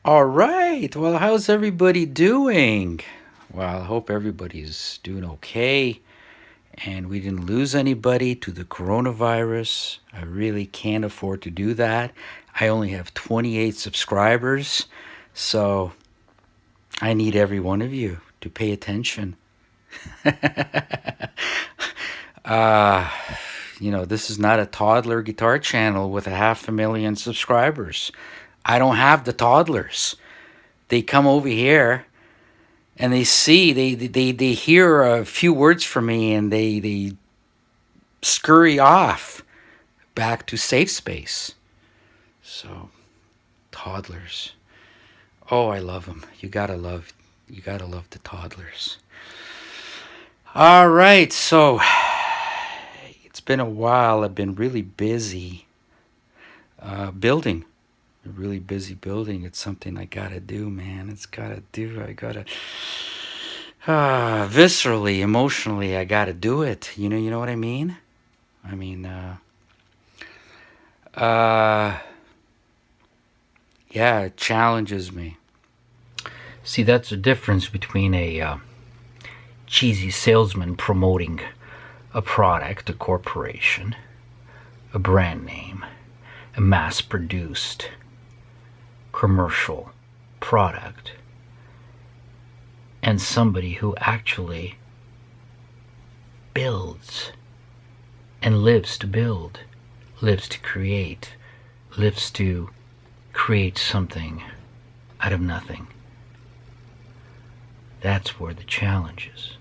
All right. Well, how's everybody doing? Well, I hope everybody's doing okay and we didn't lose anybody to the coronavirus. I really can't afford to do that. I only have 28 subscribers, so I need every one of you to pay attention. uh, this is not a toddler guitar channel with 500,000 subscribers. I don't have the toddlers. They come over here and they hear a few words from me and they scurry off back to safe space. So, toddlers. Oh, I love them. You gotta love the toddlers. All right, so it's been a while. I've been really busy building. Really busy building. It's something I gotta do, man. It's gotta do. I gotta viscerally, emotionally, I gotta do it. You know what I mean? I mean, yeah, it challenges me. See, that's the difference between a cheesy salesman promoting a product, a corporation, a brand name, a mass-produced commercial product, and somebody who actually builds and lives to build, lives to create, lives to create something out of nothing. That's where the challenge is.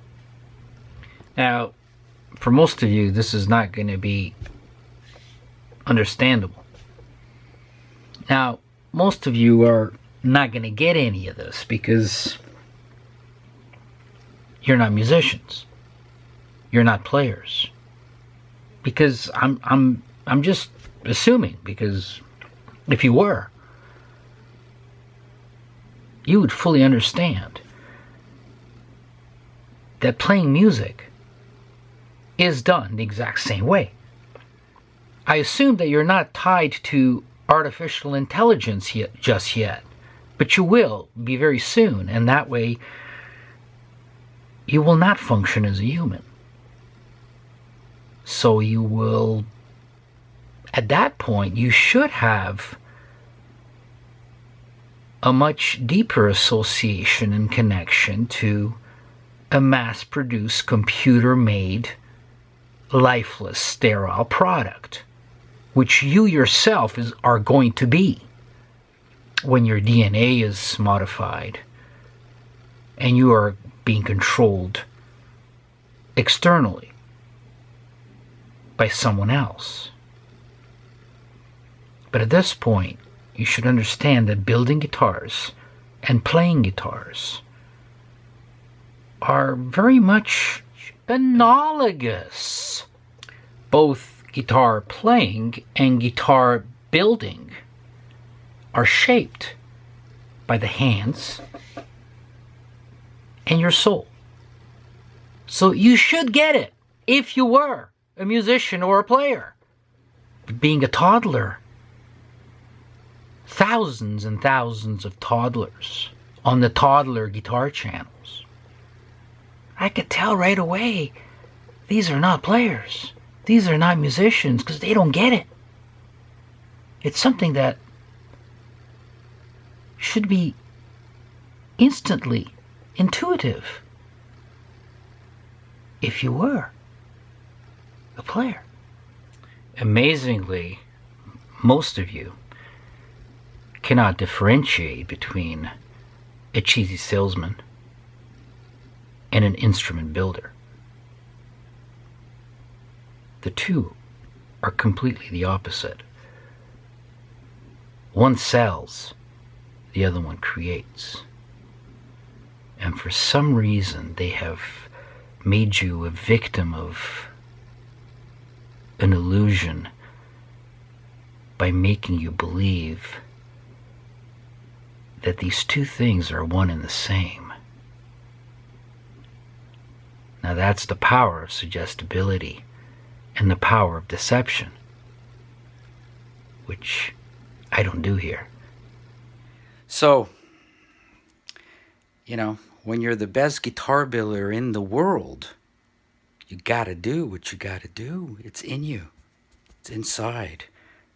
Now, for most of you, this is not going to be understandable. Now, most of you are not going to get any of this because you're not musicians. You're not players. Because I'm just assuming, because if you were, you would fully understand that playing music is done the exact same way. I assume that you're not tied to artificial intelligence just yet, but you will be very soon, and that way you will not function as a human. So you will, at that point, you should have a much deeper association and connection to a mass-produced, computer-made, lifeless, sterile product, which you yourself are going to be when your DNA is modified and you are being controlled externally by someone else. But at this point, you should understand that building guitars and playing guitars are very much analogous. Both guitar playing and guitar building are shaped by the hands and your soul. So you should get it if you were a musician or a player. Being a toddler, thousands and thousands of toddlers on the toddler guitar channels, I could tell right away these are not players. These are not musicians because they don't get it. It's something that should be instantly intuitive if you were a player. Amazingly, most of you cannot differentiate between a cheesy salesman and an instrument builder. The two are completely the opposite. One sells, the other one creates. And for some reason, they have made you a victim of an illusion by making you believe that these two things are one and the same. Now that's the power of suggestibility and the power of deception, which I don't do here. So, when you're the best guitar builder in the world, you gotta do what you gotta do. It's in you. It's inside.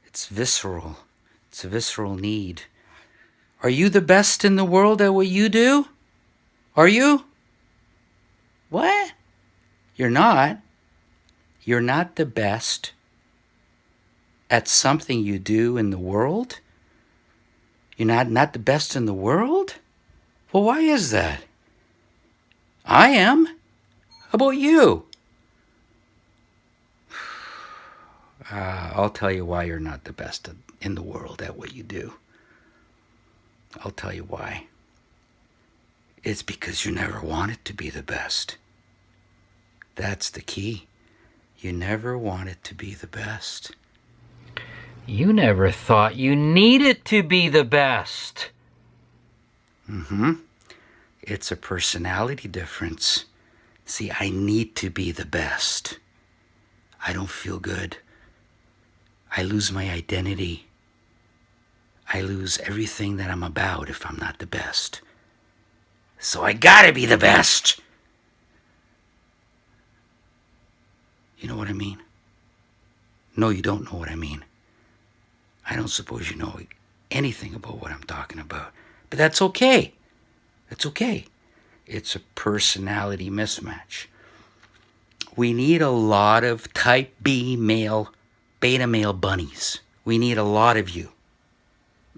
It's visceral. It's a visceral need. Are you the best in the world at what you do? Are you? What? You're not. You're not the best at something you do in the world? You're not the best in the world? Well, why is that? I am. How about you? I'll tell you why you're not the best in the world at what you do. I'll tell you why. It's because you never wanted to be the best. That's the key. You never wanted to be the best. You never thought you needed to be the best. It's a personality difference. See, I need to be the best. I don't feel good. I lose my identity. I lose everything that I'm about if I'm not the best. So I gotta be the best. You know what I mean? No, you don't know what I mean. I don't suppose you know anything about what I'm talking about. But that's okay. It's okay. It's a personality mismatch. We need a lot of type B male, beta male bunnies. We need a lot of you.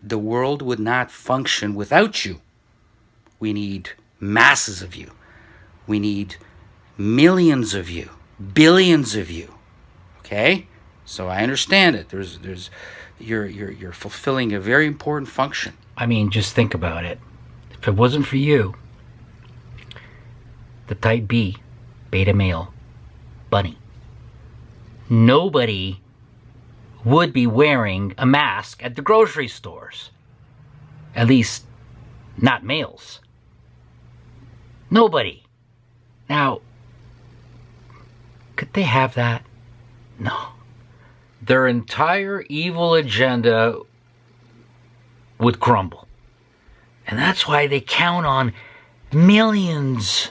The world would not function without you. We need masses of you. We need millions of you, billions of you. Okay? So I understand it. You're fulfilling a very important function. I mean, just think about it. If it wasn't for you, the type B, beta male, bunny, nobody would be wearing a mask at the grocery stores. At least, not males. Nobody. Now, could they have that? No. Their entire evil agenda would crumble. And that's why they count on millions,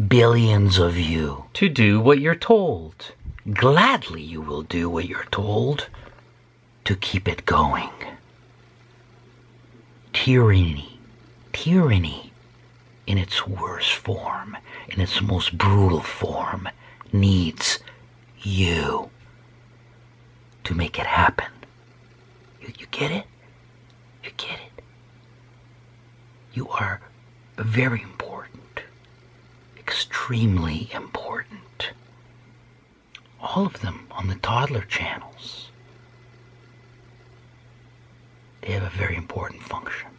billions of you to do what you're told. Gladly you will do what you're told to keep it going. Tyranny in its worst form, in its most brutal form, needs you to make it happen. You get it? You get it? You are very important. Extremely important. All of them on the Toddler channels. They have a very important function.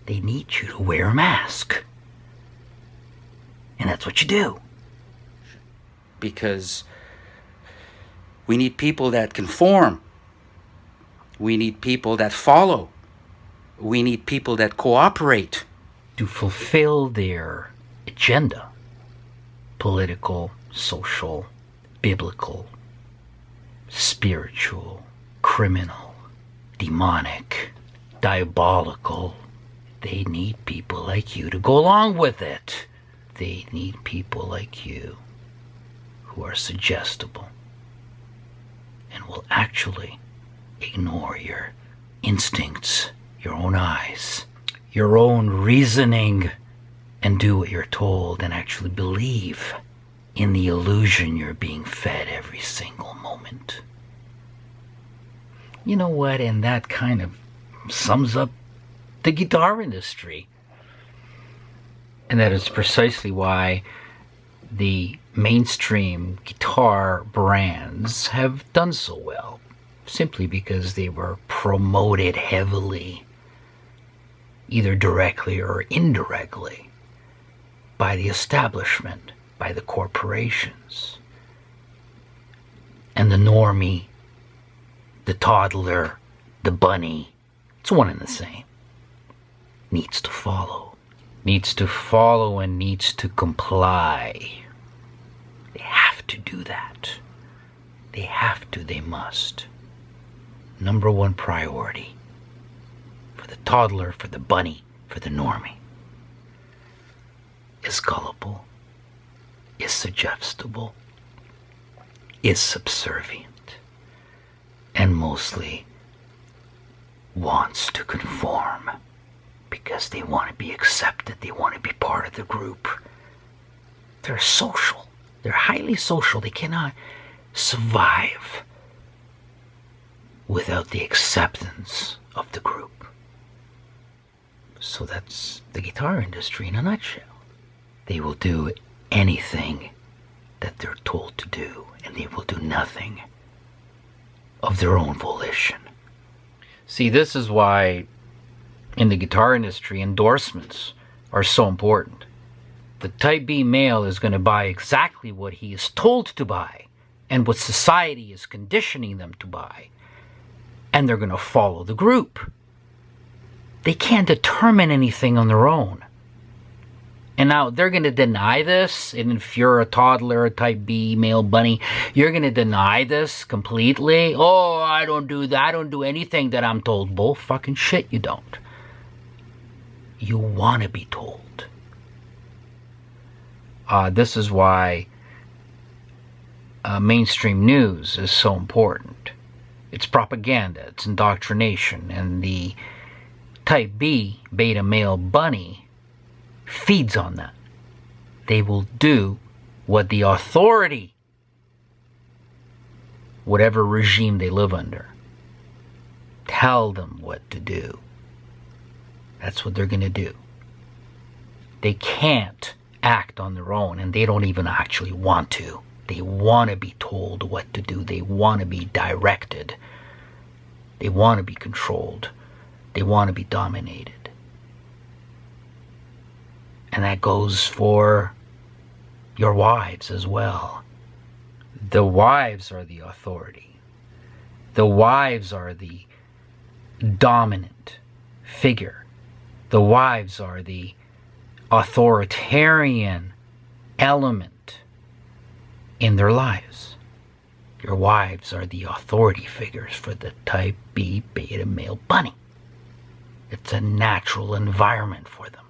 They need you to wear a mask. And that's what you do. Because we need people that conform. We need people that follow. We need people that cooperate. To fulfill their agenda. Political, social, biblical, spiritual, criminal, demonic, diabolical. They need people like you to go along with it. They need people like you who are suggestible and will actually ignore your instincts, your own eyes, your own reasoning, and do what you're told and actually believe in the illusion you're being fed every single moment. You know what? And that kind of sums up the guitar industry. And that is precisely why the mainstream guitar brands have done so well. Simply because they were promoted heavily, either directly or indirectly, by the establishment, by the corporations. And the normie, the toddler, the bunny, it's one and the same. Needs to follow. Needs to follow and needs to comply. They have to do that. They have to, they must. Number one priority. For the toddler, for the bunny, for the normie. is gullible, is suggestible, is subservient, and mostly wants to conform because they want to be accepted, they want to be part of the group. They're social. They're highly social. They cannot survive without the acceptance of the group. So that's the guitar industry in a nutshell. They will do anything that they're told to do, and they will do nothing of their own volition. See, this is why in the guitar industry endorsements are so important. The type B male is going to buy exactly what he is told to buy and what society is conditioning them to buy. And they're going to follow the group. They can't determine anything on their own. And now they're going to deny this. And if you're a toddler, a type B male bunny, you're going to deny this completely. Oh, I don't do that. I don't do anything that I'm told. Bull fucking shit, you don't. You want to be told. This is why mainstream news is so important. It's propaganda, it's indoctrination, and the type B beta male bunny feeds on that. They will do what the authority, whatever regime they live under, tell them what to do. That's what they're going to do. They can't act on their own, and they don't even actually want to. They want to be told what to do. They want to be directed. They want to be controlled. They want to be dominated. And that goes for your wives as well. The wives are the authority. The wives are the dominant figure. The wives are the authoritarian element in their lives. Your wives are the authority figures for the type B beta male bunny. It's a natural environment for them.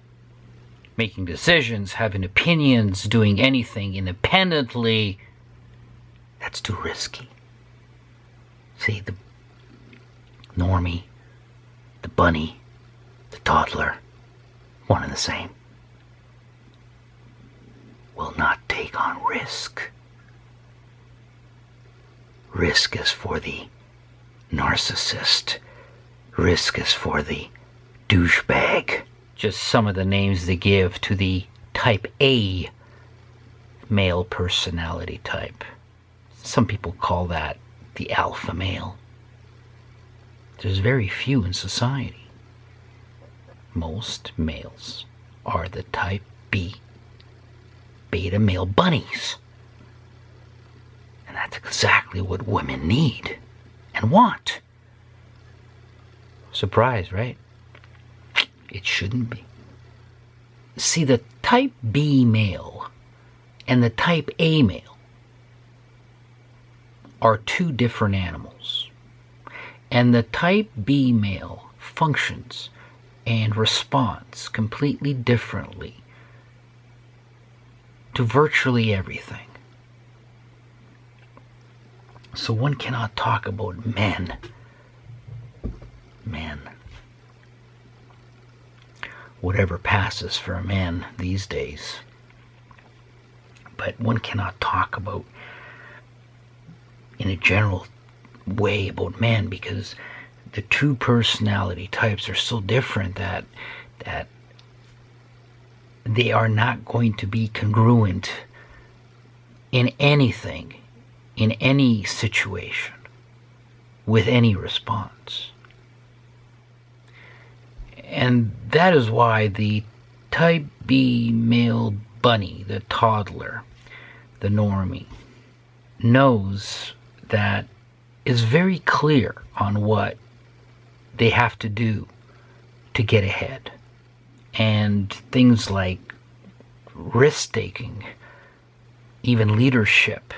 Making decisions, having opinions, doing anything independently, that's too risky. See, the normie, the bunny, the toddler, one and the same, will not take on risk. Risk is for the narcissist. Risk is for the douchebag. Just some of the names they give to the type A male personality type. Some people call that the alpha male. There's very few in society. Most males are the type B beta male bunnies. And that's exactly what women need and want. Surprise, right? It shouldn't be. See, the type B male and the type A male are two different animals. And the type B male functions and responds completely differently to virtually everything. So one cannot talk about men. Whatever passes for a man these days. But one cannot talk about, in a general way, about men, because the two personality types are so different that they are not going to be congruent in anything, in any situation, with any response. And that is why the type B male bunny, the toddler, the normie, knows that is very clear on what they have to do to get ahead. And things like risk-taking, even leadership,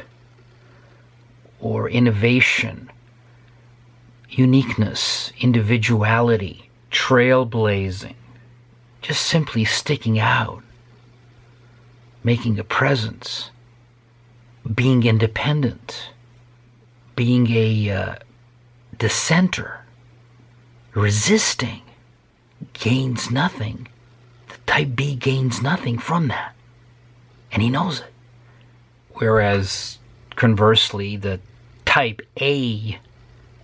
or innovation, uniqueness, individuality, trailblazing, just simply sticking out, making a presence, being independent, being a dissenter, resisting, gains nothing. The type B gains nothing from that. And he knows it. Whereas, conversely, the type A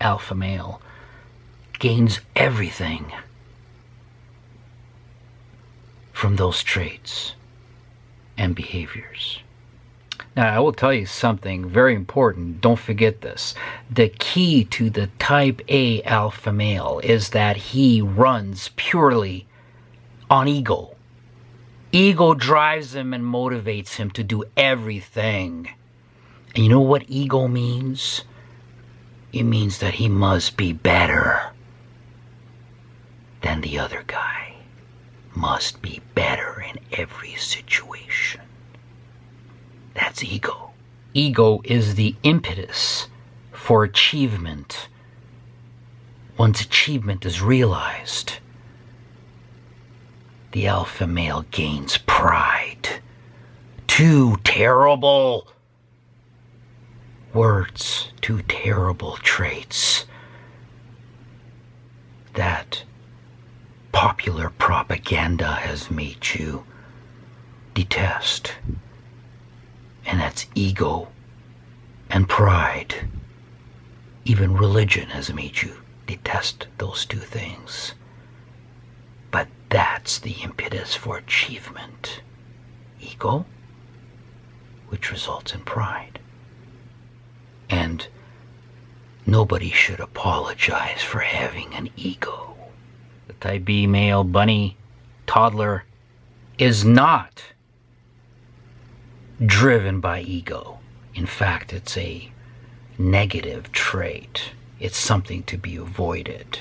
alpha male gains everything from those traits and behaviors. Now, I will tell you something very important. Don't forget this. The key to the type A alpha male is that he runs purely on ego. Ego drives him and motivates him to do everything. And you know what ego means? It means that he must be better than the other guy. Must be better in every situation. That's ego. Ego is the impetus for achievement. Once achievement is realized, the alpha male gains pride. Two terrible words, two terrible traits that popular propaganda has made you detest. And that's ego and pride. Even religion has made you detest those two things. But that's the impetus for achievement. Ego, which results in pride. And nobody should apologize for having an ego. The type B male bunny toddler is not driven by ego. In fact, it's a negative trait. It's something to be avoided,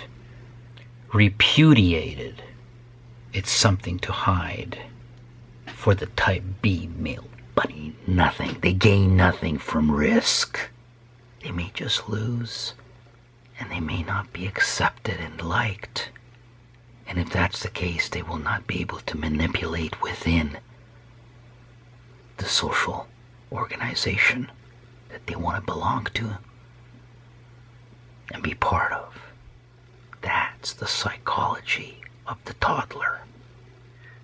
repudiated. It's something to hide. For the type B male bunny, nothing. They gain nothing from risk. They may just lose, and they may not be accepted and liked. And if that's the case, they will not be able to manipulate within the social organization that they want to belong to and be part of. That's the psychology of the toddler.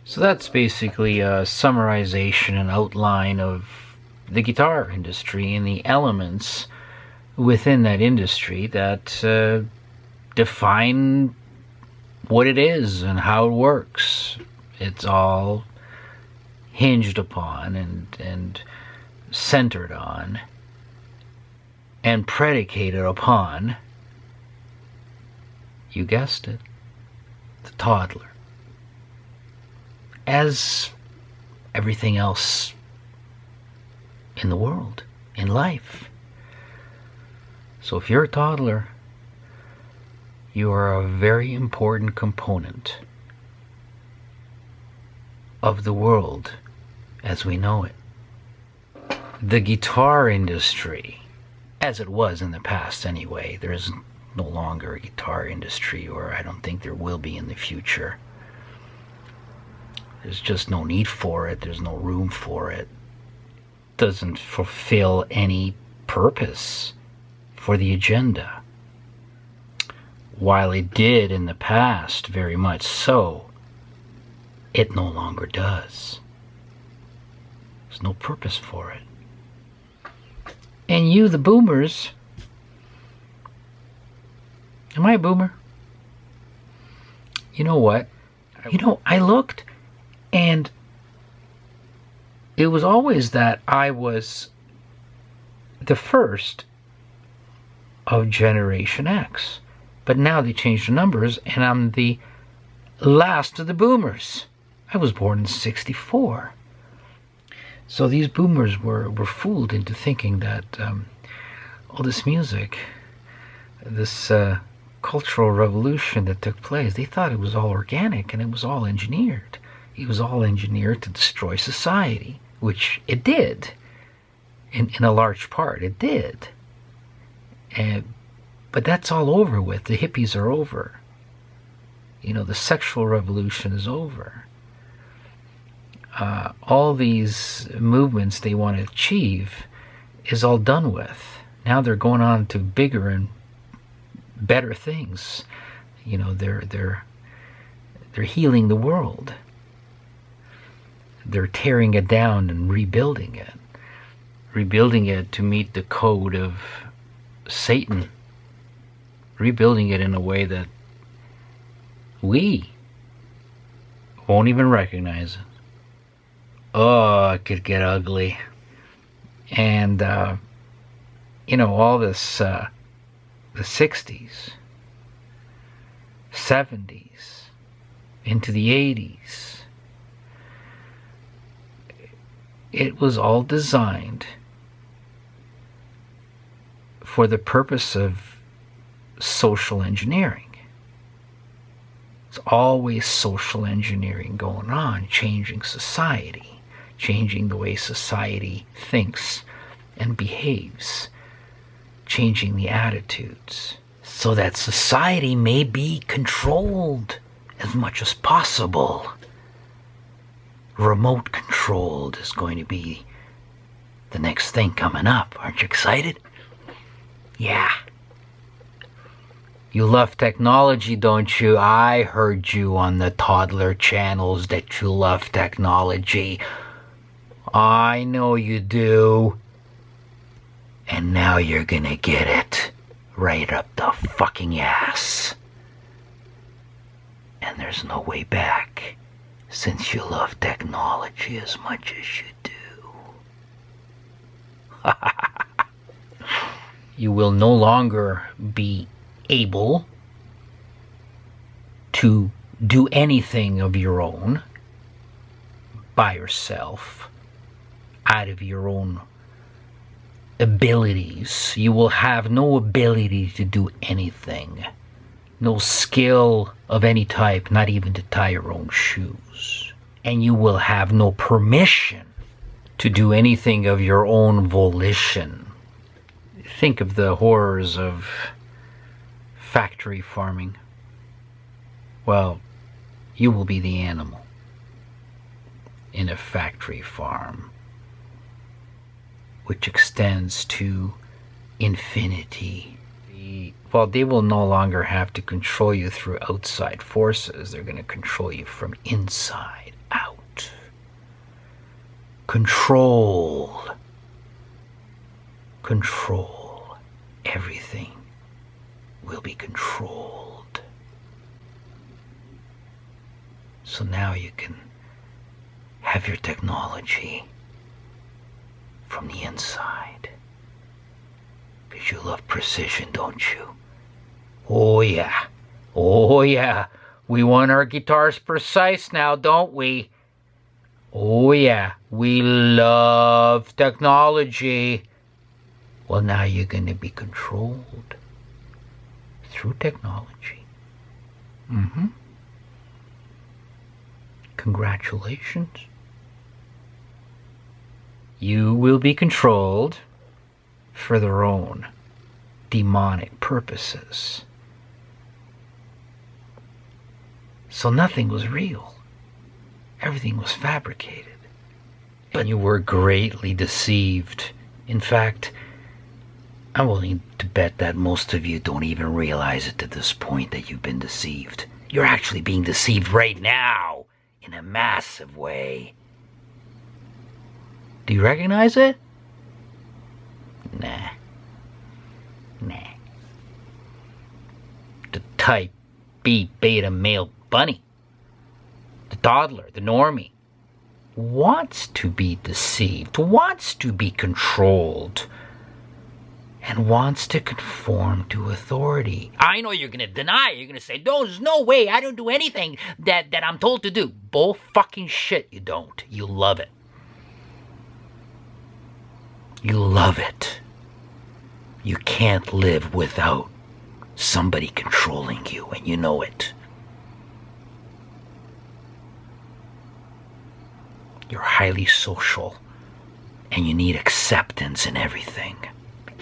So that's basically a summarization and outline of the guitar industry and the elements within that industry that define what it is and how it works. It's all hinged upon and centered on and predicated upon, you guessed it, the toddler. As everything else in the world, in life. So if you're a toddler, you are a very important component of the world as we know it. The guitar industry, as it was in the past anyway, there is no longer a guitar industry, or I don't think there will be in the future. There's just no need for it. There's no room for it. Doesn't fulfill any purpose for the agenda. While it did in the past, very much so, it no longer does. There's no purpose for it. And you, the boomers, am I a boomer? You know what? I looked, and it was always that I was the first of Generation X. But now they changed the numbers, and I'm the last of the boomers. I was born in '64. So these boomers were fooled into thinking that all this music, this cultural revolution that took place, they thought it was all organic and it was all engineered. It was all engineered to destroy society, which it did. In a large part, it did. But that's all over with. The hippies are over. The sexual revolution is over. all these movements they want to achieve is all done with. Now they're going on to bigger and better things. You know, they're healing the world. They're tearing it down and rebuilding it to meet the code of Satan, rebuilding it in a way that we won't even recognize it. Oh, it could get ugly. And you know, all this the 60s, 70s, into the 80s, it was all designed for the purpose of social engineering. It's always social engineering going on, changing society, changing the way society thinks and behaves, changing the attitudes, so that society may be controlled as much as possible. Remote controlled is going to be the next thing coming up. Aren't you excited? Yeah. You love technology, don't you? I heard you on the Toddler channels that you love technology. I know you do. And now you're gonna get it right up the fucking ass. And there's no way back, since you love technology as much as you do. You will no longer be able to do anything of your own by yourself, out of your own abilities. You will have no ability to do anything, no skill of any type, not even to tie your own shoes. And you will have no permission to do anything of your own volition. Think of the horrors of factory farming. Well, you will be the animal in a factory farm, which extends to infinity. Well, they will no longer have to control you through outside forces. They're going to control you from inside out. Control. Everything will be controlled. So now you can have your technology from the inside. Because you love precision, don't you? Oh yeah. Oh yeah. We want our guitars precise now, don't we? Oh yeah. We love technology. Well, now you're going to be controlled through technology. Congratulations. You will be controlled for their own demonic purposes. So nothing was real. Everything was fabricated. But you were greatly deceived. In fact, I'm willing to bet that most of you don't even realize it at this point that you've been deceived. You're actually being deceived right now in a massive way. Do you recognize it? Nah. The type B beta male bunny, the toddler, the normie, wants to be deceived, wants to be controlled, and wants to conform to authority. I know you're going to deny. You're going to say, there's no way. I don't do anything that I'm told to do. Bull fucking shit, you don't. You love it. You love it. You can't live without somebody controlling you, and you know it. You're highly social, and you need acceptance in everything.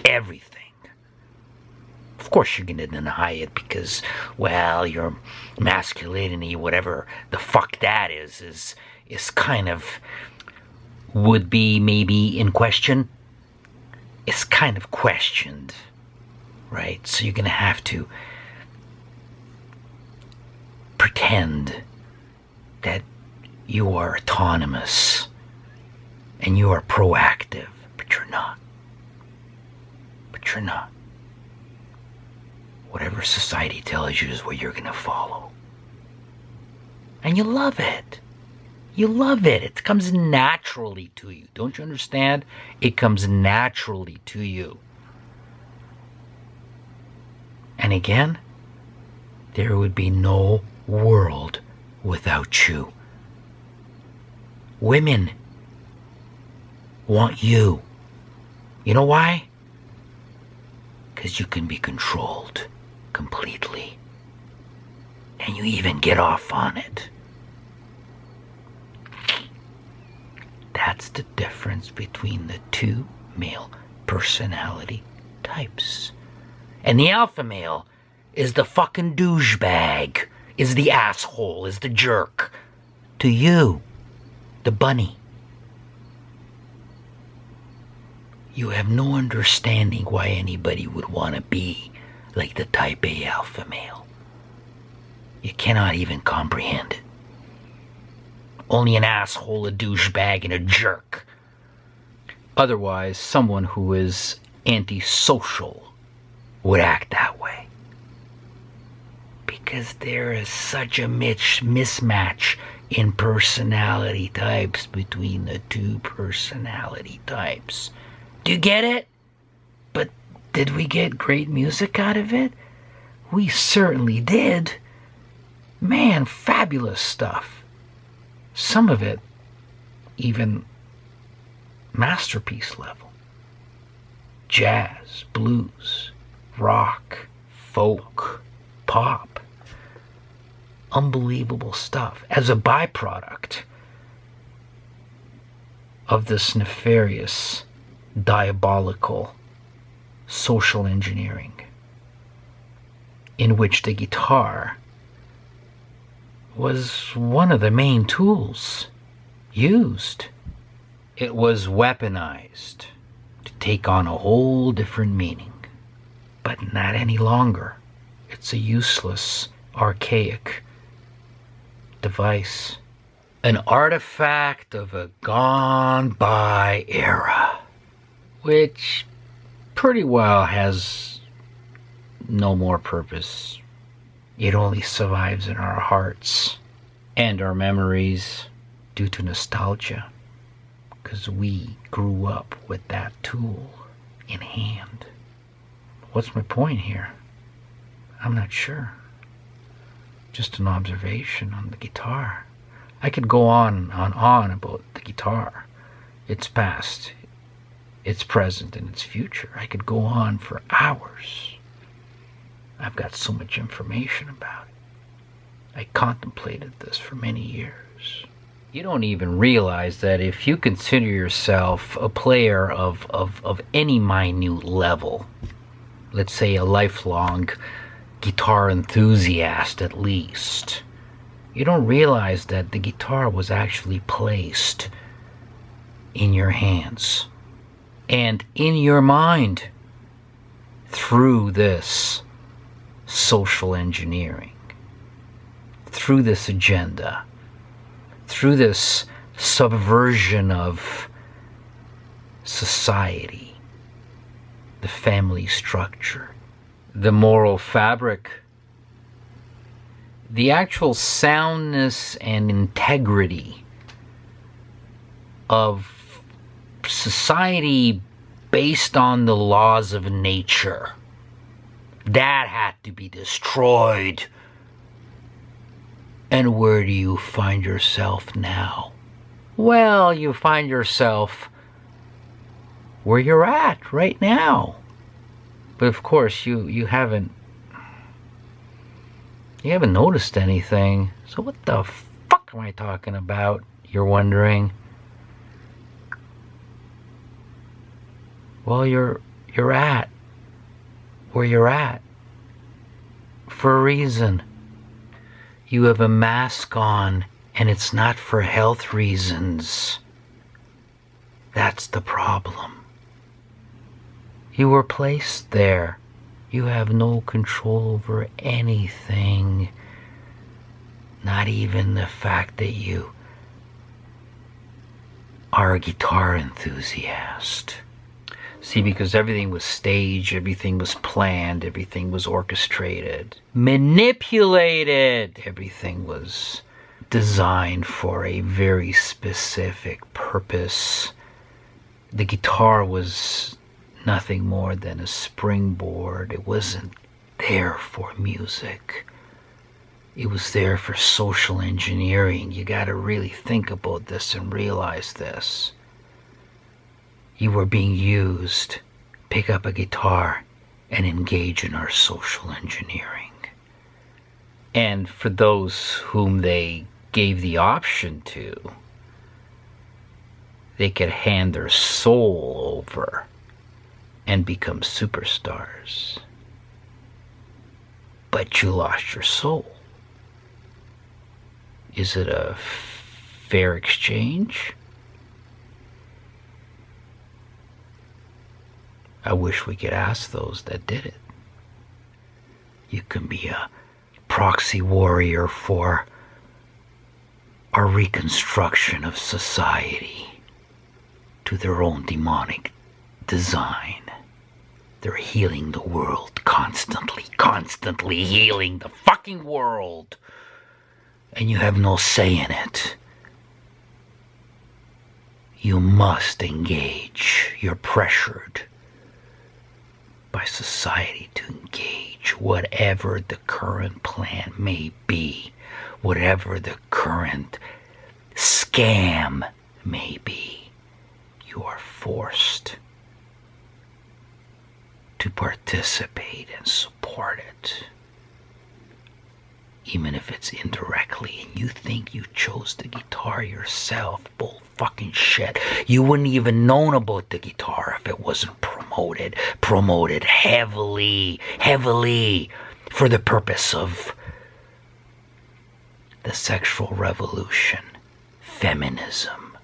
Everything. Of course you're going to deny it because, well, your masculinity, whatever the fuck that is is kind of, would be maybe in question. It's kind of questioned, right? So you're going to have to pretend that you are autonomous and you are proactive, but you're not. But you're not. Whatever society tells you is what you're going to follow. And you love it. You love it. It comes naturally to you. Don't you understand? It comes naturally to you. And again, there would be no world without you. Women want you. You know why? Because you can be controlled completely. And you even get off on it. That's the difference between the two male personality types. And the alpha male is the fucking douchebag, is the asshole, is the jerk. To you, the bunny. You have no understanding why anybody would want to be like the type A alpha male. You cannot even comprehend it. Only an asshole, a douchebag, and a jerk. Otherwise, someone who is antisocial would act that way. Because there is such a mismatch in personality types between the two personality types. Do you get it? But did we get great music out of it? We certainly did. Man, fabulous stuff. Some of it even masterpiece level. Jazz, blues, rock, folk, pop. Unbelievable stuff as a byproduct of this nefarious, diabolical social engineering in which the guitar was one of the main tools used. It was weaponized to take on a whole different meaning, but not any longer. It's a useless, archaic device, an artifact of a gone-by era, which pretty well has no more purpose. It only survives in our hearts and our memories due to nostalgia, because we grew up with that tool in hand. What's my point here? I'm not sure. Just an observation on the guitar. I could go on about the guitar, its past, its present, and its future. I could go on for hours. I've got so much information about it. I contemplated this for many years. You don't even realize that if you consider yourself a player of any minute level, let's say a lifelong guitar enthusiast at least, you don't realize that the guitar was actually placed in your hands and in your mind through this social engineering, through this agenda, through this subversion of society, the family structure, the moral fabric, the actual soundness and integrity of society based on the laws of nature. That had to be destroyed. And where do you find yourself now? Well, you find yourself where you're at right now. But of course, you haven't noticed anything. So what the fuck am I talking about? You're wondering. Well, you're at where you're at for a reason. You have a mask on And it's not for health reasons. That's the problem. You were placed there. You have no control over anything. Not even the fact that you are a guitar enthusiast. See, because everything was staged, everything was planned, everything was orchestrated, manipulated. Everything was designed for a very specific purpose. The guitar was nothing more than a springboard. It wasn't there for music. It was there for social engineering. You got to really think about this and realize this. You were being used. Pick up a guitar and engage in our social engineering. And for those whom they gave the option to, they could hand their soul over and become superstars. But you lost your soul. Is it a fair exchange? I wish we could ask those that did it. You can be a proxy warrior for our reconstruction of society to their own demonic design. They're healing the world constantly healing the fucking world. And you have no say in it. You must engage. You're pressured by society to engage, whatever the current plan may be, whatever the current scam may be. You are forced to participate and support it, even if it's indirectly, and you think you chose the guitar yourself. Bull fucking shit. You wouldn't even known about the guitar if it wasn't promoted heavily for the purpose of the sexual revolution, feminism,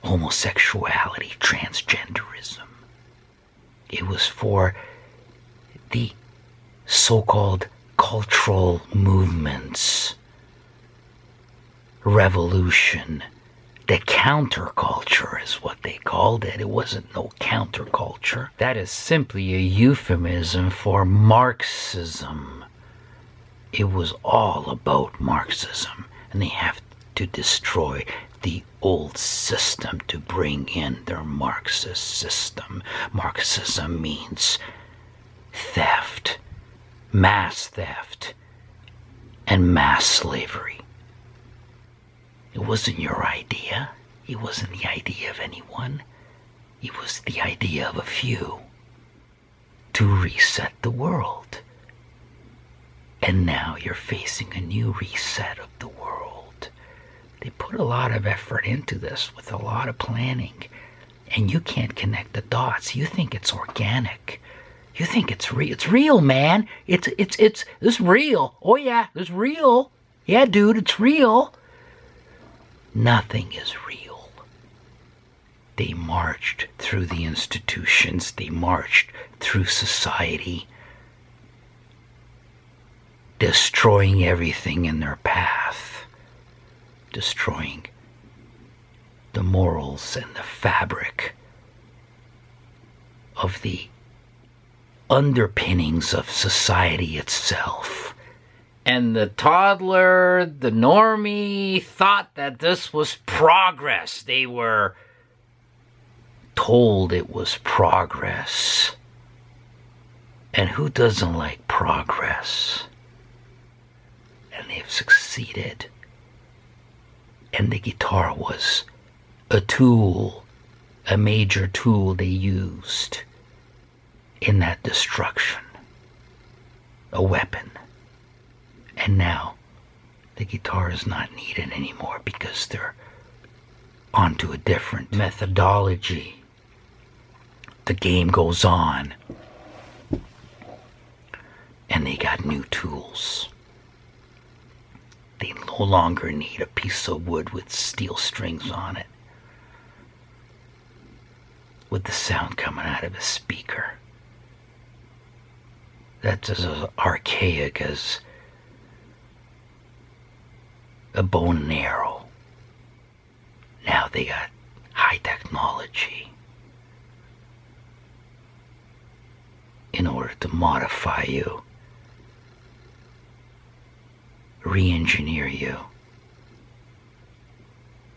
homosexuality, transgenderism. It was for the so-called cultural movements, revolution. The counterculture is what they called it. It wasn't no counterculture. That is simply a euphemism for Marxism. It was all about Marxism, and they have to destroy the old system to bring in their Marxist system. Marxism means theft, mass theft, and mass slavery. It wasn't your idea. It wasn't the idea of anyone. It was the idea of a few to reset the world. And now you're facing a new reset of the world. They put a lot of effort into this with a lot of planning, and you can't connect the dots. You think it's organic. You think it's real. It's real, man. It's real. Oh yeah, it's real. Yeah, dude, it's real. Nothing is real. They marched through the institutions. They marched through society, destroying everything in their path, destroying the morals and the fabric of the underpinnings of society itself. And the toddler, the normie, thought that this was progress. They were told it was progress. And who doesn't like progress? And they've succeeded. And the guitar was a tool, a major tool they used in that destruction. A weapon. And now the guitar is not needed anymore because they're onto a different methodology. The game goes on. And they got new tools. They no longer need a piece of wood with steel strings on it, with the sound coming out of a speaker. That's as archaic as a bone and arrow. Now they got high technology in order to modify you, re-engineer you,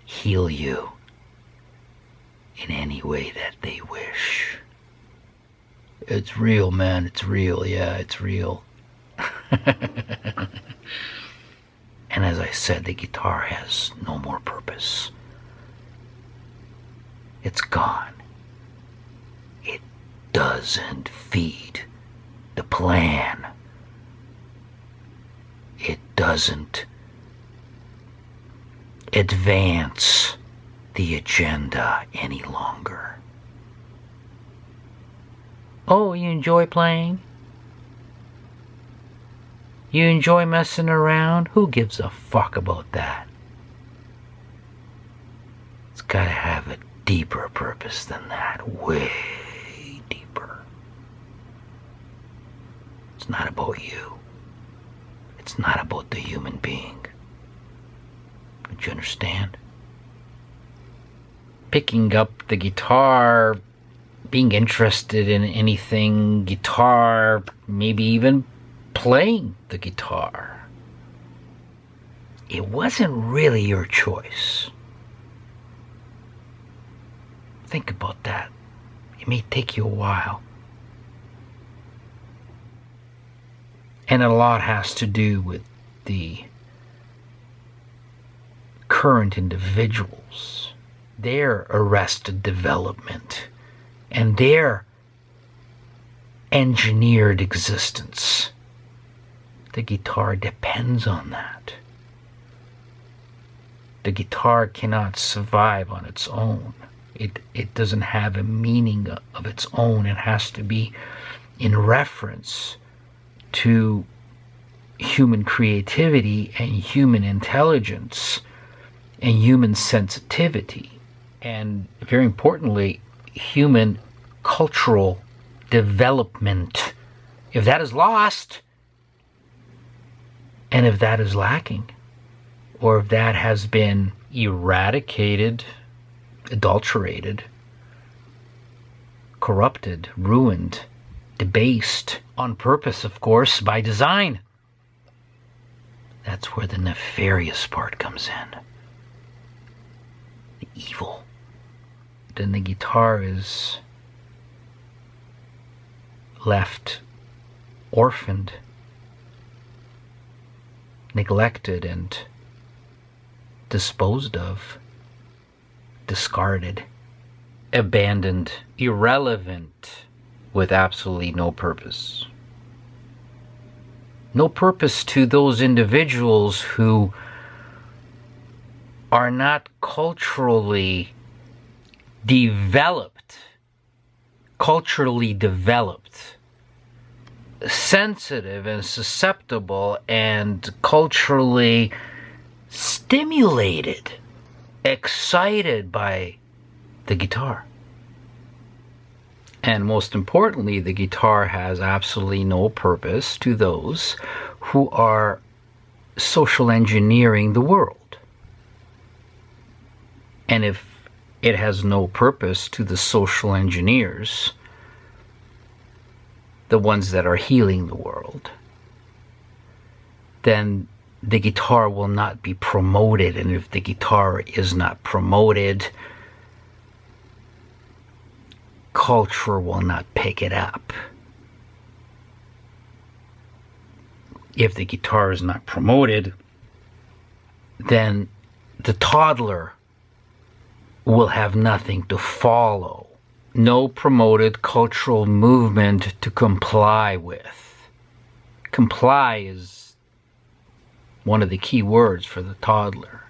heal you in any way that they wish. It's real, man. It's real. Yeah, it's real. And as I said, the guitar has no more purpose. It's gone. It doesn't feed the plan. It doesn't advance the agenda any longer. Oh, you enjoy playing? You enjoy messing around? Who gives a fuck about that? It's gotta have a deeper purpose than that. Way deeper. It's not about you. It's not about the human being. Don't you understand? Picking up the guitar, being interested in anything guitar, maybe even playing the guitar. It wasn't really your choice. Think about that. It may take you a while. And a lot has to do with the current individuals, their arrested development, and their engineered existence. The guitar depends on that. The guitar cannot survive on its own. It doesn't have a meaning of its own. It has to be in reference to human creativity and human intelligence and human sensitivity. And very importantly, human cultural development. If that is lost, and if that is lacking, or if that has been eradicated, adulterated, corrupted, ruined, debased, on purpose, of course, by design, that's where the nefarious part comes in. The evil. Then the guitar is left orphaned, neglected, and disposed of, discarded, abandoned, irrelevant, with absolutely no purpose. No purpose to those individuals who are not culturally developed, sensitive and susceptible and culturally stimulated, excited by the guitar. And most importantly, the guitar has absolutely no purpose to those who are social engineering the world. And if it has no purpose to the social engineers, the ones that are healing the world, then the guitar will not be promoted. And if the guitar is not promoted, culture will not pick it up. If the guitar is not promoted, then the toddler will have nothing to follow. No promoted cultural movement to comply with. Comply is one of the key words for the toddler.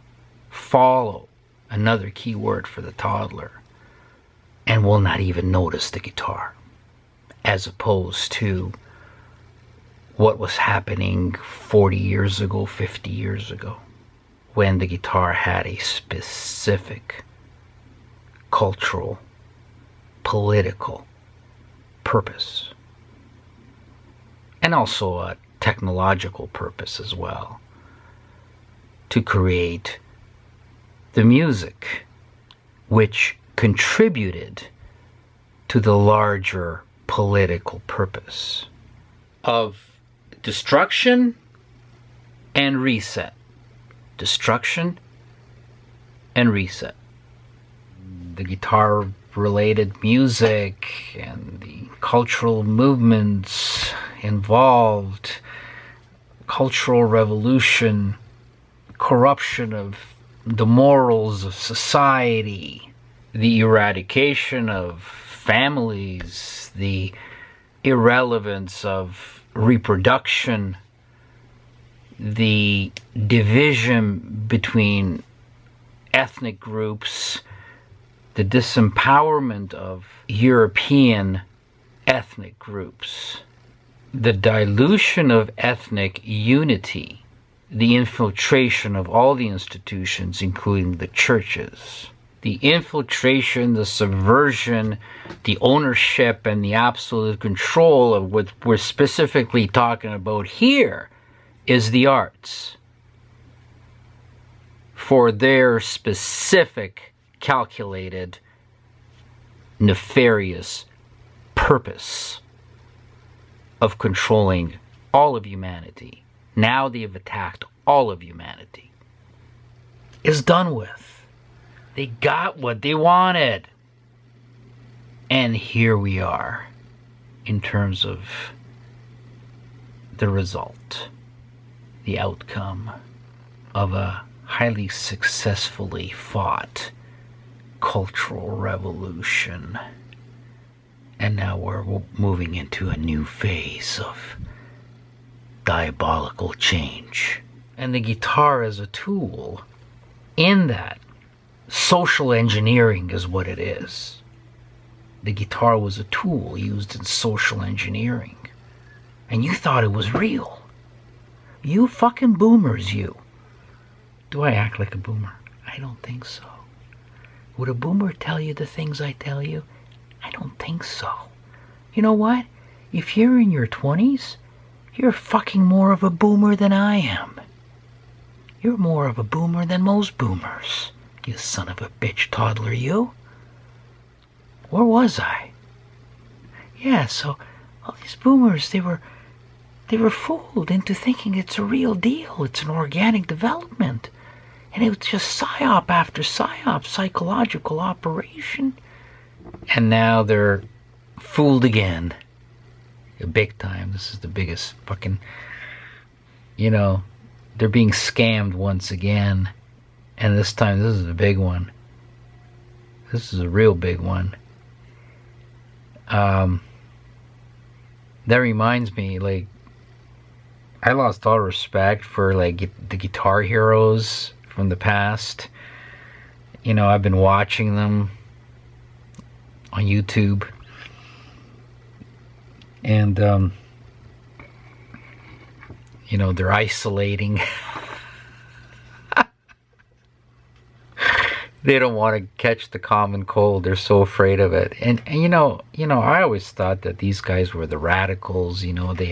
Follow, another key word for the toddler. And will not even notice the guitar, as opposed to what was happening 40 years ago, 50 years ago. when the guitar had a specific cultural, political purpose, and also a technological purpose as well, to create the music which contributed to the larger political purpose of destruction and reset. Destruction and reset. The guitar related music and the cultural movements involved, cultural revolution, corruption of the morals of society, the eradication of families, the irrelevance of reproduction, the division between ethnic groups, the disempowerment of European ethnic groups, the dilution of ethnic unity, the infiltration of all the institutions, including the churches, the infiltration, the subversion, the ownership, and the absolute control of what we're specifically talking about here is the arts for their specific, calculated, nefarious purpose of controlling all of humanity. Now they have attacked all of humanity. It's done with. They got what they wanted. And here we are in terms of the result, the outcome of a highly successfully fought cultural revolution. And now we're moving into a new phase of diabolical change. And the guitar as a tool in that. Social engineering is what it is. The guitar was a tool used in social engineering. And you thought it was real. You fucking boomers, you. Do I act like a boomer? I don't think so. Would a boomer tell you the things I tell you? I don't think so. You know what? If you're in your 20s, you're fucking more of a boomer than I am. You're more of a boomer than most boomers. You son of a bitch toddler, you. Where was I? Yeah, so all these boomers, they were fooled into thinking it's a real deal. It's an organic development. And it was just psyop after psyop, psychological operation. And now they're fooled again. Big time. This is the biggest fucking, they're being scammed once again. And this time, this is a big one. This is a real big one. That reminds me, I lost all respect for, the guitar heroes from the past. I've been watching them on YouTube. And, they're isolating. They don't want to catch the common cold. They're so afraid of it. And I always thought that these guys were the radicals. They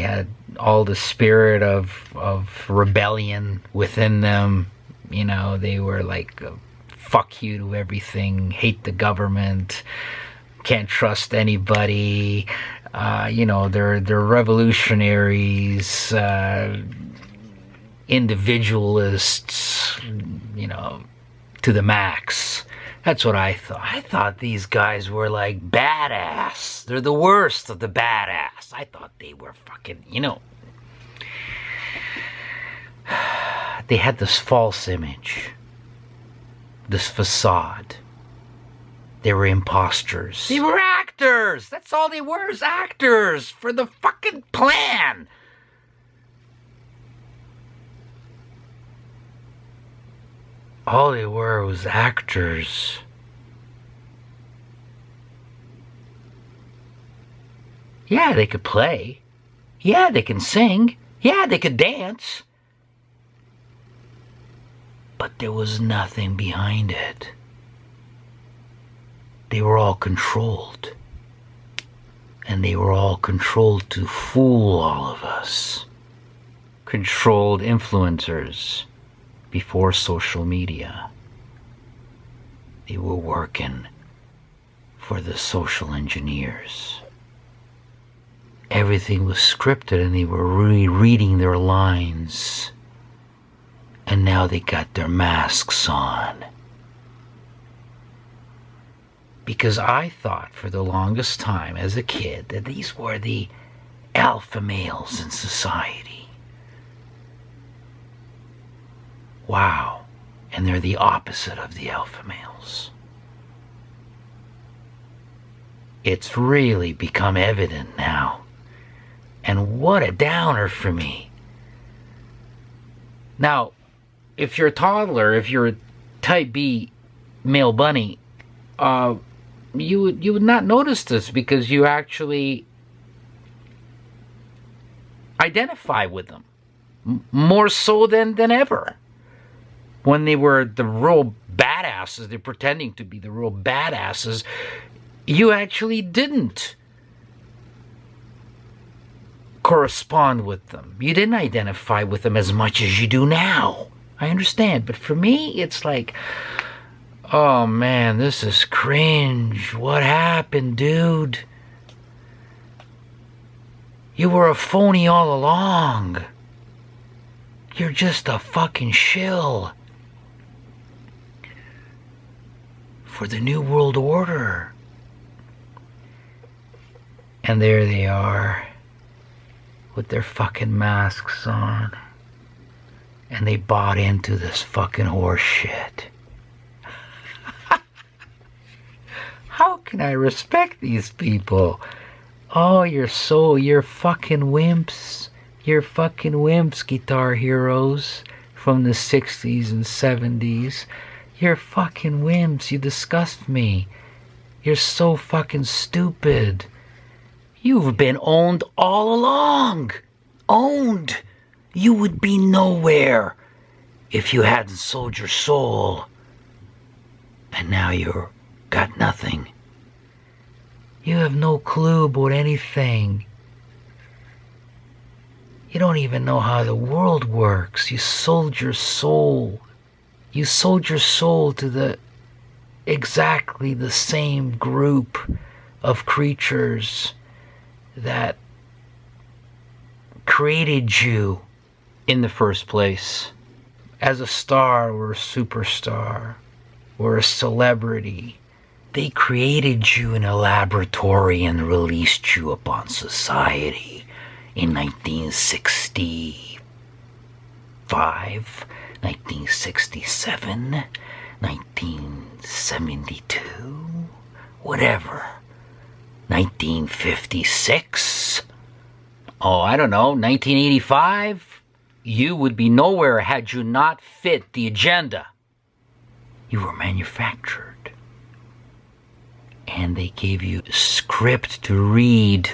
had all the spirit of rebellion within them. They were like, fuck you to everything, hate the government, can't trust anybody. They're revolutionaries, individualists, to the max. That's what I thought. I thought these guys were like badass. They're the worst of the badass. I thought they were fucking, they had this false image, this facade. They were imposters. They were actors. That's all they were, is actors for the fucking plan. All they were was actors. Yeah, they could play. Yeah, they can sing. Yeah, they could dance. But there was nothing behind it. They were all controlled. And they were all controlled to fool all of us. Controlled influencers before social media. They were working for the social engineers. Everything was scripted and they were really reading their lines. And now they got their masks on. Because I thought for the longest time as a kid that these were the alpha males in society. Wow. And they're the opposite of the alpha males. It's really become evident now. And what a downer for me. Now, if you're a toddler, if you're a type B male bunny, you would not notice this because you actually identify with them more so than ever. When they were the real badasses, they're pretending to be the real badasses, you actually didn't correspond with them. You didn't identify with them as much as you do now. I understand, but for me, it's like, oh man, this is cringe. What happened, dude? You were a phony all along. You're just a fucking shill for the New World Order. And there they are with their fucking masks on. And they bought into this fucking horse shit. How can I respect these people? Oh, you're fucking wimps. You're fucking wimps, guitar heroes from the 60s and 70s. You're fucking wimps. You disgust me. You're so fucking stupid. You've been owned all along. Owned. You would be nowhere if you hadn't sold your soul. And now you're got nothing. You have no clue about anything. You don't even know how the world works. You sold your soul. You sold your soul to exactly the same group of creatures that created you in the first place. As a star or a superstar or a celebrity, they created you in a laboratory and released you upon society in 1965, 1967, 1972, whatever. 1956, oh, I don't know, 1985, you would be nowhere had you not fit the agenda. You were manufactured. And they gave you a script to read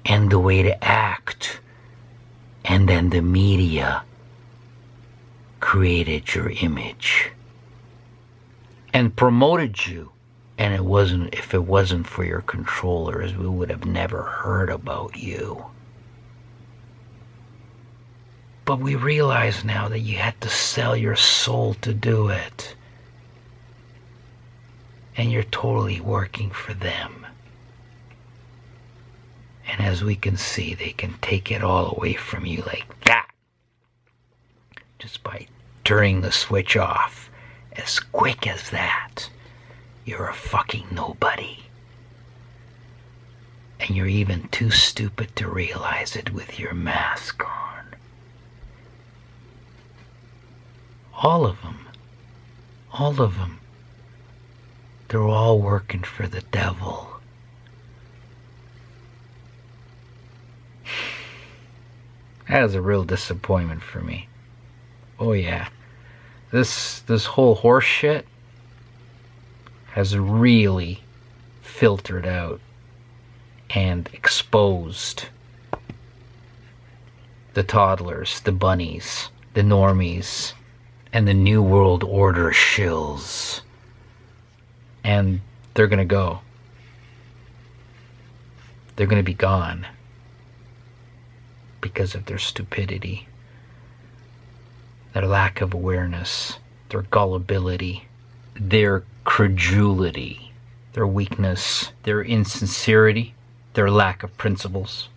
and the way to act. And then the media created your image and promoted you. And if it wasn't for your controllers, we would have never heard about you. But we realize now that you had to sell your soul to do it. And you're totally working for them. And as we can see, they can take it all away from you like that. Just by turning the switch off as quick as that. You're a fucking nobody. And you're even too stupid to realize it with your mask on. All of them. All of them. They're all working for the devil. That is a real disappointment for me. Oh yeah. This whole horse shit has really filtered out and exposed the toddlers, the bunnies, the normies, and the New World Order shills. And they're gonna go. They're gonna be gone because of their stupidity, their lack of awareness, their gullibility, their credulity, their weakness, their insincerity, their lack of principles,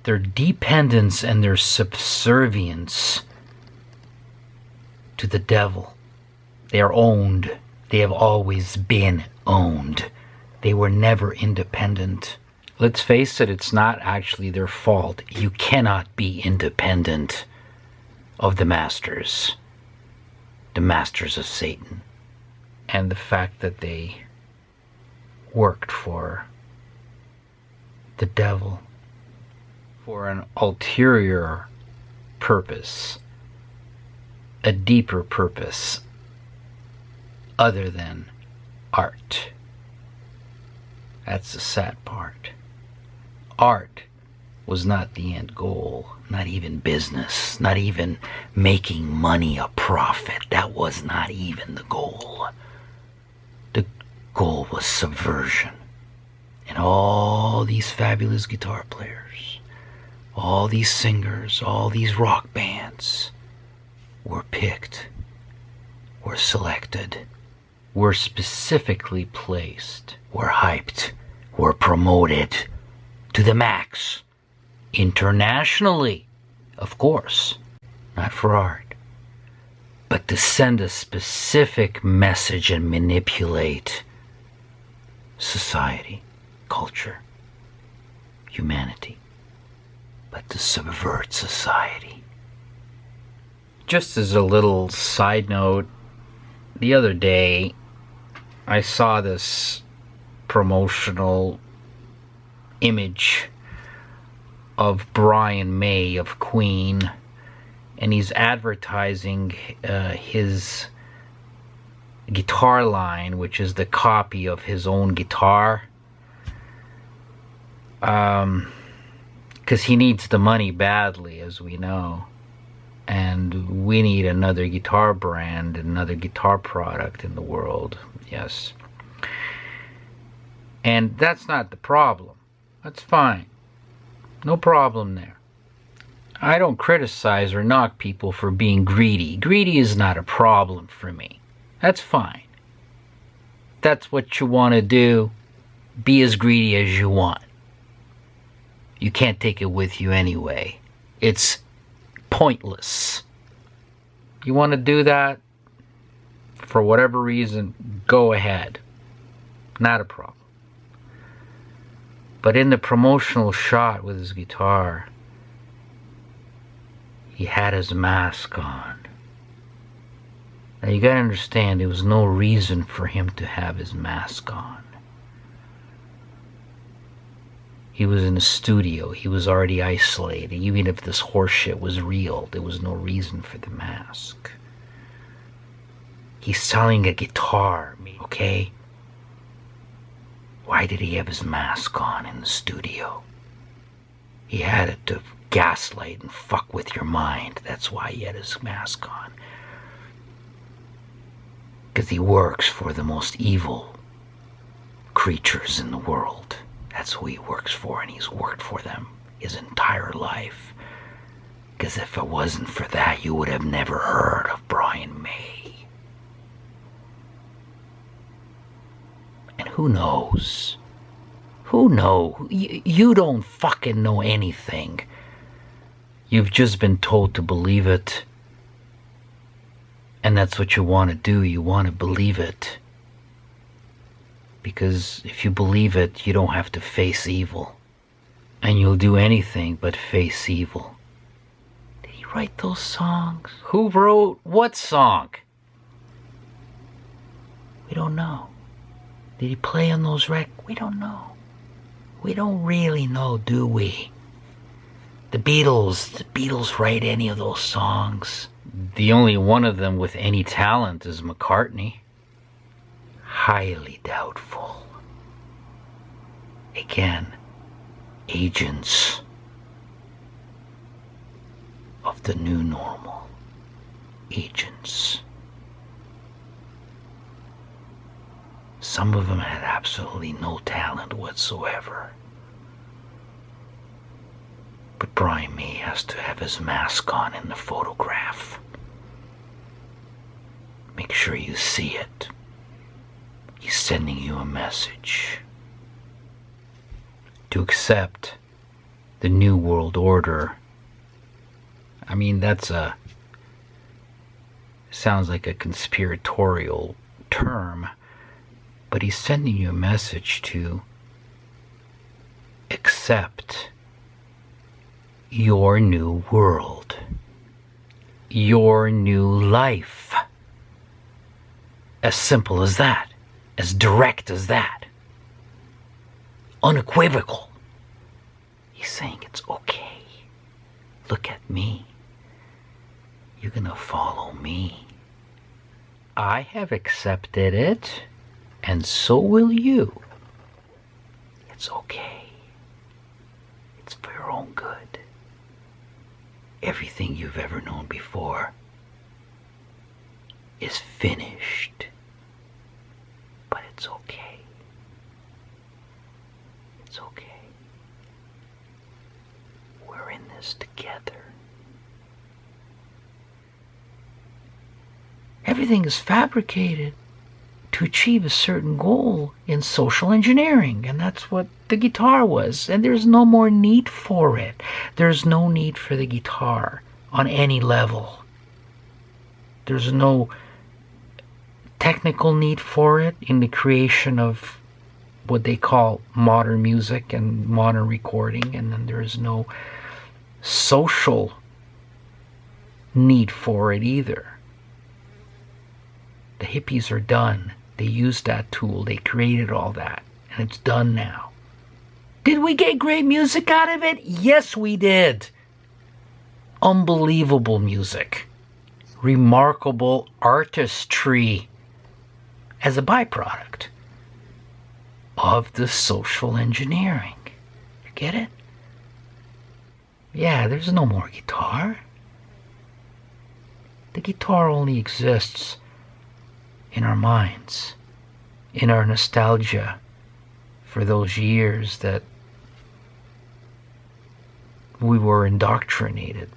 their dependence and their subservience to the devil. They are owned. They have always been owned. They were never independent. Let's face it, it's not actually their fault. You cannot be independent of the masters of Satan. And the fact that they worked for the devil for an ulterior purpose, a deeper purpose other than art. That's the sad part. Art was not the end goal, not even business, not even making money a profit. That was not even the goal. The goal was subversion. And all these fabulous guitar players, all these singers, all these rock bands were picked, were selected, were specifically placed, were hyped, were promoted to the max. Internationally, of course, not for art, but to send a specific message and manipulate society, culture, humanity, but to subvert society. Just as a little side note, the other day I saw this promotional image of Brian May of Queen, and he's advertising his guitar line, which is the copy of his own guitar, because he needs the money badly, as we know, and we need another guitar brand, another guitar product in the world. Yes. And that's not the problem. That's fine. No problem there. I don't criticize or knock people for being greedy. Greedy is not a problem for me. That's fine. If that's what you want to do, be as greedy as you want. You can't take it with you anyway. It's pointless. You want to do that for whatever reason, go ahead. Not a problem. But in the promotional shot with his guitar, he had his mask on. Now you gotta understand, there was no reason for him to have his mask on. He was in a studio, he was already isolated. Even if this horseshit was real, there was no reason for the mask. He's selling a guitar, okay? Why did he have his mask on in the studio? He had it to gaslight and fuck with your mind. That's why he had his mask on. Because he works for the most evil creatures in the world. That's who he works for, and he's worked for them his entire life. Because if it wasn't for that, you would have never heard of Brian May. And who knows? Who knows? You don't fucking know anything. You've just been told to believe it. And that's what you want to do. You want to believe it. Because if you believe it, you don't have to face evil. And you'll do anything but face evil. Did he write those songs? Who wrote what song? We don't know. Did he play on those records? We don't know. We don't really know, do we? The Beatles write any of those songs? The only one of them with any talent is McCartney. Highly doubtful. Again, agents of the new normal. Agents some of them had absolutely no talent whatsoever. But Brian May has to have his mask on in the photograph. Make sure you see it. He's sending you a message. To accept the New World Order. I mean, sounds like a conspiratorial term, but he's sending you a message to accept your new world, your new life. As simple as that, as direct as that, unequivocal. He's saying it's okay. Look at me. You're gonna follow me. I have accepted it, and so will you. It's okay. It's for your own good. Everything you've ever known before is finished. But it's okay. It's okay. We're in this together. Everything is fabricated to achieve a certain goal in social engineering, and that's what the guitar was, and there's no more need for it. There's no need for the guitar on any level. There's no technical need for it in the creation of what they call modern music and modern recording, and then there's no social need for it either. The hippies are done. They used that tool. They created all that. And it's done now. Did we get great music out of it? Yes, we did. Unbelievable music. Remarkable artistry as a byproduct of the social engineering. You get it? Yeah, there's no more guitar. The guitar only exists in our minds, in our nostalgia for those years that we were indoctrinated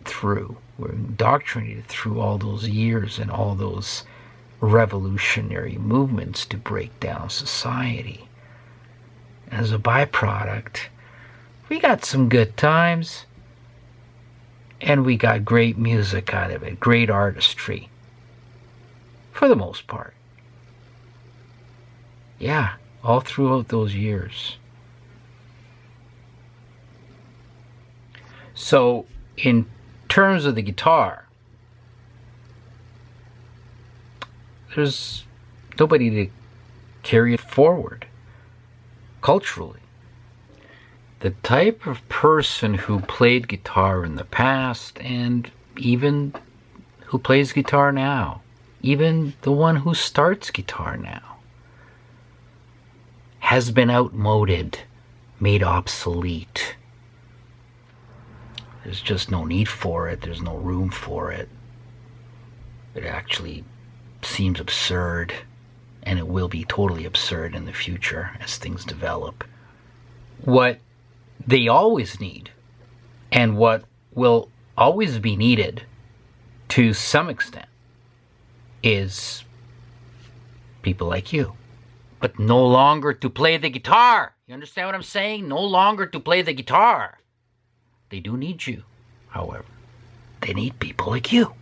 through. We're indoctrinated through all those years and all those revolutionary movements to break down society. As a byproduct, we got some good times, and we got great music out of it, great artistry. For the most part. Yeah, all throughout those years. So, in terms of the guitar, there's nobody to carry it forward culturally. The type of person who played guitar in the past, and even who plays guitar now, even the one who starts guitar now, has been outmoded, made obsolete. There's just no need for it. There's no room for it. It actually seems absurd, and it will be totally absurd in the future as things develop. What they always need, and what will always be needed to some extent, is people like you. But no longer to play the guitar. You understand what I'm saying? No longer to play the guitar. They do need you, however. They need people like you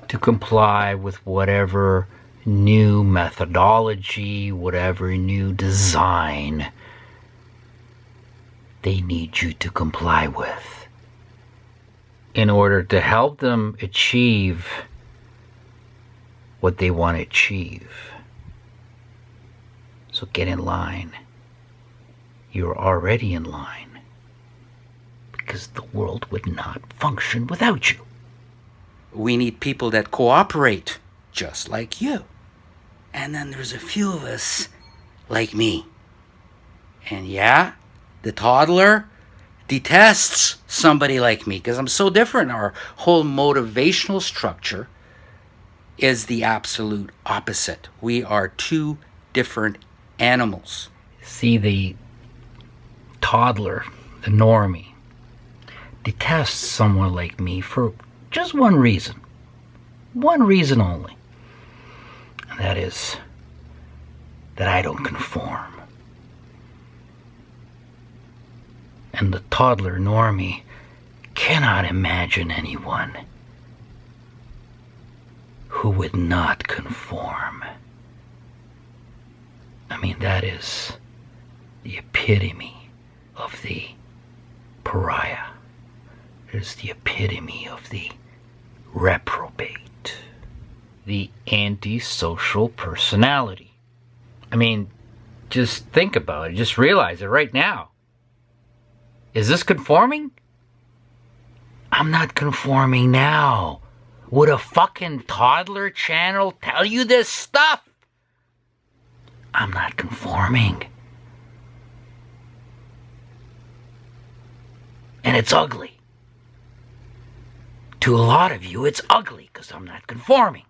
to comply with whatever new methodology, whatever new design they need you to comply with in order to help them achieve what they want to achieve. So get in line. You're already in line, because the world would not function without you. We need people that cooperate, just like you. And then there's a few of us like me. And yeah, the toddler detests somebody like me because I'm so different. Our whole motivational structure is the absolute opposite. We are two different animals. See, the toddler, the normie, detests someone like me for just one reason. One reason only. And that is that I don't conform. And the toddler normie cannot imagine anyone who would not conform. I mean, that is the epitome of the pariah. It is the epitome of the reprobate. The antisocial personality. I mean, just think about it. Just realize it right now. Is this conforming? I'm not conforming now. Would a fucking toddler channel tell you this stuff? I'm not conforming. And it's ugly. To a lot of you, it's ugly because I'm not conforming.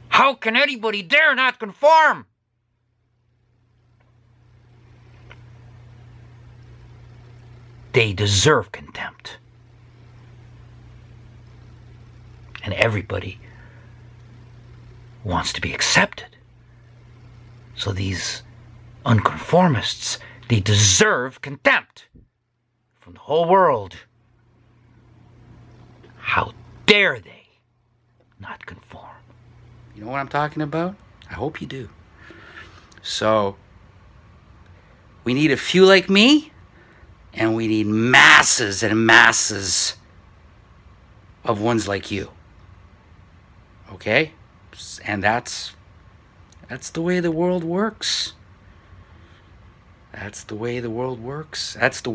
How can anybody dare not conform? They deserve contempt. And everybody wants to be accepted. So these unconformists, they deserve contempt from the whole world. How dare they not conform? You know what I'm talking about? I hope you do. So, we need a few like me, and we need masses and masses of ones like you. Okay? And that's the way the world works. That's the way the world works. That's the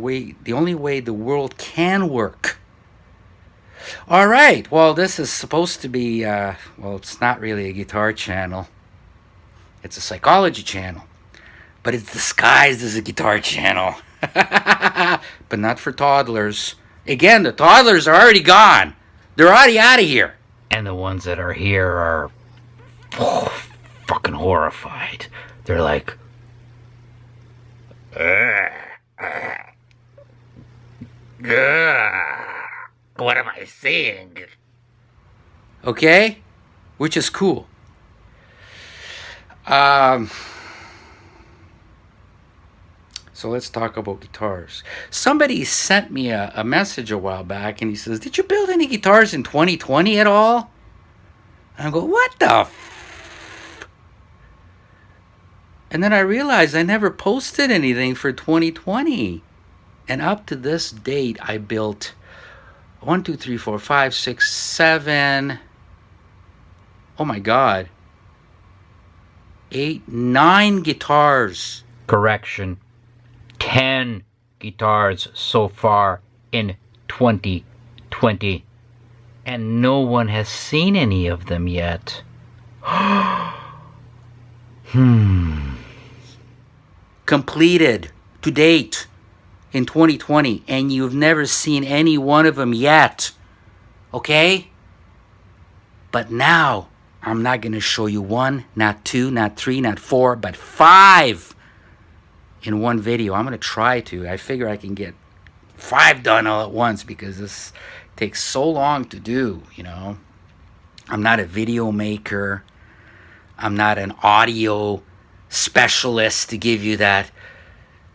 only way the world can work. All right. Well, this is supposed to be, well, it's not really a guitar channel. It's a psychology channel. But it's disguised as a guitar channel. But not for toddlers. Again, the toddlers are already gone. They're already out of here. And the ones that are here are fucking horrified. They're like, what am I seeing? Okay? Which is cool. So let's talk about guitars. Somebody sent me a message a while back, and he says, did you build any guitars in 2020 at all? And I go, what the f? And then I realized I never posted anything for 2020. And up to this date, I built 1, 2, 3, 4, 5, 6, 7. Oh my God. 8, 9 guitars. Correction. 10 guitars so far in 2020. And no one has seen any of them yet. Completed to date in 2020, and you've never seen any one of them yet. Okay? But now, I'm not going to show you 1, not 2, not 3, not 4, but 5 in one video. I'm going to try to. I figure I can get 5 done all at once because this takes so long to do, you know. I'm not a video maker. I'm not an audio specialist to give you that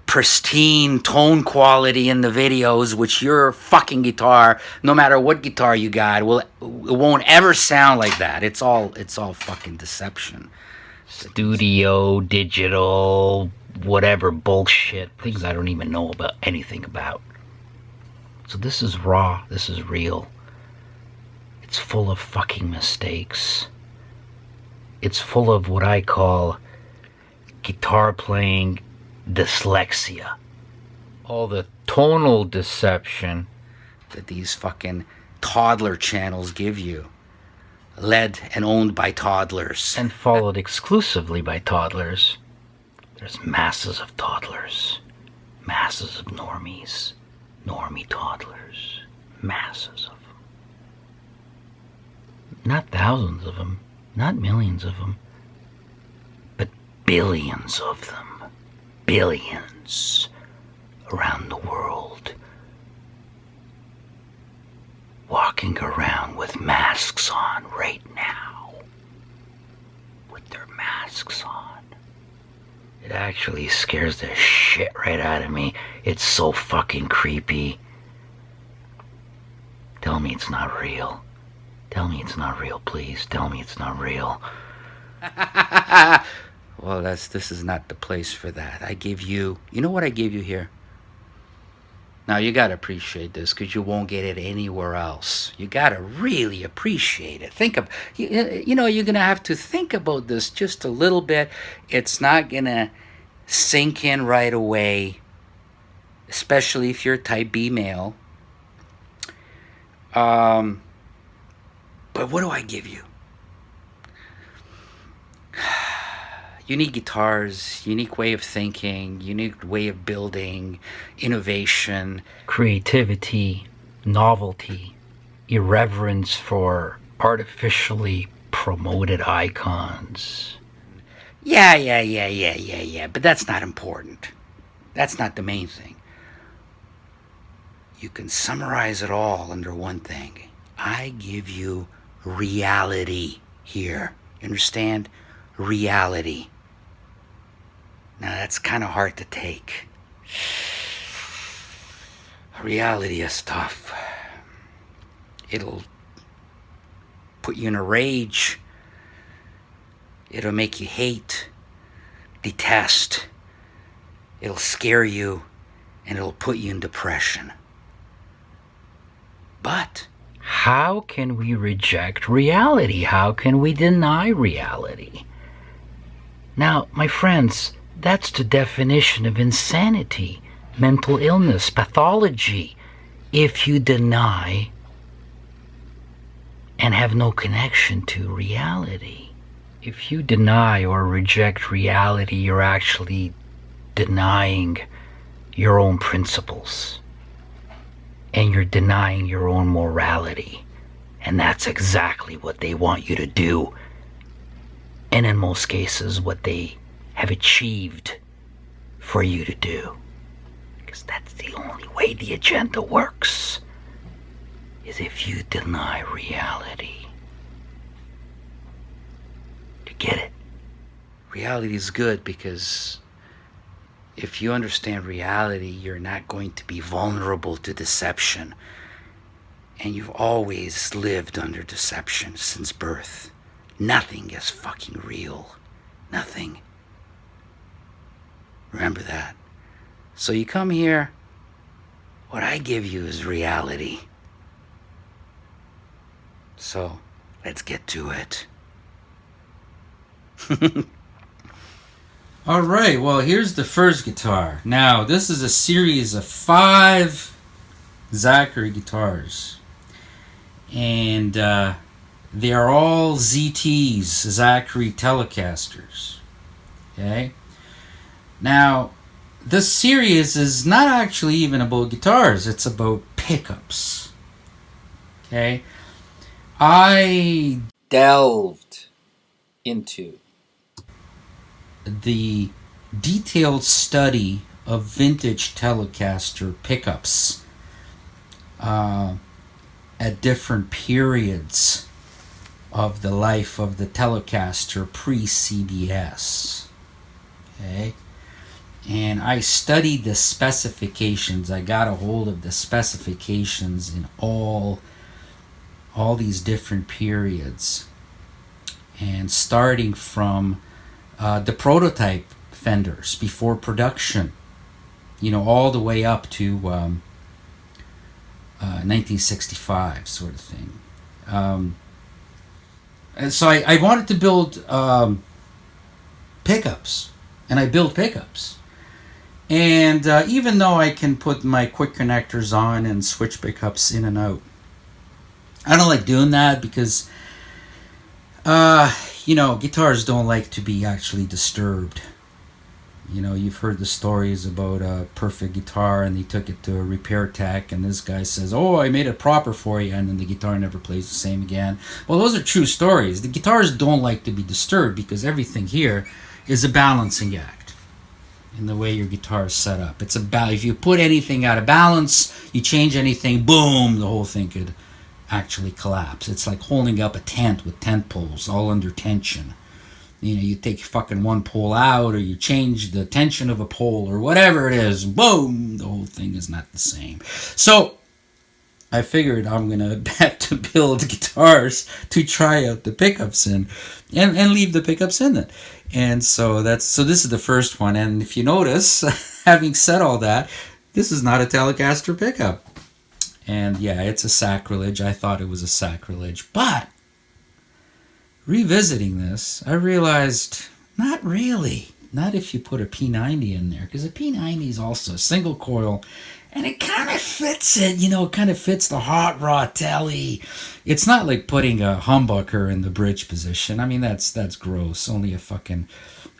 pristine tone quality in the videos, which your fucking guitar, no matter what guitar you got, it won't ever sound like that. It's all fucking deception. Studio, digital, whatever bullshit, things I don't even know about anything about. So this is raw, this is real. It's full of fucking mistakes. It's full of what I call guitar playing dyslexia. All the tonal deception that these fucking toddler channels give you. Led and owned by toddlers. And followed exclusively by toddlers. There's masses of toddlers. Masses of normies. Normie toddlers. Masses of them. Not thousands of them. Not millions of them. billions of them. Billions. Around the world. Walking around with masks on right now. With their masks on. It actually scares the shit right out of me. It's so fucking creepy. Tell me it's not real. Tell me it's not real, please. Tell me it's not real. Well, this is not the place for that. I give you, you know what I gave you here? Now, you got to appreciate this because you won't get it anywhere else. You got to really appreciate it. Think of, you know, you're going to have to think about this just a little bit. It's not going to sink in right away, especially if you're type B male. But what do I give you? Unique guitars, unique way of thinking, unique way of building, innovation. Creativity, novelty, irreverence for artificially promoted icons. Yeah. But that's not important. That's not the main thing. You can summarize it all under one thing. I give you reality here. You understand? Reality. Now that's kind of hard to take. Reality is tough. It'll put you in a rage. It'll make you hate, detest. It'll scare you, and it'll put you in depression. But how can we reject reality? How can we deny reality? Now, my friends, that's the definition of insanity, mental illness, pathology. If you deny and have no connection to reality. If you deny or reject reality, you're actually denying your own principles. And you're denying your own morality. And that's exactly what they want you to do. And in most cases, what they have achieved for you to do. Because that's the only way the agenda works. Is if you deny reality. To get it? Reality is good because if you understand reality, you're not going to be vulnerable to deception. And you've always lived under deception since birth. Nothing is fucking real. Nothing. Remember that. So you come here, what I give you is reality. So, let's get to it. All right, well, here's the first guitar. Now, this is a series of 5 Zachary guitars. And they are all ZTs, Zachary Telecasters. Okay? Now, this series is not actually even about guitars. It's about pickups. Okay? I delved into the detailed study of vintage Telecaster pickups at different periods of the life of the Telecaster pre-CBS. Okay? And I studied the specifications. I got a hold of the specifications in all these different periods. And starting from the prototype Fenders before production, all the way up to 1965 sort of thing. And so I wanted to build pickups, and I built pickups. And even though I can put my quick connectors on and switch pickups in and out, I don't like doing that because guitars don't like to be actually disturbed. You've heard the stories about a perfect guitar and they took it to a repair tech and this guy says, "Oh, I made it proper for you," and then the guitar never plays the same again. Well, those are true stories. The guitars don't like to be disturbed because everything here is a balancing act in the way your guitar is set up. It's about, if you put anything out of balance, you change anything, boom, the whole thing could actually collapse. It's like holding up a tent with tent poles all under tension. You know, you take fucking one pole out, or you change the tension of a pole, or whatever it is, boom, the whole thing is not the same. So I figured I'm gonna have to build guitars to try out the pickups in, and leave the pickups in it. And so this is the first one. And if you notice, having said all that, this is not a Telecaster pickup. And yeah, it's a sacrilege. I thought it was a sacrilege. But revisiting this, I realized not really. Not if you put a P90 in there, because a P90 is also a single coil, and it kind of fits it, you know, it kind of fits the hot rod telly. It's not like putting a humbucker in the bridge position. I mean, that's gross. Only a fucking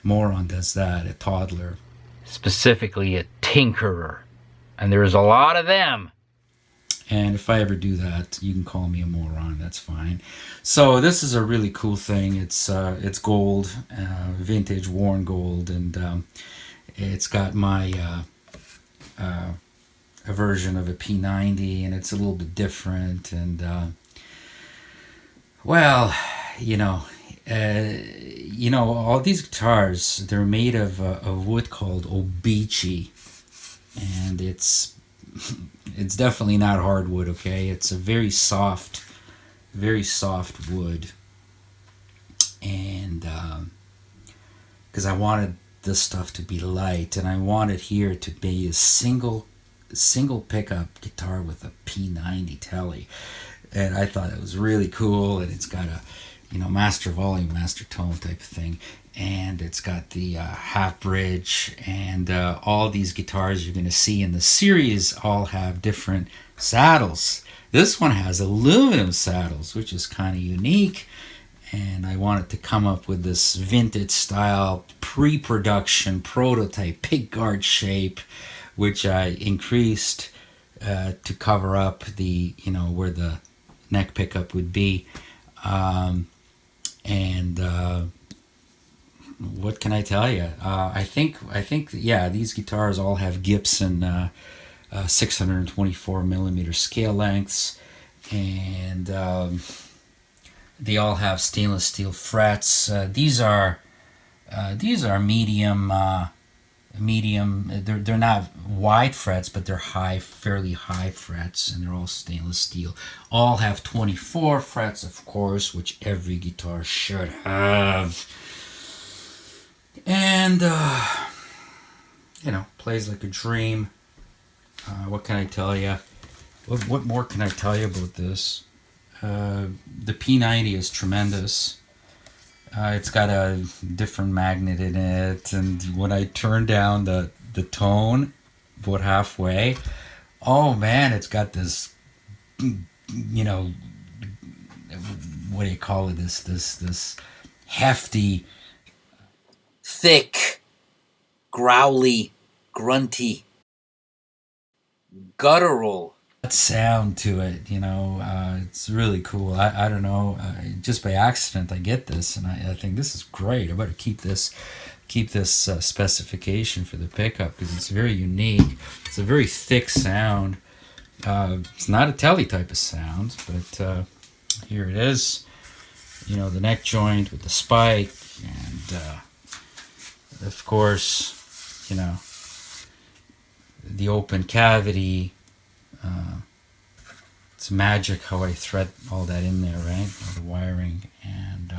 moron does that, a toddler. Specifically a tinkerer. And there's a lot of them. And if I ever do that, you can call me a moron. That's fine. So this is a really cool thing. It's gold, vintage, worn gold, and it's got my a version of a P90, and it's a little bit different. And well, you know, all these guitars, they're made of a wood called obici, and it's definitely not hardwood, okay? It's a very soft wood. And because I wanted this stuff to be light, and I wanted here to be a single pickup guitar with a P90 telly. And I thought it was really cool, and it's got a, you know, master volume, master tone type of thing. And it's got the half bridge, and all these guitars you're going to see in the series all have different saddles. This one has aluminum saddles, which is kind of unique. And I wanted to come up with this vintage style pre-production prototype pickguard shape, which I increased to cover up the, you know, where the neck pickup would be. What can I tell you? I think, yeah, these guitars all have Gibson 624 millimeter scale lengths, and they all have stainless steel frets. These are medium. They're not wide frets, but they're fairly high frets, and they're all stainless steel. All have 24 frets, of course, which every guitar should have. And, you know, plays like a dream. What can I tell you? What more can I tell you about this? The P90 is tremendous. It's got a different magnet in it, and when I turn down the tone about halfway, oh man, it's got this, you know, what do you call it? This hefty, thick, growly, grunty, guttural sound to it. You know, it's really cool. I don't know, just by accident I get this, and I think this is great. I better keep this specification for the pickup, because it's very unique. It's a very thick sound. It's not a telly type of sound, but here it is. You know, the neck joint with the spike, and of course, you know, the open cavity. It's magic how I thread all that in there, right? All the wiring. And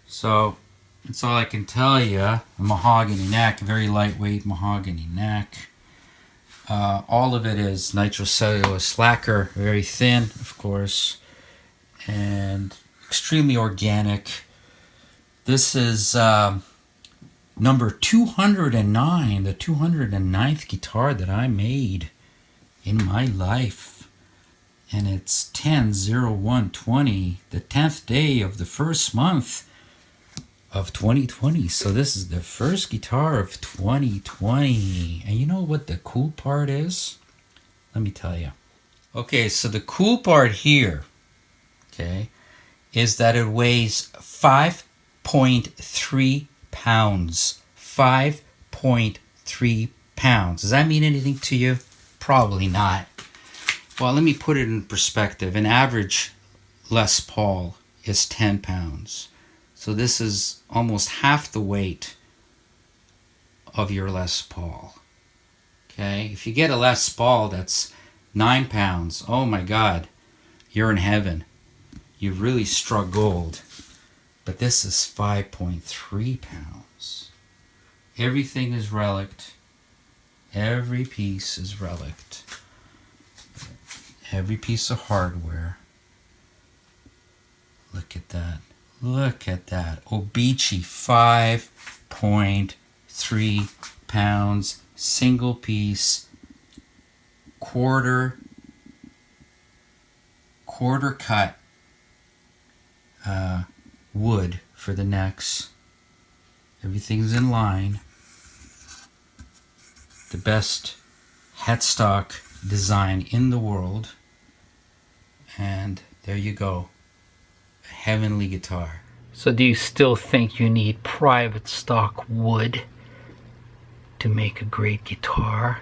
so that's all I can tell you. A mahogany neck, very lightweight mahogany neck. All of it is nitrocellulose lacquer, very thin, of course, and extremely organic. This is number 209, the 209th guitar that I made in my life. And it's 10/01/20, the 10th day of the first month of 2020. So this is the first guitar of 2020. And you know what the cool part is? Let me tell you. Okay, so the cool part here, okay, is that it weighs 5.3 pounds. 5.3 pounds. Does that mean anything to you? Probably not. Well, let me put it in perspective. An average Les Paul is 10 pounds. So this is almost half the weight of your Les Paul. Okay? If you get a Les Paul that's 9 pounds, oh my God, you're in heaven. You've really struck gold. But this is 5.3 pounds. Everything is relict. Every piece is relict. Every piece of hardware. Look at that. Look at that. Obici, 5.3 pounds. Single piece. Quarter cut wood for the necks. Everything's in line. The best headstock design in the world. And there you go. A heavenly guitar. So do you still think you need private stock wood to make a great guitar?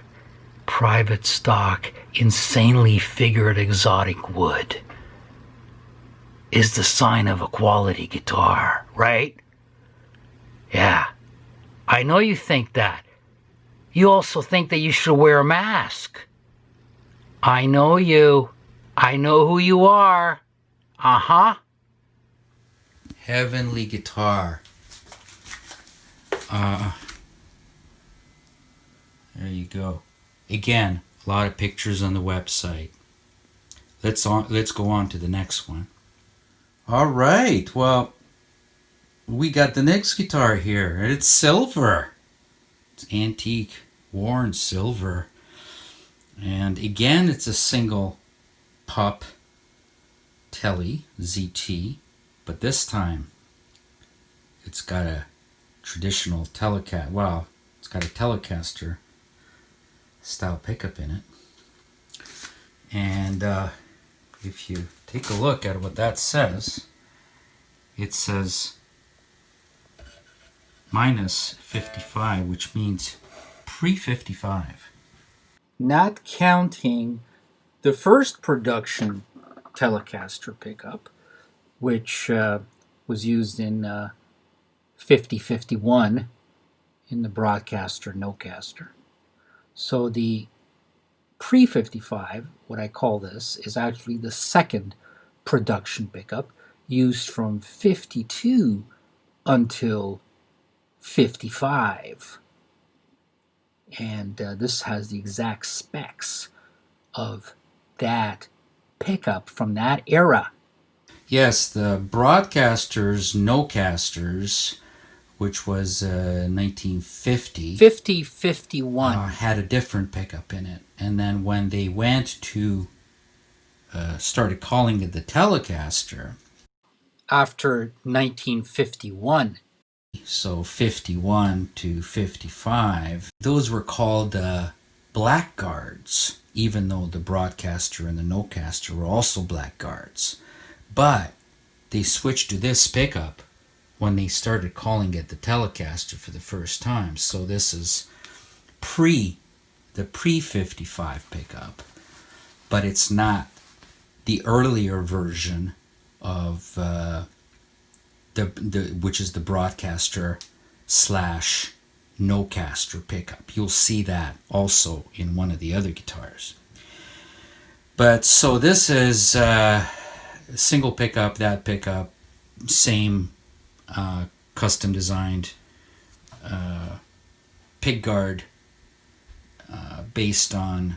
Private stock, insanely figured exotic wood is the sign of a quality guitar, right? Yeah, I know you think that. You also think that you should wear a mask. I know you. I know who you are. Uh-huh. Heavenly guitar. There you go. Again, a lot of pictures on the website. Let's go on to the next one. All right. Well, we got the next guitar here. It's silver. It's antique, worn silver. And again, it's a single pup Tele ZT, but this time it's got a traditional Telecaster. Well, it's got a Telecaster style pickup in it. And if you take a look at what that says, it says minus 55, which means pre-55. Not counting the first production Telecaster pickup, which was used in 50-51 in the Broadcaster Nocaster. So the pre-55, what I call this, is actually the second production pickup used from 52 until 55. And this has the exact specs of that pickup from that era. Yes, the Broadcasters Nocasters, which was 1950, 50-51. had a different pickup in it. And then when they went to started calling it the Telecaster, after 1951. so 51 to 55, those were called blackguards, even though the Broadcaster and the Nocaster were also blackguards. But they switched to this pickup when they started calling it the Telecaster for the first time. So this is the pre-55 pickup, but it's not the earlier version of which is the Broadcaster / Nocaster pickup. You'll see that also in one of the other guitars. But so this is single pickup, that pickup, same custom designed pick guard based on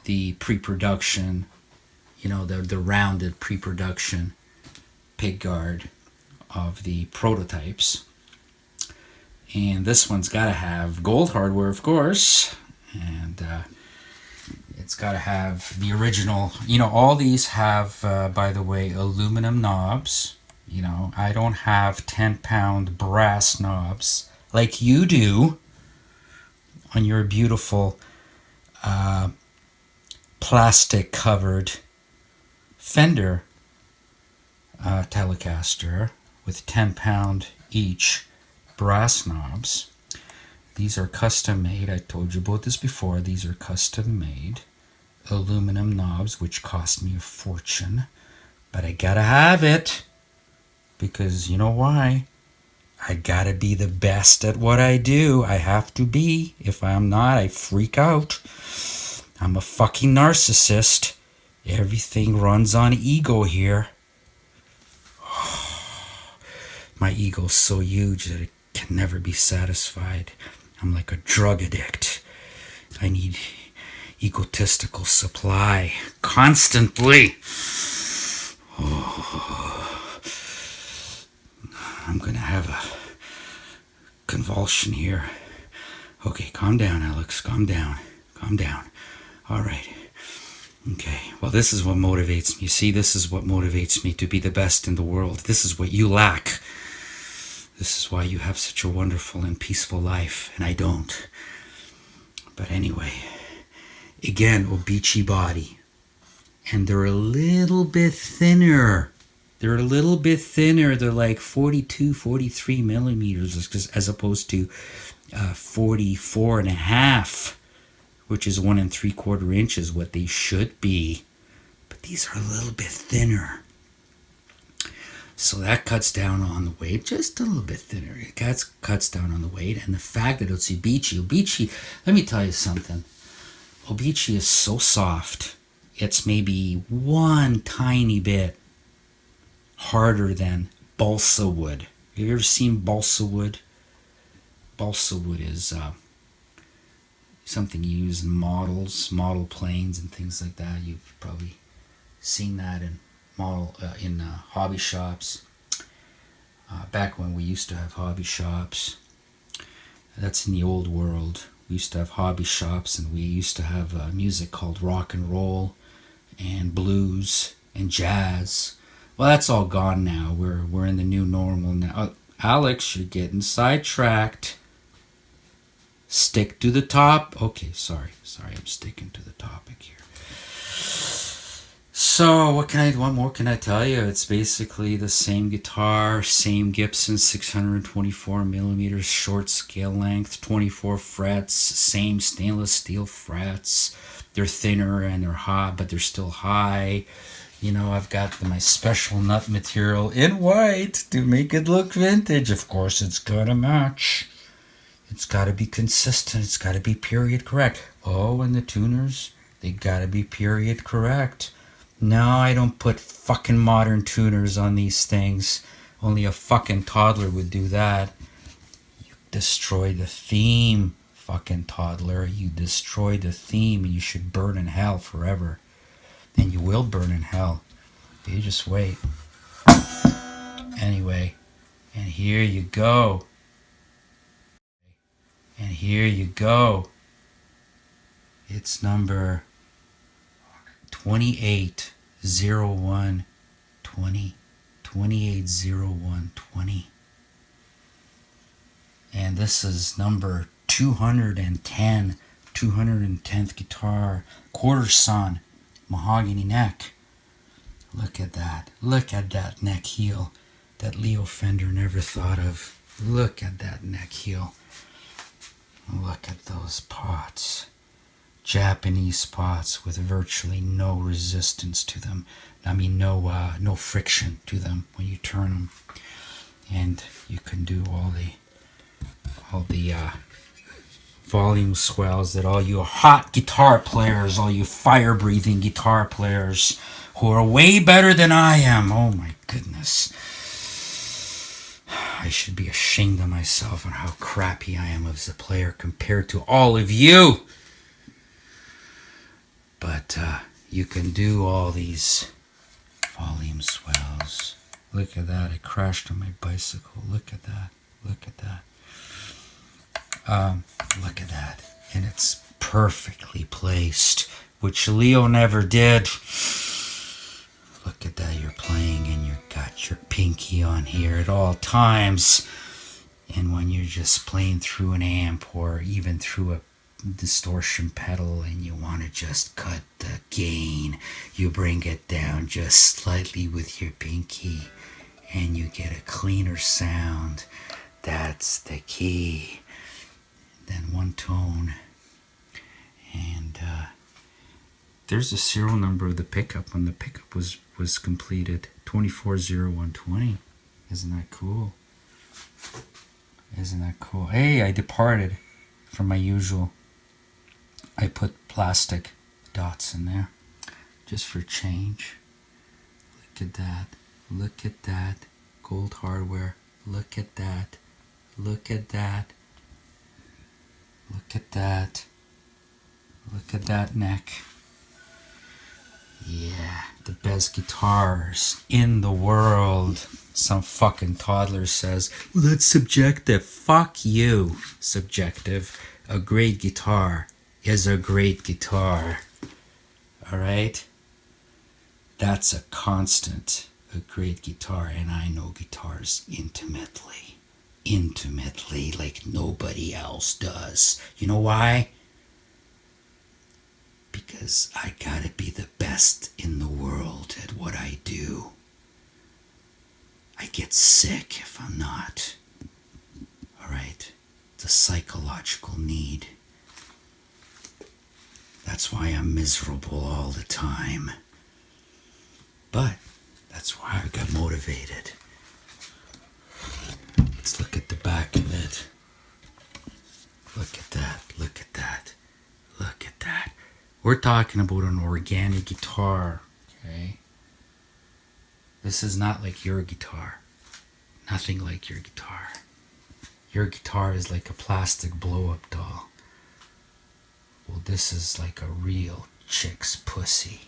the pre-production, the rounded pre-production pick guard of the prototypes. And this one's got to have gold hardware, of course, and it's got to have the original. All these have, by the way, aluminum knobs. I don't have 10-pound brass knobs like you do on your beautiful plastic-covered Fender Telecaster with 10-pound each brass knobs. These are custom made. I told you about this before. These are custom made aluminum knobs, which cost me a fortune. But I gotta have it. Because you know why? I gotta be the best at what I do. I have to be. If I'm not, I freak out. I'm a fucking narcissist. Everything runs on ego here. My ego's so huge that it can never be satisfied. I'm like a drug addict. I need egotistical supply constantly. I'm gonna have a convulsion here. Okay, calm down, Alex. Calm down. Calm down. All right. Okay. Well, this is what motivates me. See, this is what motivates me to be the best in the world. This is what you lack. This is why you have such a wonderful and peaceful life, and I don't. But anyway, again, Obichi body. And they're a little bit thinner. They're a little bit thinner. They're like 42, 43 millimeters as opposed to 44 and a half, which is 1 3/4 inches, what they should be. But these are a little bit thinner. So that cuts down on the weight, just a little bit thinner. It cuts down on the weight. And the fact that it's Obichi, let me tell you something. Obichi is so soft. It's maybe one tiny bit harder than balsa wood. Have you ever seen balsa wood? Balsa wood is something you use in model planes and things like that. You've probably seen that in hobby shops. Back when we used to have hobby shops. That's in the old world. We used to have hobby shops, and we used to have music called rock and roll and blues and jazz. Well, that's all gone now. We're in the new normal now. Alex, you're getting sidetracked. Stick to the top. Okay, sorry, I'm sticking to the topic here. So, what more can I tell you? It's basically the same guitar, same Gibson 624 millimeters short scale length, 24 frets, same stainless steel frets. They're thinner and they're hot, but they're still high. You know, I've got my special nut material in white to make it look vintage. Of course, it's gotta match. It's gotta be consistent. It's gotta be period correct. Oh, and the tuners, they gotta be period correct. No, I don't put fucking modern tuners on these things. Only a fucking toddler would do that. You destroy the theme, fucking toddler. You destroy the theme, and you should burn in hell forever. And you will burn in hell. You just wait. Anyway, and here you go. And here you go. It's number 280120. 280120. And this is number 210th guitar, quarter son, mahogany neck. Look at that. Look at that neck heel that Leo Fender never thought of. Look at that neck heel. Look at those pots. Japanese pots with virtually no resistance to them. I mean, no friction to them when you turn them. And you can do all the volume swells that all you hot guitar players, all you fire-breathing guitar players who are way better than I am. Oh my goodness. I should be ashamed of myself and how crappy I am as a player compared to all of you. But you can do all these volume swells. Look at that. I crashed on my bicycle. Look at that. Look at that. Look at that. And it's perfectly placed, which Leo never did. Look at that. You're playing and you've got your pinky on here at all times. And when you're just playing through an amp or even through a distortion pedal and you want to just cut the gain, you bring it down just slightly with your pinky and you get a cleaner sound That's the key. Then one tone. And there's a serial number of the pickup when the pickup was completed. 240120. Isn't that cool? Isn't that cool? Hey, I departed from my usual. I put plastic dots in there just for change. Look at that. Look at that. Gold hardware. Look at that. Look at that. Look at that. Look at that neck. Yeah, the best guitars in the world. Some fucking toddler says, well, that's subjective. Fuck you, subjective. A great guitar is a great guitar. Alright? That's a constant. A great guitar, and I know guitars intimately. Intimately, like nobody else does. You know why? Because I gotta be the best in the world at what I do. I get sick if I'm not. Alright? It's a psychological need. That's why I'm miserable all the time. But that's why I got motivated. Let's look at the back of it. Look at that, look at that, look at that. We're talking about an organic guitar, okay? This is not like your guitar. Nothing like your guitar. Your guitar is like a plastic blow-up doll. Well, this is like a real chick's pussy.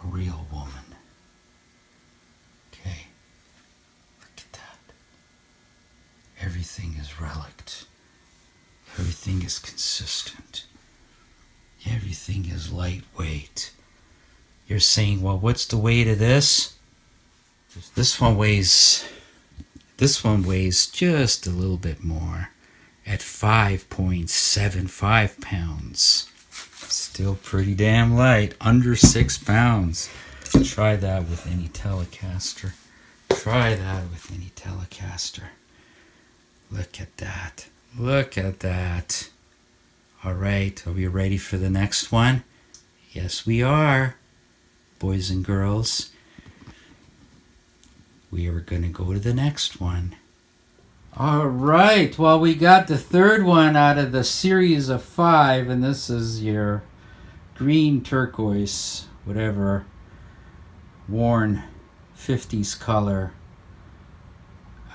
A real woman. Okay? Look at that. Everything is relict. Everything is consistent. Everything is lightweight. You're saying, well, what's the weight of this? This one weighs just a little bit more at 5.75 pounds. Still pretty damn light, under 6 pounds. Try that with any Telecaster. Try that with any Telecaster. Look at that. Look at that. All right, are we ready for the next one? Yes, we are, boys and girls. We are going to go to the next one. All right, well, we got the third one out of the series of 5, and this is your green turquoise, whatever, worn 50s color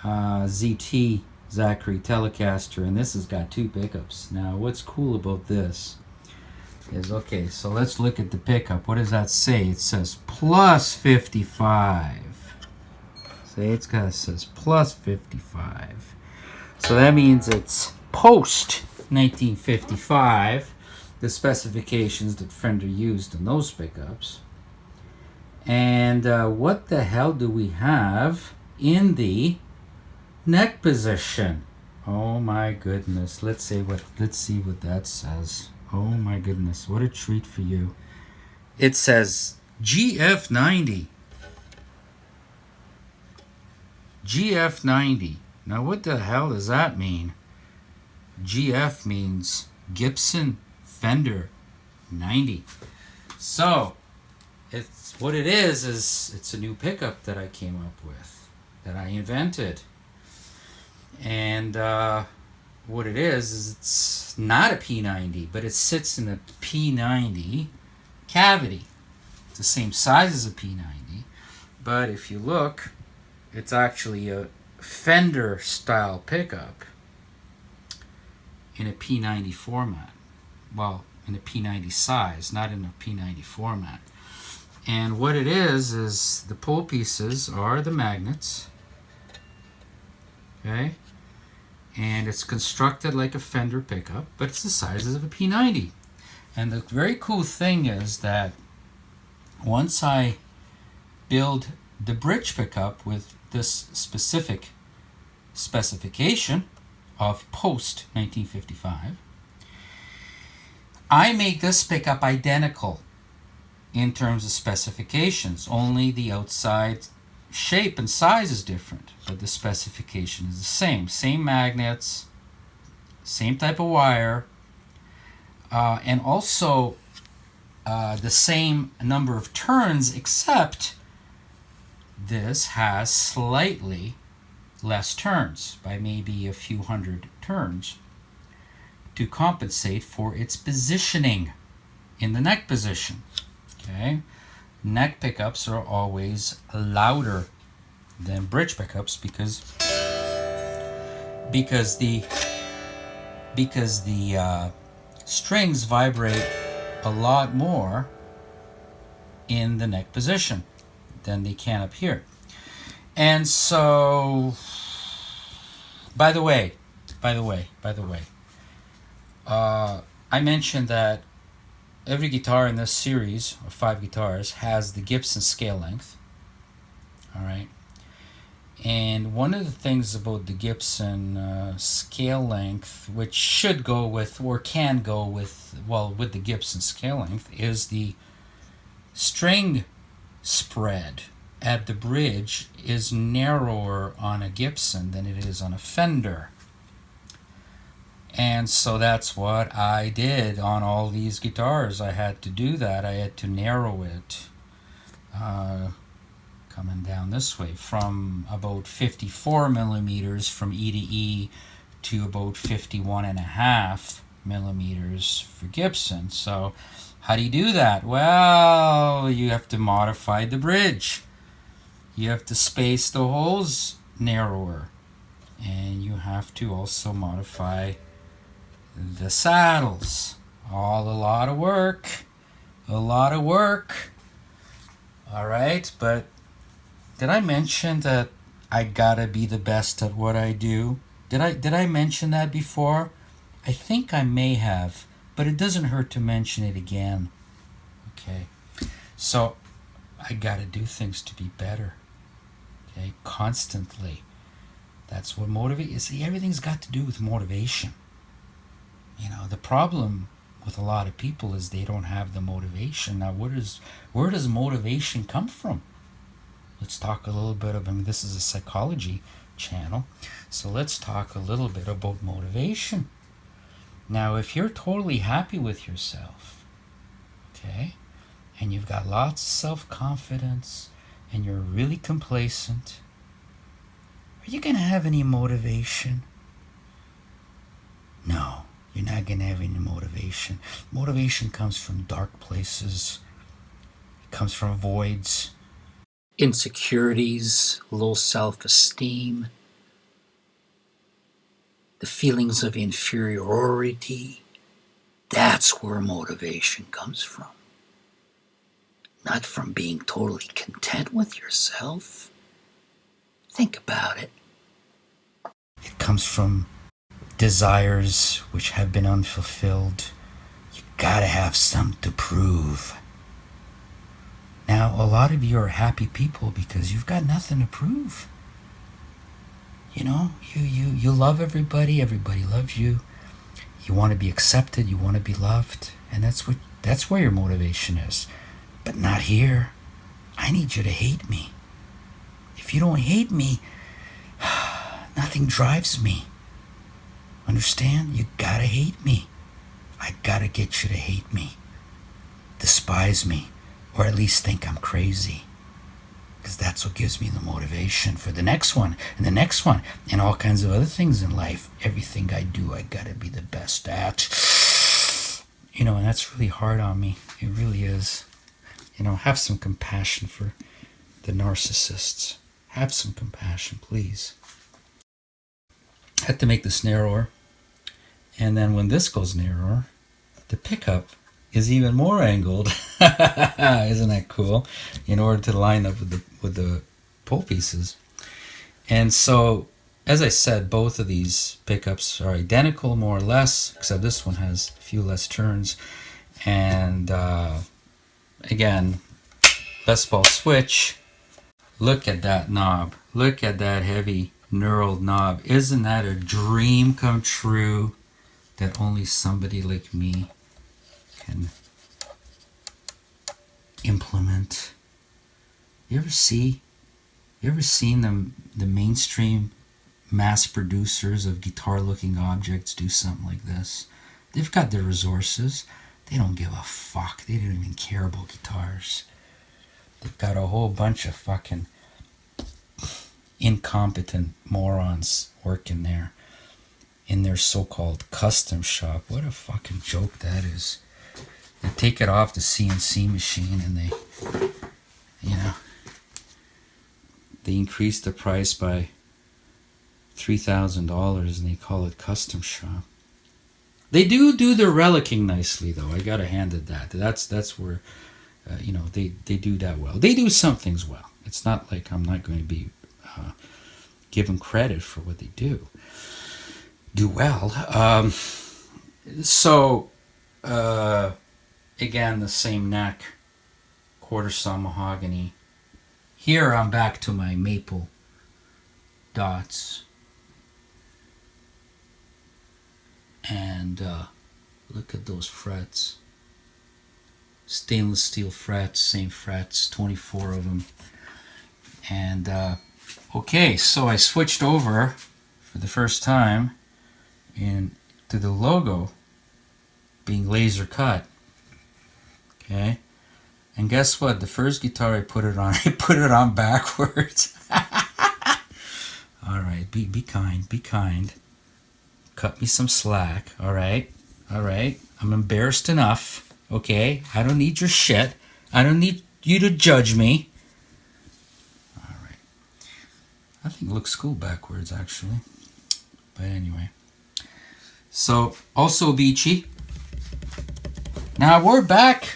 ZT Zachary Telecaster, and this has got 2 pickups. Now, what's cool about this is, okay, so let's look at the pickup. What does that say? It says plus 55. See, it says plus 55. So that means it's post 1955, the specifications that Fender used in those pickups. And what the hell do we have in the neck position? Oh my goodness. Let's see what that says. Oh my goodness. What a treat for you. It says GF90. GF90. Now what the hell does that mean? GF means Gibson Fender 90. So it's what it is it's a new pickup that I came up with, that I invented. And what it is it's not a P90, but it sits in a P90 cavity. It's the same size as a P90, but if you look, it's actually a Fender style pickup in a P90 format. Well, in a P90 size, not in a P90 format. And what it is the pull pieces are the magnets. Okay? And it's constructed like a Fender pickup, but it's the size of a P90. And the very cool thing is that once I build the bridge pickup with this specific specification of post 1955, I make this pickup identical in terms of specifications. Only the outside shape and size is different, but the specification is the same. Same magnets, same type of wire, and also the same number of turns, except this has slightly less turns, by maybe a few hundred turns, to compensate for its positioning in the neck position. Okay, neck pickups are always louder than bridge pickups because the strings vibrate a lot more in the neck position than they can up here. And so, by the way, I mentioned that every guitar in this series of 5 guitars has the Gibson scale length. All right. And one of the things about the Gibson scale length, which should go with, or can go with, well, with the Gibson scale length, is the string spread at the bridge is narrower on a Gibson than it is on a Fender. And so that's what I did on all these guitars. I had to do that. I had to narrow it. Coming down this way from about 54 millimeters from E to E to about 51.5 millimeters for Gibson. So how do you do that? Well, you have to modify the bridge. You have to space the holes narrower, and you have to also modify the saddles. All a lot of work. All right, but did I mention that I gotta be the best at what I do? Did I mention that before? I think I may have, but it doesn't hurt to mention it again. Okay, so I gotta do things to be better. Okay, constantly. That's what motivate. See, everything's got to do with motivation. You know, the problem with a lot of people is they don't have the motivation. Now, where does motivation come from? Let's talk a little bit about, this is a psychology channel, so let's talk a little bit about motivation. Now, if you're totally happy with yourself, okay, and you've got lots of self-confidence, and you're really complacent, are you going to have any motivation? No, you're not going to have any motivation. Motivation comes from dark places. It comes from voids. Insecurities, low self-esteem, the feelings of inferiority. That's where motivation comes from. Not from being totally content with yourself. Think about it. It comes from desires which have been unfulfilled. You gotta have something to prove. Now, a lot of you are happy people because you've got nothing to prove. You know, you love everybody. Everybody loves you. You want to be accepted. You want to be loved, and that's where your motivation is. But not here. I need you to hate me. If you don't hate me, nothing drives me. Understand? You gotta hate me. I gotta get you to hate me, despise me, or at least think I'm crazy. Because that's what gives me the motivation for the next one, and the next one, and all kinds of other things in life. Everything I do, I gotta be the best at. You know, and that's really hard on me. It really is. You know, have some compassion for the narcissists. Have some compassion, please. I had to make this narrower. And then when this goes narrower, the pickup is even more angled. Isn't that cool? In order to line up with the pole pieces. And so, as I said, both of these pickups are identical, more or less, except this one has a few less turns. And again, Les Paul switch. Look at that knob. Look at that heavy knurled knob. Isn't that a dream come true? That only somebody like me can implement. You ever see You ever seen the mainstream mass producers of guitar-looking objects do something like this? They've got the resources. They don't give a fuck. They don't even care about guitars. They've got a whole bunch of fucking incompetent morons working there in their so-called custom shop. What a fucking joke that is. They take it off the CNC machine and they, you know, they increase the price by $3,000 and they call it custom shop. They do their relicking nicely though. I gotta hand it that. That's where, you know, they do that well. They do some things well. It's not like I'm not going to be given credit for what they do well. So again, the same neck, quarter saw mahogany. Here I'm back to my maple dots. And look at those frets. Stainless steel frets, same frets, 24 of them. And okay, so I switched over for the first time to the logo being laser cut. Okay, and guess what? The first guitar I put it on, I put it on backwards. All right, be kind, be kind. Cut me some slack. All right. I'm embarrassed enough. Okay, I don't need your shit. I don't need you to judge me. All right. I think it looks cool backwards, actually. But anyway. So, also beachy. Now we're back.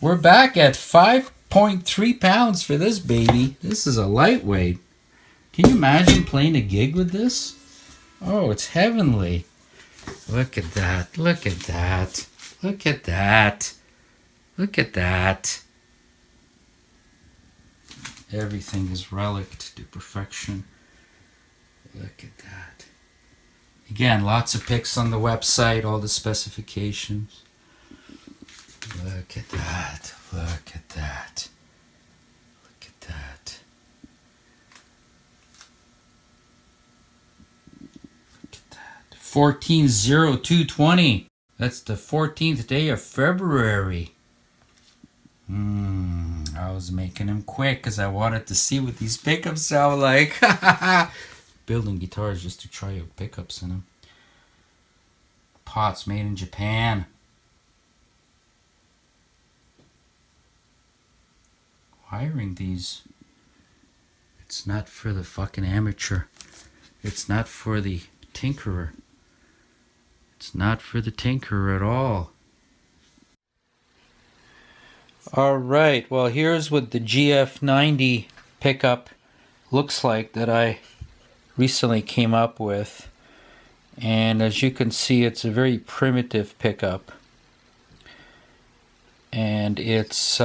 We're back at 5.3 pounds for this baby. This is a lightweight. Can you imagine playing a gig with this? Oh, it's heavenly. Look at that. Look at that. Look at that. Look at that. Everything is relicked to perfection. Look at that. Again, lots of pics on the website, all the specifications. Look at that. Look at that. Look at that. 14/02/20. That's the 14th day of February. I was making them quick because I wanted to see what these pickups sound like. Building guitars just to try out pickups in them. Pots made in Japan. Wiring these. It's not for the fucking amateur. It's not for the tinkerer. It's not for the tinkerer at all. Alright, well here's what the GF90 pickup looks like that I recently came up with. And as you can see, it's a very primitive pickup. And it's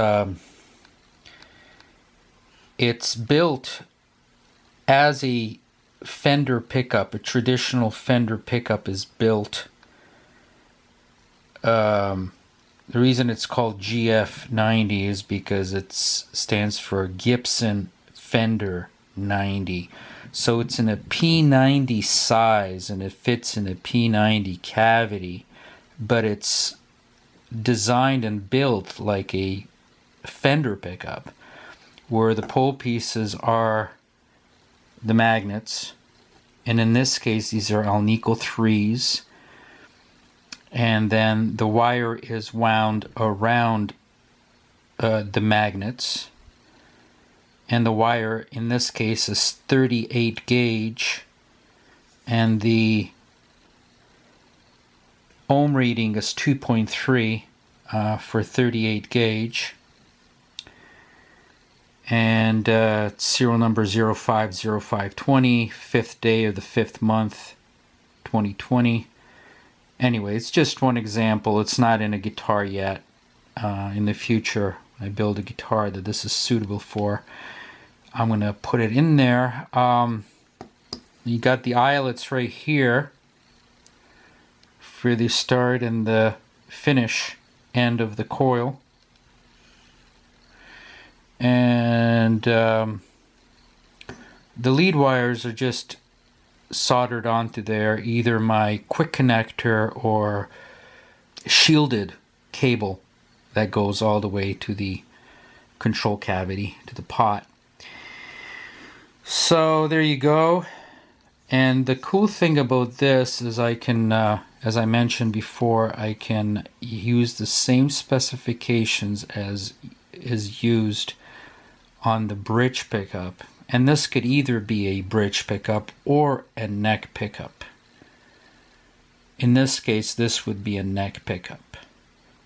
built as a Fender pickup. A traditional Fender pickup is built. The reason it's called GF90 is because it stands for Gibson Fender 90. So it's in a P90 size and it fits in a P90 cavity, but it's designed and built like a Fender pickup, where the pole pieces are the magnets, and in this case these are Alnico 3s, and then the wire is wound around the magnets, and the wire in this case is 38 gauge, and the ohm reading is 2.3 for 38 gauge. And serial number 050520, 5th day of the 5th month, 2020. Anyway, it's just one example. It's not in a guitar yet. In the future, I build a guitar that this is suitable for, I'm going to put it in there. You got the eyelets right here for the start and the finish end of the coil. And the lead wires are just soldered onto there, either my quick connector or shielded cable that goes all the way to the control cavity, to the pot. So there you go. And the cool thing about this is I can, as I mentioned before, I can use the same specifications as is used on the bridge pickup. And this could either be a bridge pickup or a neck pickup. In this case, this would be a neck pickup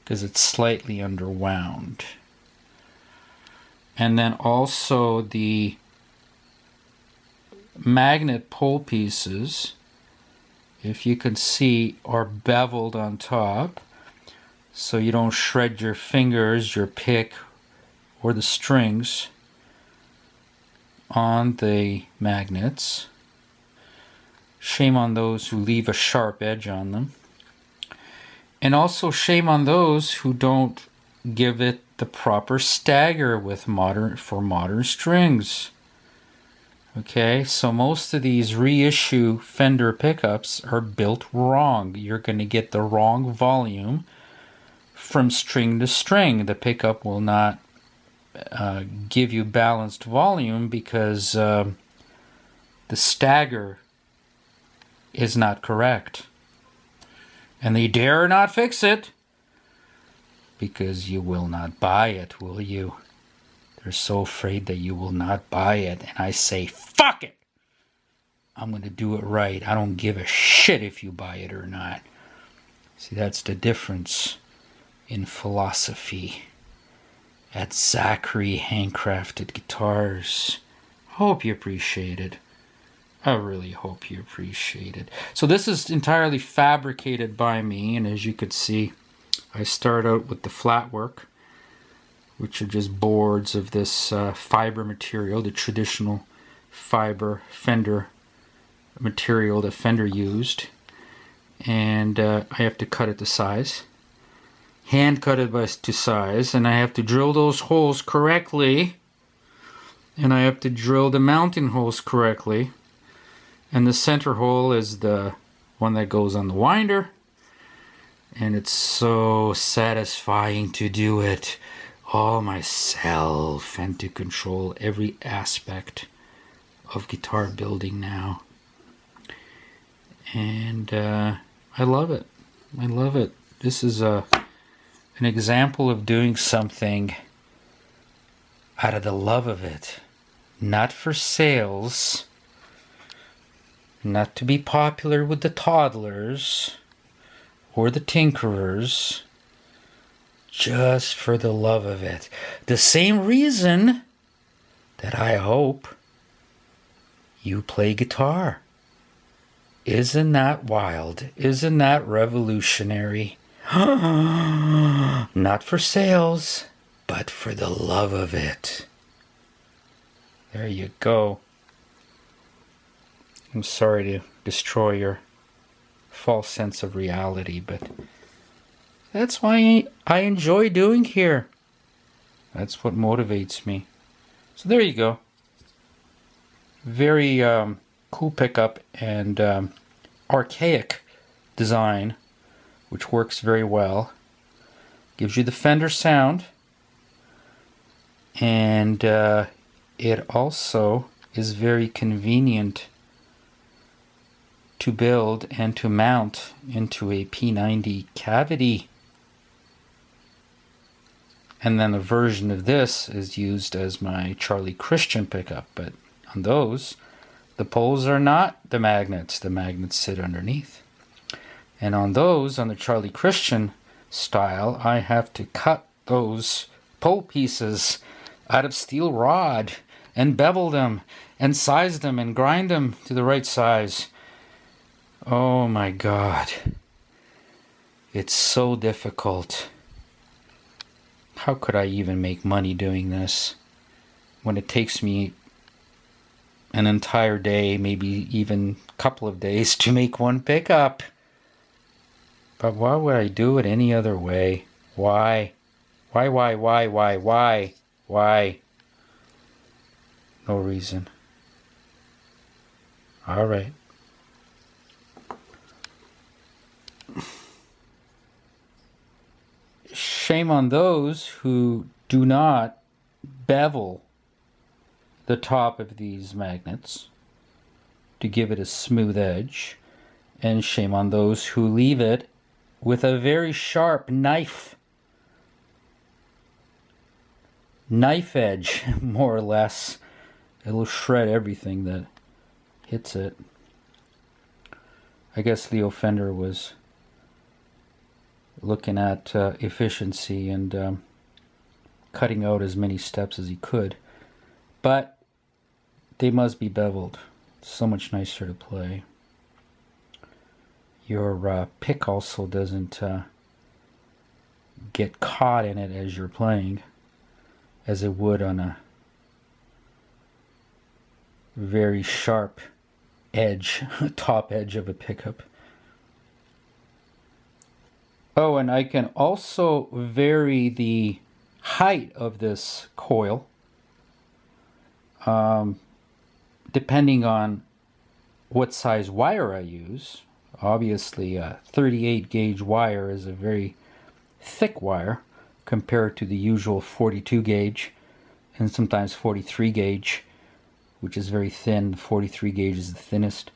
because it's slightly underwound. And then also the magnet pole pieces, if you can see, are beveled on top so you don't shred your fingers, your pick, or the strings on the magnets. Shame on those who leave a sharp edge on them. And also shame on those who don't give it the proper stagger with modern strings. Okay, so most of these reissue Fender pickups are built wrong. You're going to get the wrong volume from string to string. The pickup will not give you balanced volume because the stagger is not correct. And they dare not fix it because you will not buy it, will you? They're so afraid that you will not buy it. And I say, fuck it! I'm going to do it right. I don't give a shit if you buy it or not. See, that's the difference in philosophy at Zachary Handcrafted Guitars. Hope you appreciate it. I really hope you appreciate it. So this is entirely fabricated by me, and as you could see, I start out with the flat work, which are just boards of this fiber material, the traditional fiber Fender material that Fender used. And I have to cut it to size. Hand cut it to size, and I have to drill those holes correctly. And I have to drill the mounting holes correctly. And the center hole is the one that goes on the winder. And it's so satisfying to do it all myself and to control every aspect of guitar building now. And I love it. I love it. This is an example of doing something out of the love of it. Not for sales. Not to be popular with the toddlers or the tinkerers. Just for the love of it. The same reason that I hope you play guitar. Isn't that wild? Isn't that revolutionary? Not for sales, but for the love of it. There you go. I'm sorry to destroy your false sense of reality, but that's why I enjoy doing here. That's what motivates me. So there you go. Very cool pickup and archaic design, which works very well. Gives you the Fender sound, and it also is very convenient to build and to mount into a P90 cavity. And then a version of this is used as my Charlie Christian pickup, but on those, the poles are not the magnets. The magnets sit underneath. And on those, on the Charlie Christian style, I have to cut those pole pieces out of steel rod and bevel them and size them and grind them to the right size. Oh my God. It's so difficult. How could I even make money doing this when it takes me an entire day, maybe even a couple of days to make one pickup? But why would I do it any other way? Why? Why? Why? No reason. All right. Shame on those who do not bevel the top of these magnets to give it a smooth edge, and shame on those who leave it with a very sharp knife edge, more or less. It'll shred everything that hits it. I guess Leo Fender was looking at efficiency and cutting out as many steps as he could, but they must be beveled. It's so much nicer to play. Your pick also doesn't get caught in it as you're playing, as it would on a very sharp edge, top edge of a pickup. Oh, and I can also vary the height of this coil depending on what size wire I use. Obviously, a 38 gauge wire is a very thick wire compared to the usual 42 gauge and sometimes 43 gauge, which is very thin. 43 gauge is the thinnest.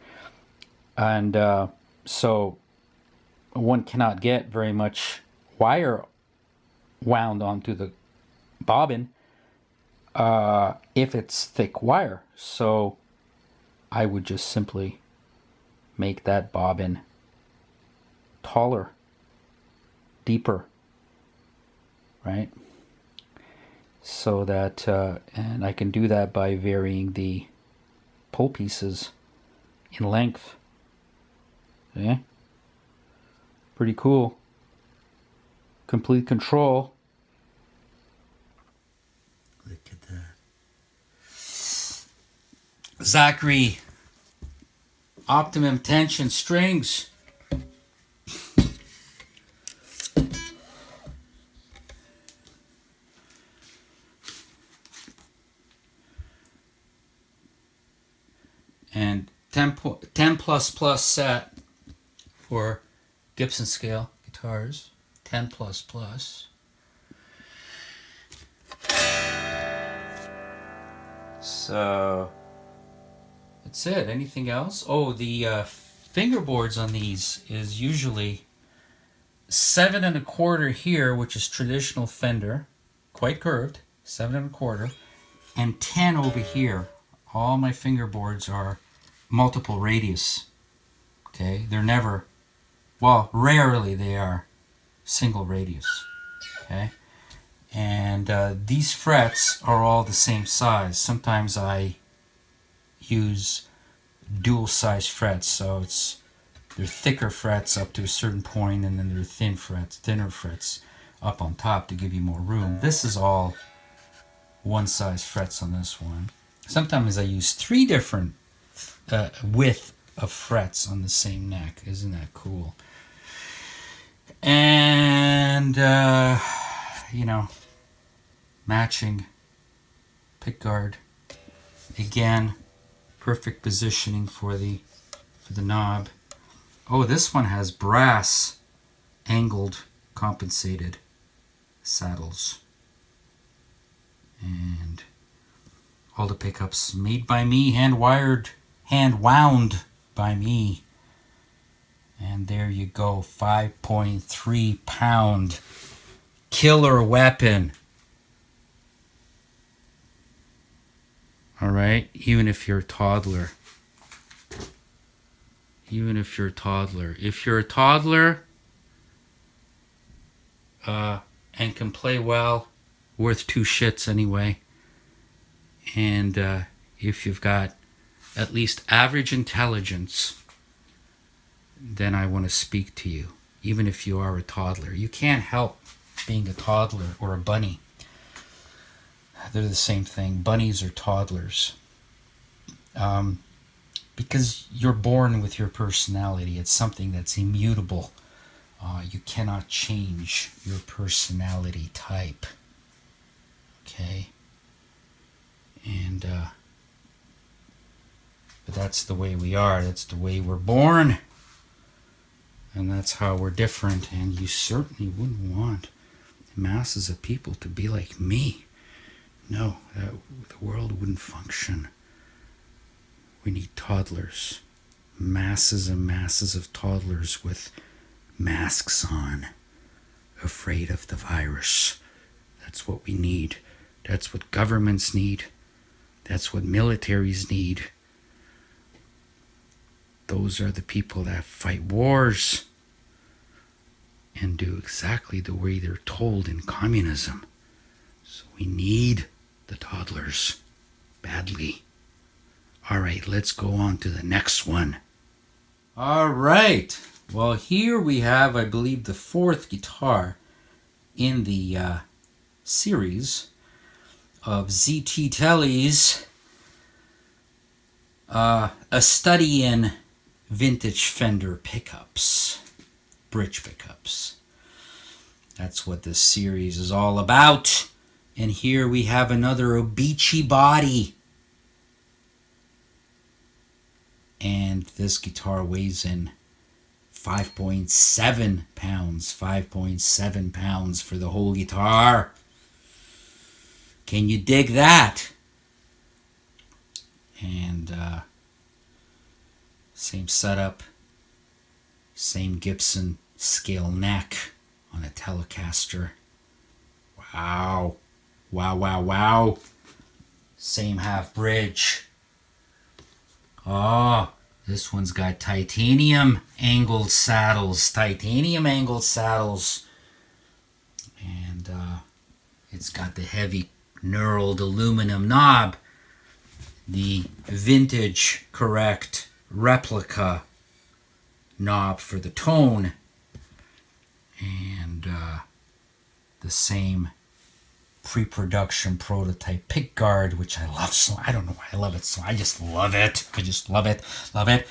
And so one cannot get very much wire wound onto the bobbin if it's thick wire. So I would just simply make that bobbin taller, deeper, right? So that, and I can do that by varying the pull pieces in length. Yeah, pretty cool. Complete control. Look at that. Zachary optimum tension strings. And 10 plus plus set for Gibson scale guitars. 10 plus plus. So that's it. Anything else? Oh, the fingerboards on these is usually 7 1/4 here, which is traditional Fender, quite curved, 7 1/4, and 10 over here. All my fingerboards are multiple radius. Okay, they're never, well, rarely they are single radius. Okay, and these frets are all the same size. Sometimes I use dual size frets, so they're thicker frets up to a certain point, and then they're thinner frets up on top to give you more room. This is all one size frets on this one. Sometimes I use 3 different width of frets on the same neck. Isn't that cool? And matching pickguard. Again, perfect positioning for the knob. Oh, this one has brass angled compensated saddles. And all the pickups made by me, hand wound by me. And there you go, 5.3 pound killer weapon. All right, even if you're a toddler. If you're a toddler and can play well, worth 2 shits anyway. And if you've got at least average intelligence, then I want to speak to you, even if you are a toddler. You can't help being a toddler or a bunny. They're the same thing. Bunnies are toddlers. Because you're born with your personality. It's something that's immutable. You cannot change your personality type. Okay? And But that's the way we are. That's the way we're born. And that's how we're different. And you certainly wouldn't want masses of people to be like me. No, the world wouldn't function. We need toddlers. Masses and masses of toddlers with masks on, afraid of the virus. That's what we need. That's what governments need. That's what militaries need. Those are the people that fight wars and do exactly the way they're told in communism. So we need the toddlers badly. All right, let's go on to the next one. All right. Well, here we have, I believe, the fourth guitar in the series of ZT Teles, a study in vintage Fender pickups, bridge pickups. That's what this series is all about. And here we have another Obici body. And this guitar weighs in 5.7 pounds. 5.7 pounds for the whole guitar. Can you dig that? And same setup, same Gibson scale neck on a Telecaster. Wow. Wow, wow, wow. Same half bridge. Oh, this one's got titanium angled saddles. Titanium angled saddles. And it's got the heavy knurled aluminum knob. The vintage correct replica knob for the tone. And the same pre-production prototype pick guard, which I love so. I don't know why I love it so. I just love it. I just love it. Love it.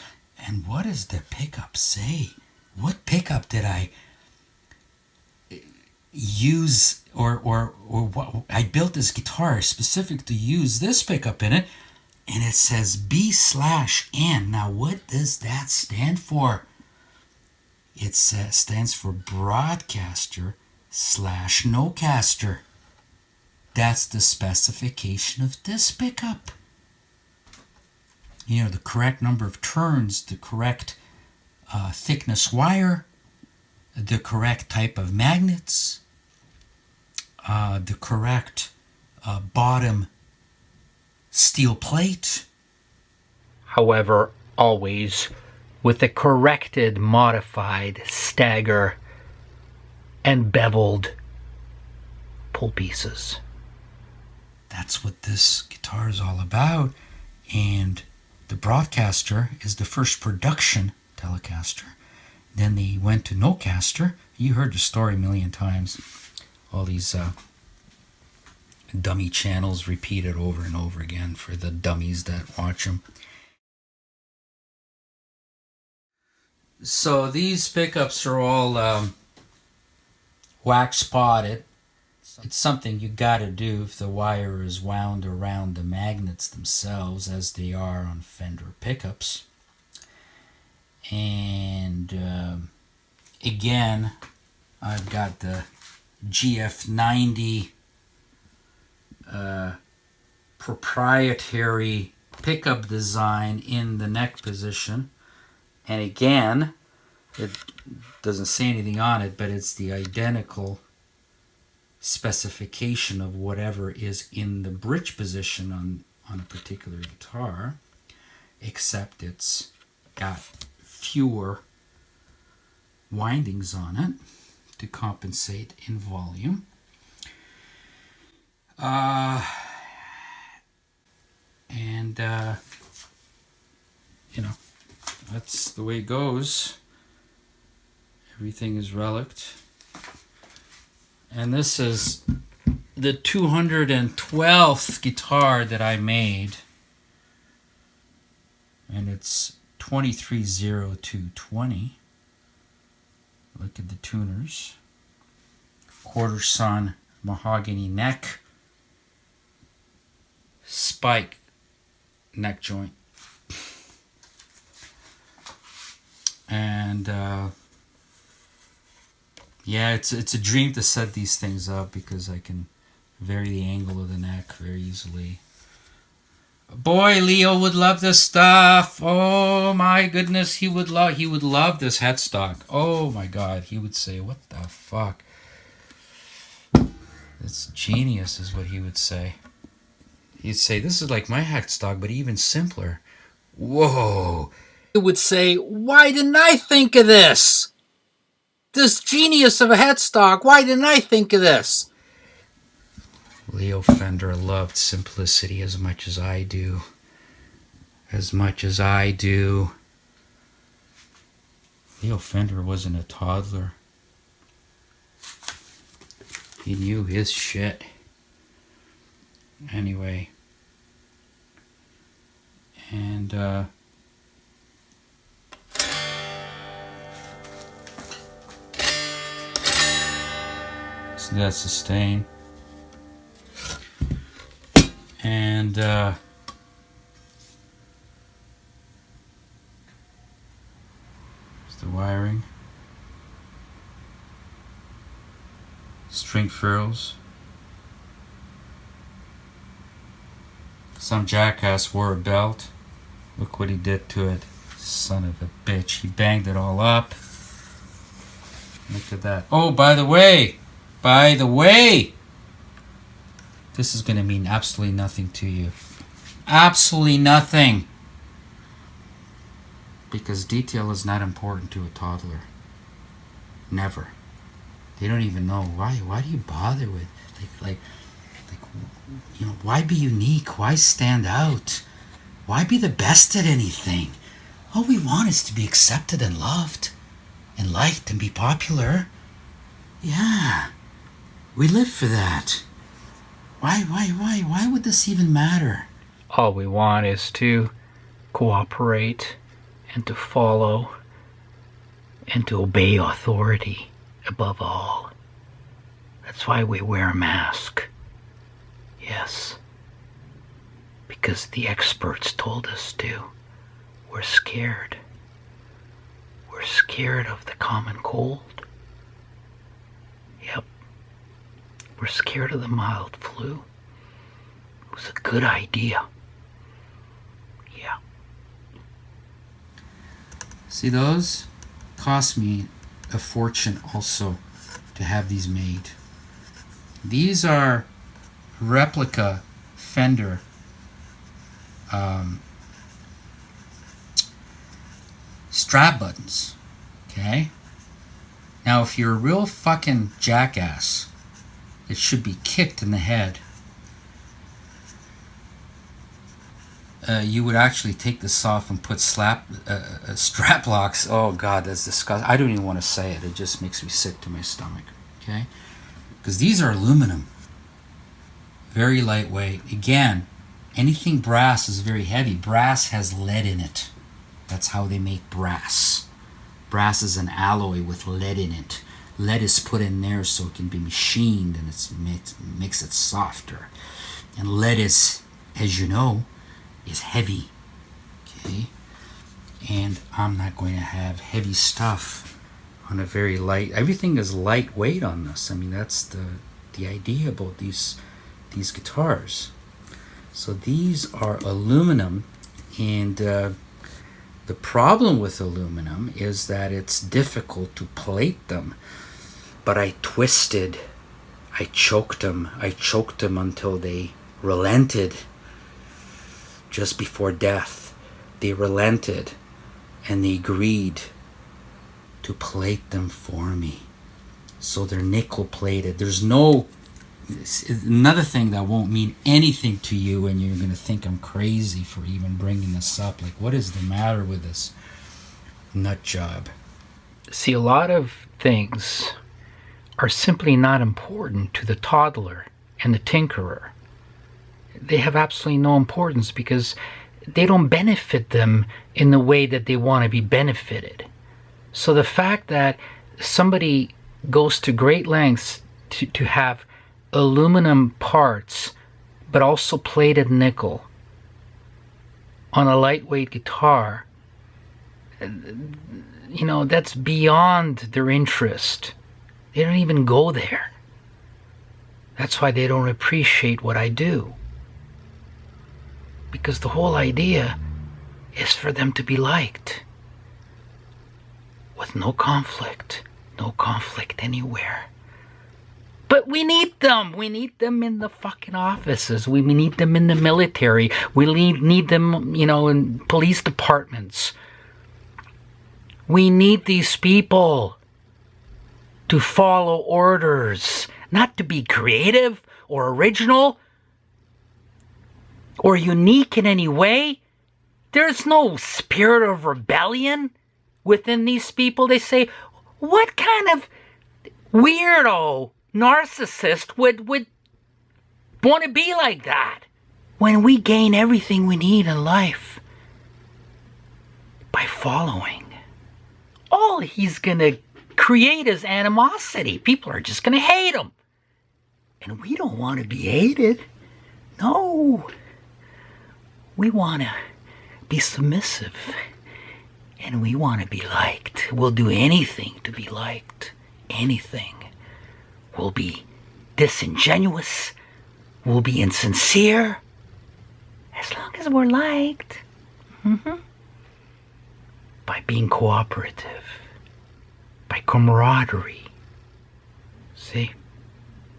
And what does the pickup say? What pickup did I use or what? I built this guitar specific to use this pickup in it, and it says B/N. Now what does that stand for? It stands for broadcaster / no-caster. That's the specification of this pickup. You know, the correct number of turns, the correct thickness wire, the correct type of magnets, the correct bottom steel plate. However, always with the corrected, modified, stagger, and beveled pull pieces. That's what this guitar is all about. And the broadcaster is the first production Telecaster. Then they went to no-caster. You heard the story a million times. All these dummy channels repeated over and over again for the dummies that watch them. So these pickups are all wax spotted. It's something you gotta do if the wire is wound around the magnets themselves, as they are on Fender pickups. And again, I've got the GF90 proprietary pickup design in the neck position. And again, it doesn't say anything on it, but it's the identical specification of whatever is in the bridge position on a particular guitar, except it's got fewer windings on it to compensate in volume. You know, that's the way it goes. Everything is relict. And this is the 212th guitar that I made. And it's 230220. Look at the tuners. Quarter sawn mahogany neck. Spike neck joint. And yeah, it's a dream to set these things up because I can vary the angle of the neck very easily. Boy, Leo would love this stuff. Oh my goodness, he would love this headstock. Oh my god, he would say, "What the fuck? It's genius," is what he would say. He'd say, "This is like my headstock, but even simpler." Whoa. He would say, "Why didn't I think of this? This genius of a headstock, why didn't I think of this?" Leo Fender loved simplicity as much as I do. As much as I do. Leo Fender wasn't a toddler. He knew his shit. Anyway. And, so that's the stain. And it's the wiring. String ferrules. Some jackass wore a belt. Look what he did to it. Son of a bitch. He banged it all up. Look at that. Oh, by the way, this is going to mean absolutely nothing to you. Absolutely nothing. Because detail is not important to a toddler. Never. They don't even know. Why do you bother with, like, you know, why be unique? Why stand out? Why be the best at anything? All we want is to be accepted and loved and liked and be popular. Yeah. We live for that. Why would this even matter? All we want is to cooperate and to follow and to obey authority above all. That's why we wear a mask. Yes. Because the experts told us to. We're scared. We're scared of the common cold. Yep. We're scared of the mild flu. It was a good idea. Yeah. See, those cost me a fortune also to have these made. These are replica Fender strap buttons. Okay? Now, if you're a real fucking jackass, it should be kicked in the head. You would actually take this off and put strap locks. Oh god, that's disgusting. I don't even want to say it. It just makes me sick to my stomach. Okay? Because these are aluminum. Very lightweight. Again, anything brass is very heavy. Brass has lead in it. That's how they make brass. Brass is an alloy with lead in it. Lead is put in there so it can be machined and it makes it softer. And lead is, as you know, is heavy. Okay? And I'm not going to have heavy stuff on a very light. Everything is lightweight on this. I mean, that's the idea about these guitars. So these are aluminum, and the problem with aluminum is that it's difficult to plate them. But I twisted, I choked them until they relented. Just before death, they relented and they agreed to plate them for me. So they're nickel plated. There's no, another thing that won't mean anything to you, and you're going to think I'm crazy for even bringing this up. Like, what is the matter with this nut job? See, a lot of things are simply not important to the toddler and the tinkerer. They have absolutely no importance because they don't benefit them in the way that they want to be benefited. So the fact that somebody goes to great lengths to have aluminum parts but also plated nickel on a lightweight guitar, that's beyond their interest. They don't even go there. That's why they don't appreciate what I do. Because the whole idea is for them to be liked. With no conflict anywhere. But we need them. We need them in the fucking offices. We need them in the military. We need them, in police departments. We need these people to follow orders, not to be creative or original or unique in any way. There's no spirit of rebellion within these people. They say, what kind of weirdo narcissist would want to be like that? When we gain everything we need in life by following, all he's going to create is animosity. People are just going to hate him. And we don't want to be hated. No. We want to be submissive. And we want to be liked. We'll do anything to be liked. Anything. We'll be disingenuous. We'll be insincere. As long as we're liked. By being cooperative. By camaraderie. See?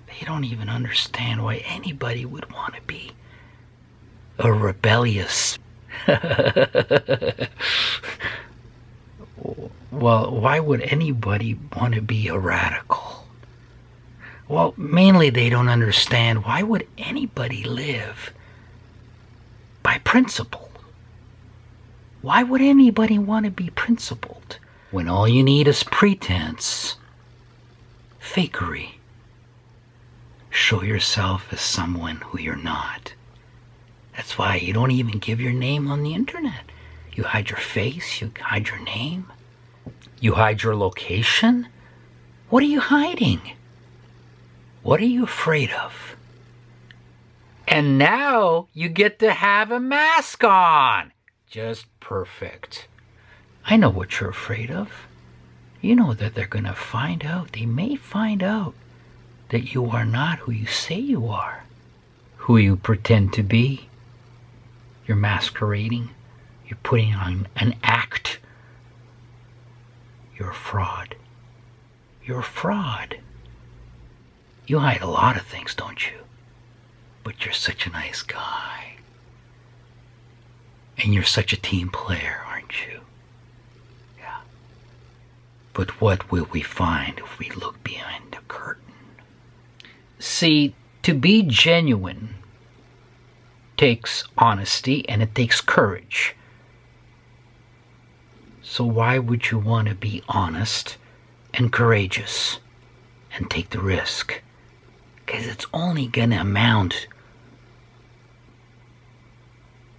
They don't even understand why anybody would want to be a rebellious. Well, why would anybody want to be a radical? Well, mainly they don't understand why would anybody live by principle? Why would anybody want to be principled when all you need is pretense, fakery? Show yourself as someone who you're not. That's why you don't even give your name on the internet. You hide your face, you hide your name, you hide your location. What are you hiding? What are you afraid of? And now you get to have a mask on. Just perfect. I know what you're afraid of. You know that they're going to find out. They may find out that you are not who you say you are. Who you pretend to be. You're masquerading. You're putting on an act. You're a fraud. You're a fraud. You hide a lot of things, don't you? But you're such a nice guy. And you're such a team player, aren't you? Yeah. But what will we find if we look behind the curtain? See, to be genuine takes honesty and it takes courage. So why would you want to be honest and courageous and take the risk? Because it's only going to amount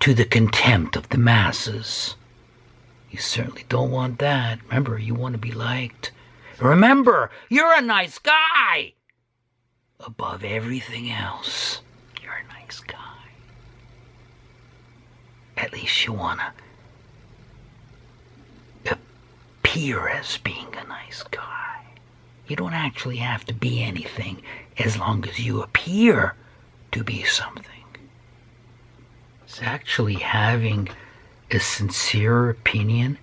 to the contempt of the masses. You certainly don't want that. Remember, you want to be liked. Remember, you're a nice guy. Above everything else, you're a nice guy. At least you want to appear as being a nice guy. You don't actually have to be anything as long as you appear to be something. It's actually having a sincere opinion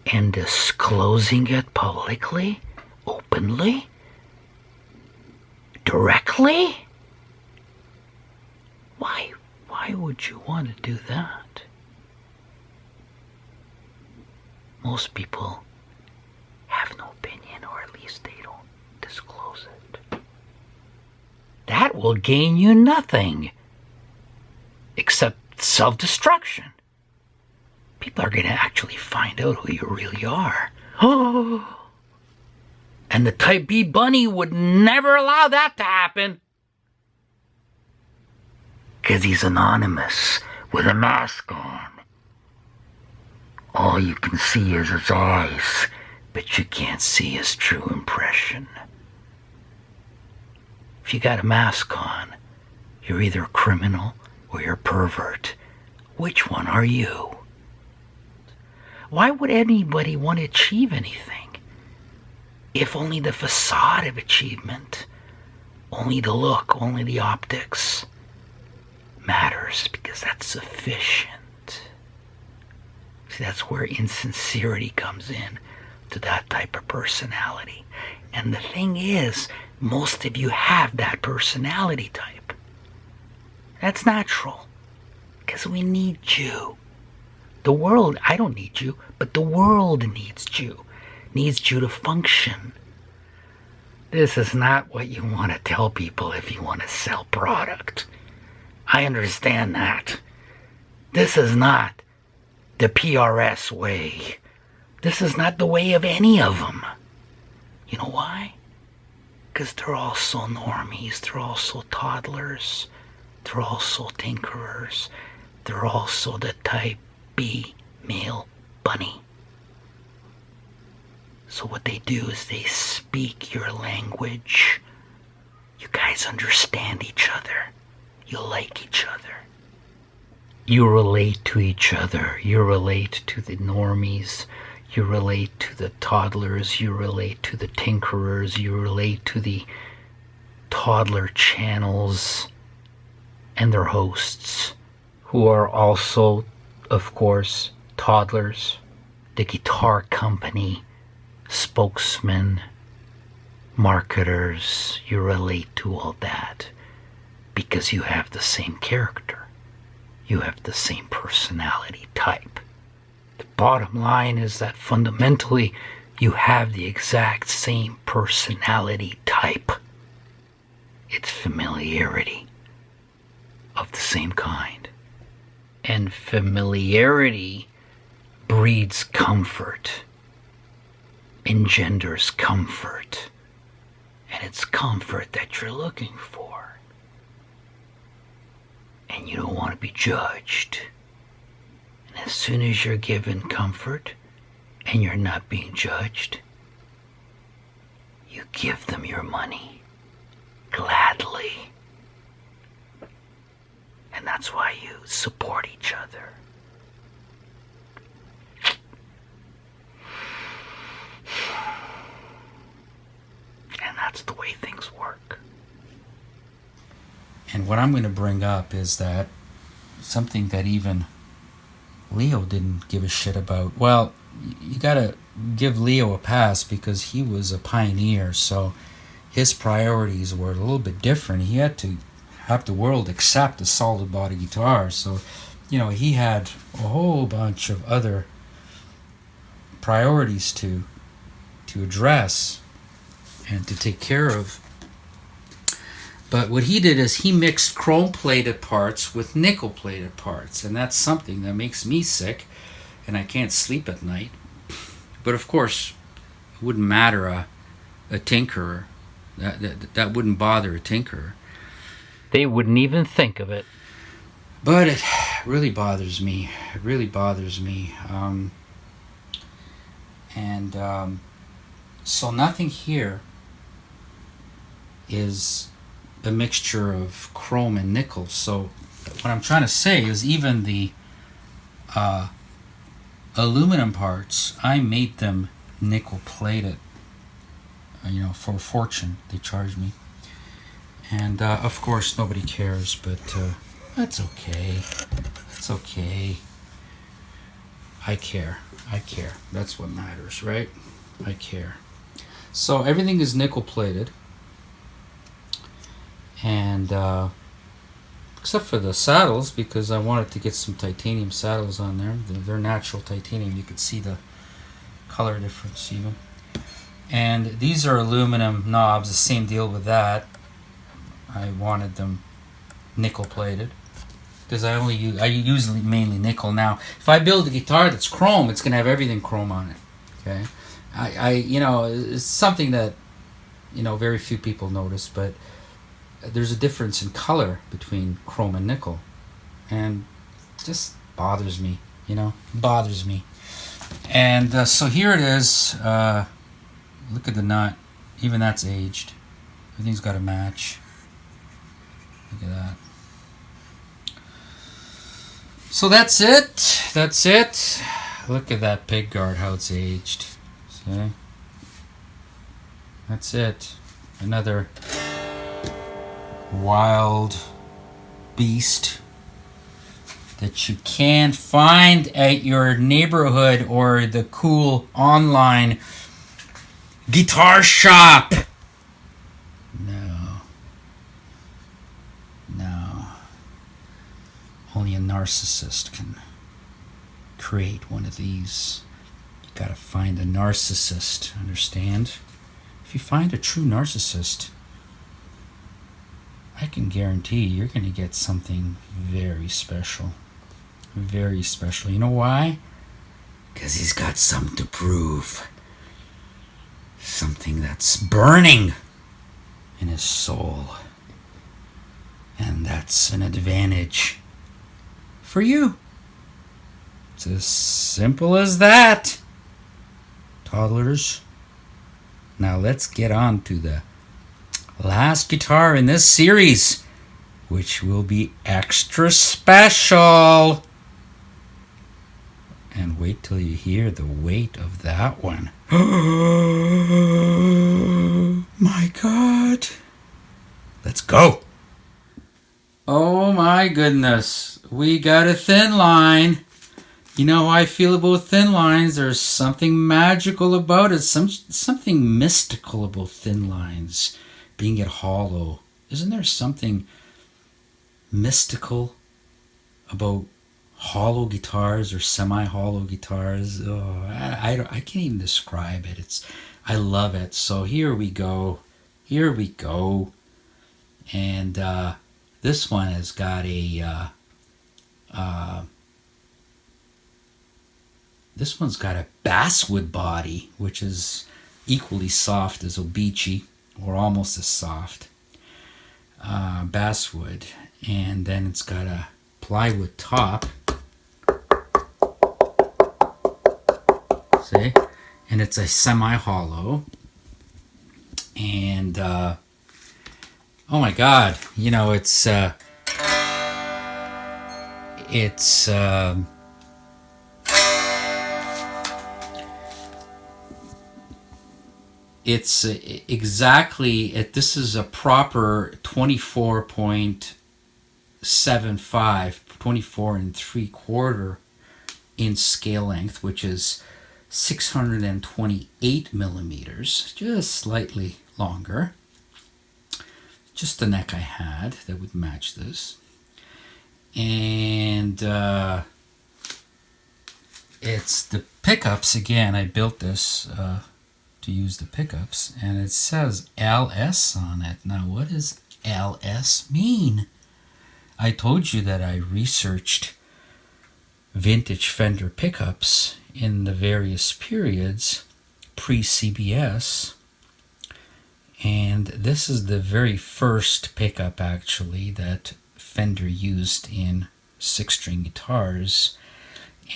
and disclosing it publicly, openly, directly? Why would you want to do that? Most people have no opinion, or at least they don't disclose it. That will gain you nothing except self-destruction. People are going to actually find out who you really are. Oh. And the Type B bunny would never allow that to happen. Because he's anonymous with a mask on. All you can see is his eyes, but you can't see his true impression. If you got a mask on, you're either a criminal or you're a pervert. Which one are you? Why would anybody want to achieve anything? If only the facade of achievement, only the look, only the optics matters, because that's sufficient. See, that's where insincerity comes in to that type of personality. And the thing is, most of you have that personality type. That's natural, because we need you. The world, I don't need you, but the world needs you to function. This is not what you want to tell people if you want to sell product. I understand that. This is not the PRS way. This is not the way of any of them. You know why? Because they're also normies, they're also toddlers, they're also tinkerers, they're also the type B male bunny. So what they do is they speak your language. You guys understand each other. You like each other. You relate to each other. You relate to the normies. You relate to the toddlers. You relate to the tinkerers. You relate to the toddler channels and their hosts, who are also, of course, toddlers. The guitar company, spokesmen, marketers. You relate to all that because you have the same character. You have the same personality type. The bottom line is that fundamentally you have the exact same personality type. It's familiarity of the same kind. And familiarity breeds comfort, engenders comfort. And it's comfort that you're looking for. And you don't want to be judged. And as soon as you're given comfort and you're not being judged, you give them your money gladly. And that's why you support each other. And that's the way things work. And what I'm going to bring up is that something that even Leo didn't give a shit about. Well, you got to give Leo a pass because he was a pioneer, so his priorities were a little bit different. He had to have the world accept a solid body guitar, so he had a whole bunch of other priorities to address and to take care of. But what he did is he mixed chrome-plated parts with nickel-plated parts, and that's something that makes me sick, and I can't sleep at night. But of course, it wouldn't matter a tinkerer. That wouldn't bother a tinkerer. They wouldn't even think of it. But it really bothers me. It really bothers me. So nothing here is a mixture of chrome and nickel. So what I'm trying to say is even the aluminum parts, I made them nickel plated. For a fortune they charge me. And of course nobody cares, but that's okay. It's okay. I care. That's what matters, right? I care. So everything is nickel plated. And except for the saddles, because I wanted to get some titanium saddles on there. They're natural titanium. You could see the color difference even. And these are aluminum knobs. The same deal with that. I wanted them nickel plated because I use mainly nickel. Now, if I build a guitar that's chrome, it's gonna have everything chrome on it. Okay, it's something that very few people notice, but there's a difference in color between chrome and nickel, and it just bothers me. Bothers me. And so here it is. Look at the nut. Even that's aged. Everything's got to match. Look at that. So that's it. Look at that pig guard, how it's aged. See? That's it. Another wild beast that you can't find at your neighborhood or the cool online guitar shop. No. Only a narcissist can create one of these. You gotta find a narcissist, understand? If you find a true narcissist, I can guarantee you're gonna get something very special. Very special. You know why? Because he's got something to prove. Something that's burning in his soul. And that's an advantage for you. It's as simple as that. Toddlers. Now let's get on to the last guitar in this series, which will be extra special. And wait till you hear the weight of that one. My God. Let's go. Oh my goodness. We got a thin line. You know how I feel about thin lines. There's something magical about it. Something mystical about thin lines being it hollow. Isn't there something mystical about hollow guitars or semi-hollow guitars? Oh, I can't even describe it. I love it. So here we go. And this one has got a this one's got a basswood body, which is equally soft as Obici, or almost as soft. Basswood. And then it's got a plywood top. See? And it's a semi-hollow. And, oh my God, you know, it's exactly, this is a proper 24.75, 24 3/4 inch scale length, which is 628 millimeters, just slightly longer. Just the neck I had that would match this. And it's the pickups. Again, I built this to use the pickups, and it says LS on it. Now, what does LS mean? I told you that I researched vintage Fender pickups in the various periods pre-CBS, and this is the very first pickup actually that Fender used in 6-string guitars,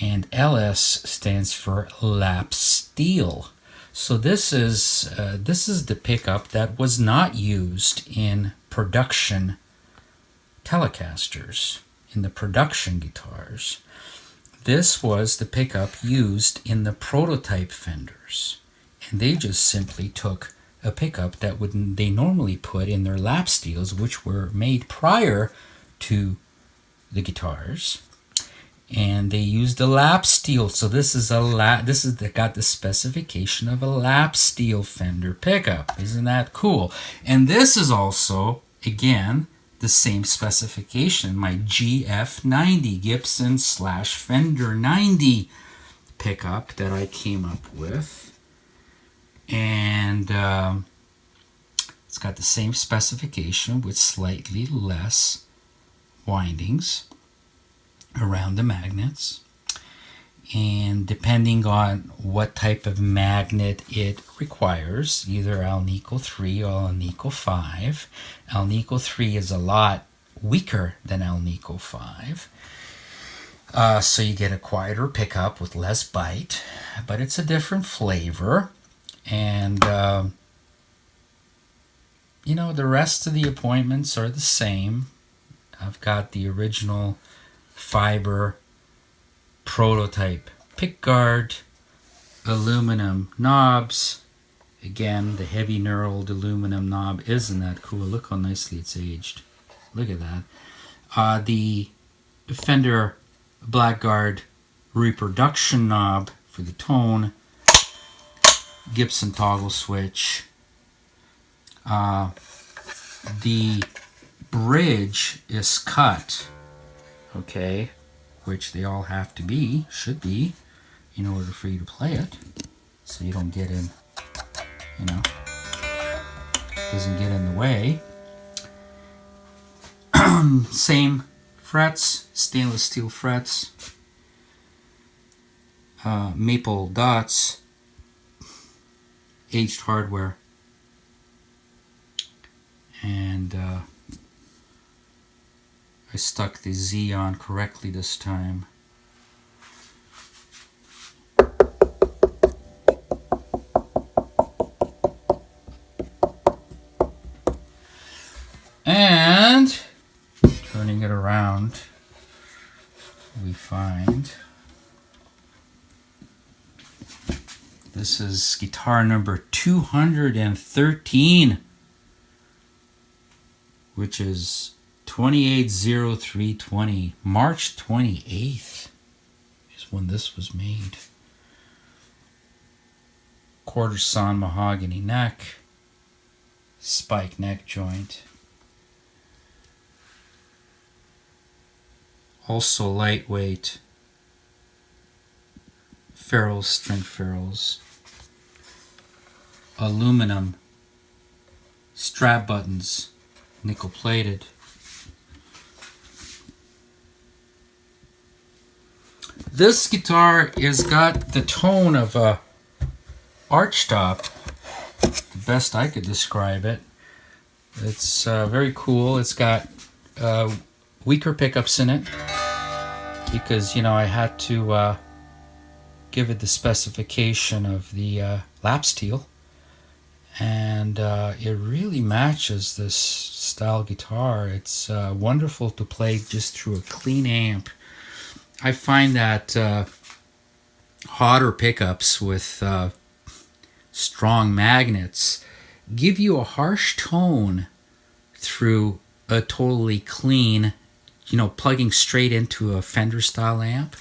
and LS stands for lap steel. So this is the pickup that was not used in production Telecasters, in the production guitars. This was the pickup used in the prototype Fenders, and they just simply took a pickup that they normally put in their lap steels, which were made prior to the guitars, and they used a lap steel. So this is got the specification of a lap steel Fender pickup. Isn't that cool? And this is also, again, the same specification, my GF90, Gibson / Fender 90 pickup that I came up with. And it's got the same specification with slightly less windings around the magnets. And depending on what type of magnet it requires, either Alnico 3 or Alnico 5. Alnico 3 is a lot weaker than Alnico 5. So you get a quieter pickup with less bite, but it's a different flavor. And, you know, the rest of the appointments are the same. I've got the original fiber prototype pickguard aluminum knobs. Again, the heavy knurled aluminum knob. Isn't that cool? Look how nicely it's aged. Look at that. The Fender Blackguard reproduction knob for the tone. Gibson toggle switch. The bridge is cut, okay, which they all have to be, should be, in order for you to play it, so you don't get in, you know, doesn't get in the way. Same frets, stainless steel frets, maple dots, aged hardware, and I stuck the Z on correctly this time. And turning it around, we find this is guitar number 213, which is 280320. March 28th is when this was made. Quarter sawn mahogany neck, spike neck joint. Also lightweight ferrules, string ferrules. Aluminum strap buttons, nickel plated. This guitar has got the tone of a archtop, the best I could describe it. It's very cool. It's got weaker pickups in it because, you know, I had to give it the specification of the lap steel, and it really matches this style guitar. It's wonderful to play just through a clean amp. I find that hotter pickups with strong magnets give you a harsh tone through a totally clean, you know, plugging straight into a Fender style amp.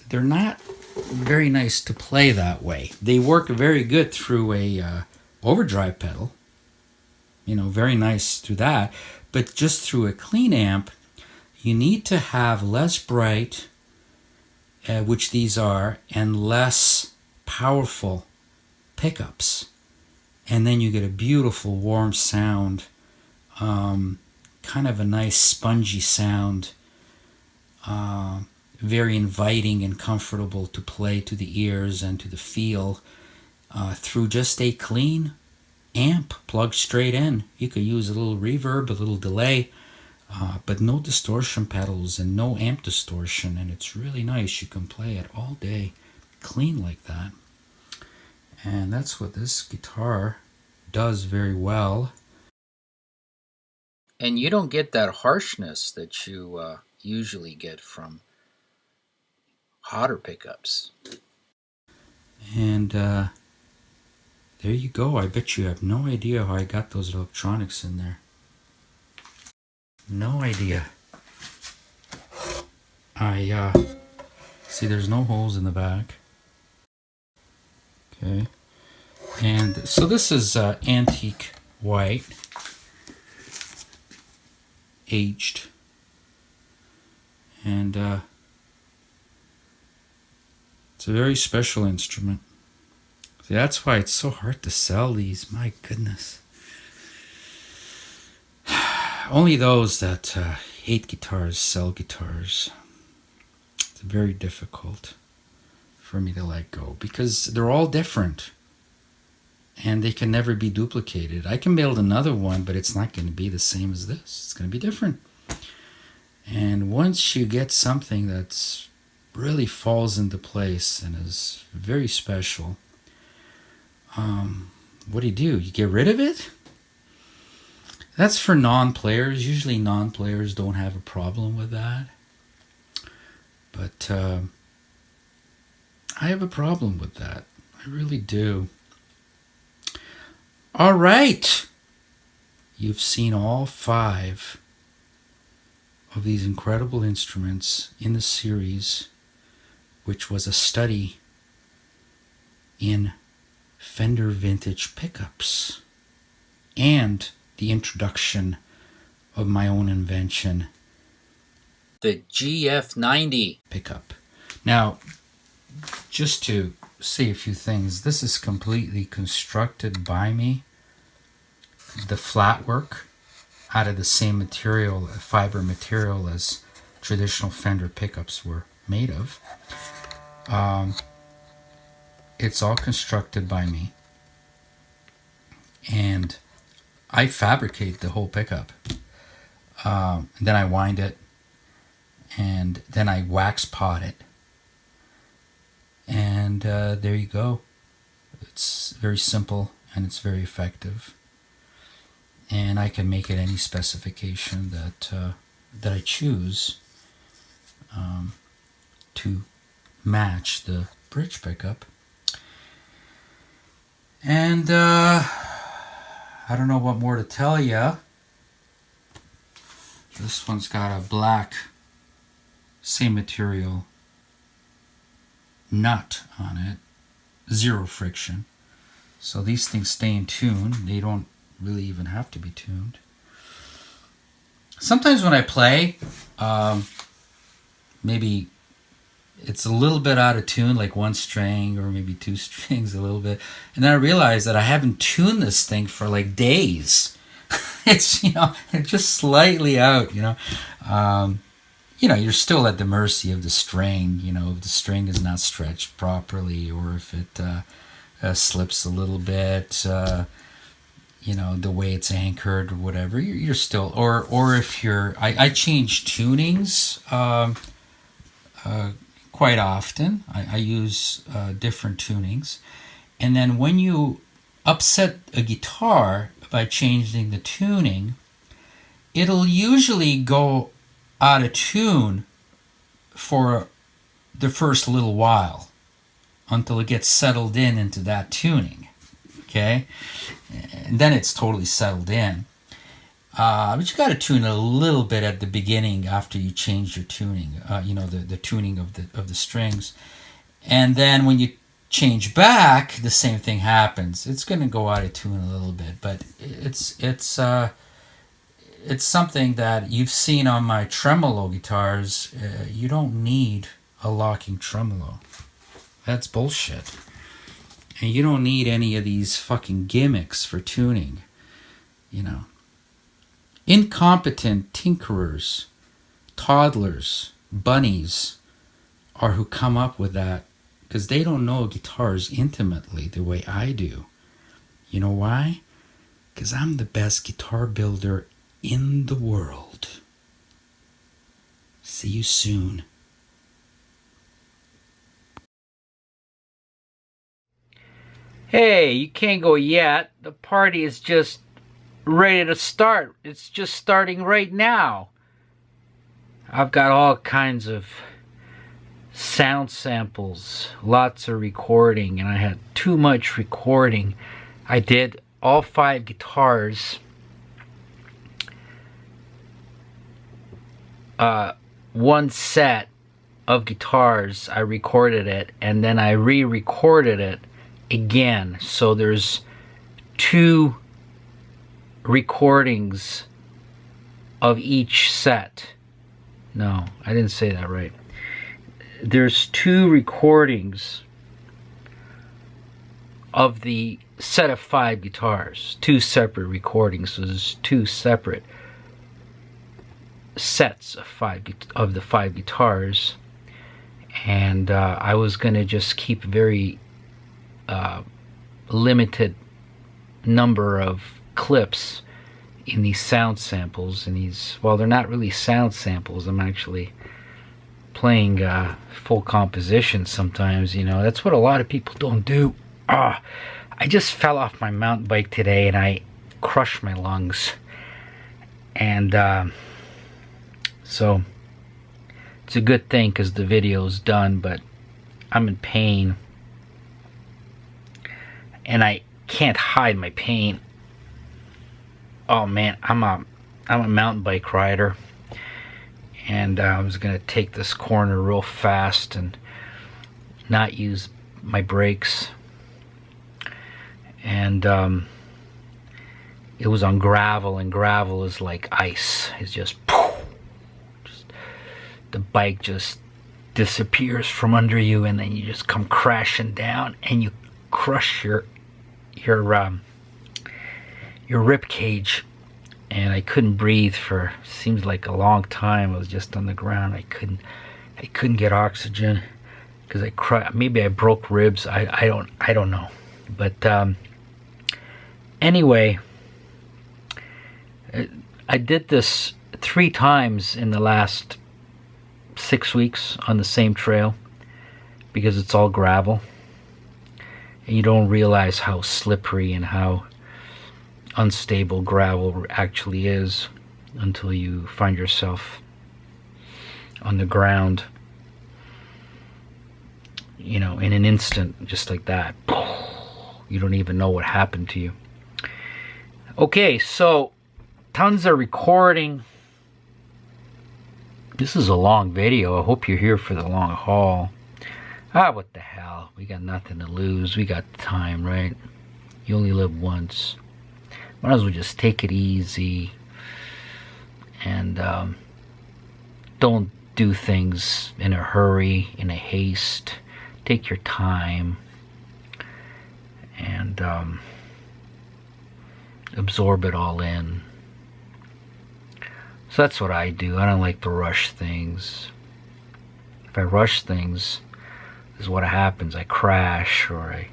They're not very nice to play that way. They work very good through a overdrive pedal, you know, very nice through that, but just through a clean amp, you need to have less bright, which these are, and less powerful pickups, and then you get a beautiful warm sound, kind of a nice spongy sound, very inviting and comfortable to play to the ears and to the feel through just a clean amp plugged straight in. You could use a little reverb, a little delay, but no distortion pedals and no amp distortion, and it's really nice. You can play it all day clean like that, and that's what this guitar does very well. And you don't get that harshness that you usually get from hotter pickups. And there you go. I bet you have no idea how I got those electronics in there. No idea. I see there's no holes in the back. Okay. And so this is antique white, aged, and it's a very special instrument. See, that's why it's so hard to sell these. My goodness. Only those that hate guitars sell guitars. It's very difficult for me to let go because they're all different and they can never be duplicated. I can build another one, but it's not going to be the same as this. It's going to be different. And once you get something that's really falls into place and is very special, what do? You get rid of it? That's for non-players. Usually non-players don't have a problem with that. But I have a problem with that. I really do. All right. You've seen all 5 of these incredible instruments in the series, which was a study in Fender vintage pickups and the introduction of my own invention, the GF90 pickup. Now, just to say a few things, this is completely constructed by me. The flat work out of the same material, fiber material, as traditional Fender pickups were made of. It's all constructed by me, and I fabricate the whole pickup. Then I wind it, and then I wax pot it, and there you go. It's very simple and it's very effective, and I can make it any specification that I choose to match the bridge pickup. And I don't know what more to tell you. This one's got a black, same material nut on it, 0 friction. So these things stay in tune. They don't really even have to be tuned. Sometimes when I play, maybe it's a little bit out of tune, like 1 string or maybe 2 strings a little bit. And then I realize that I haven't tuned this thing for like days. It's, just slightly out, you're still at the mercy of the string, if the string is not stretched properly, or if it slips a little bit, the way it's anchored or whatever, you're still, or if I change tunings quite often. I use different tunings. And then when you upset a guitar by changing the tuning, it'll usually go out of tune for the first little while until it gets settled into that tuning. Okay? And then it's totally settled in. But you got to tune it a little bit at the beginning after you change your tuning, the tuning of the strings. And then when you change back, the same thing happens. It's going to go out of tune a little bit, but it's something that you've seen on my tremolo guitars. You don't need a locking tremolo. That's bullshit. And you don't need any of these fucking gimmicks for tuning, Incompetent tinkerers, toddlers, bunnies are who come up with that, because they don't know guitars intimately the way I do. You know why? Because I'm the best guitar builder in the world. See you soon. Hey, you can't go yet. The party is just ready to start. It's just starting right now. I've got all kinds of sound samples, lots of recording, and I had too much recording. I did all 5 guitars. One set of guitars, I recorded it, and then I re-recorded it again. So there's 2 recordings of each set. No, I didn't say that right. There's 2 recordings of the set of 5 guitars. 2 separate recordings. So there's 2 separate sets of the 5 guitars. And I was going to just keep a very limited number of clips in these sound samples, and well, they're not really sound samples. I'm actually playing full composition sometimes. That's what a lot of people don't do. I just fell off my mountain bike today and I crushed my lungs, and so it's a good thing because the video's done, but I'm in pain, and I can't hide my pain. Oh man, I'm a mountain bike rider, and I was gonna take this corner real fast and not use my brakes, and it was on gravel, and gravel is like ice. It's just the bike just disappears from under you, and then you just come crashing down, and you crush your rib cage. And I couldn't breathe for seems like a long time. I was just on the ground. I couldn't get oxygen because maybe I broke ribs. I don't know. But anyway, I did this 3 times in the last 6 weeks on the same trail because it's all gravel, and you don't realize how slippery and how unstable gravel actually is until you find yourself on the ground, you know, in an instant, just like that. You don't even know what happened to you. Okay, so tons of recording. This is a long video. I hope you're here for the long haul. What the hell? We got nothing to lose. We got time, right? You only live once. Might as well just take it easy and don't do things in a hurry, in a haste. Take your time and absorb it all in. So that's what I do. I don't like to rush things. If I rush things, this is what happens. I crash, or I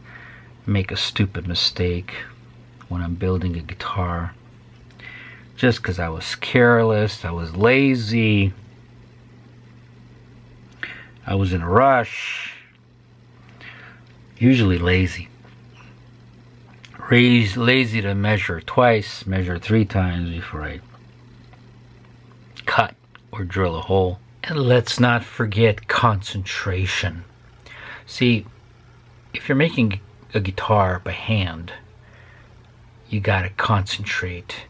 make a stupid mistake when I'm building a guitar, just because I was careless, I was lazy, I was in a rush. Usually lazy. Lazy to measure twice, measure 3 times before I cut or drill a hole. And let's not forget concentration. See, if you're making a guitar by hand, you gotta concentrate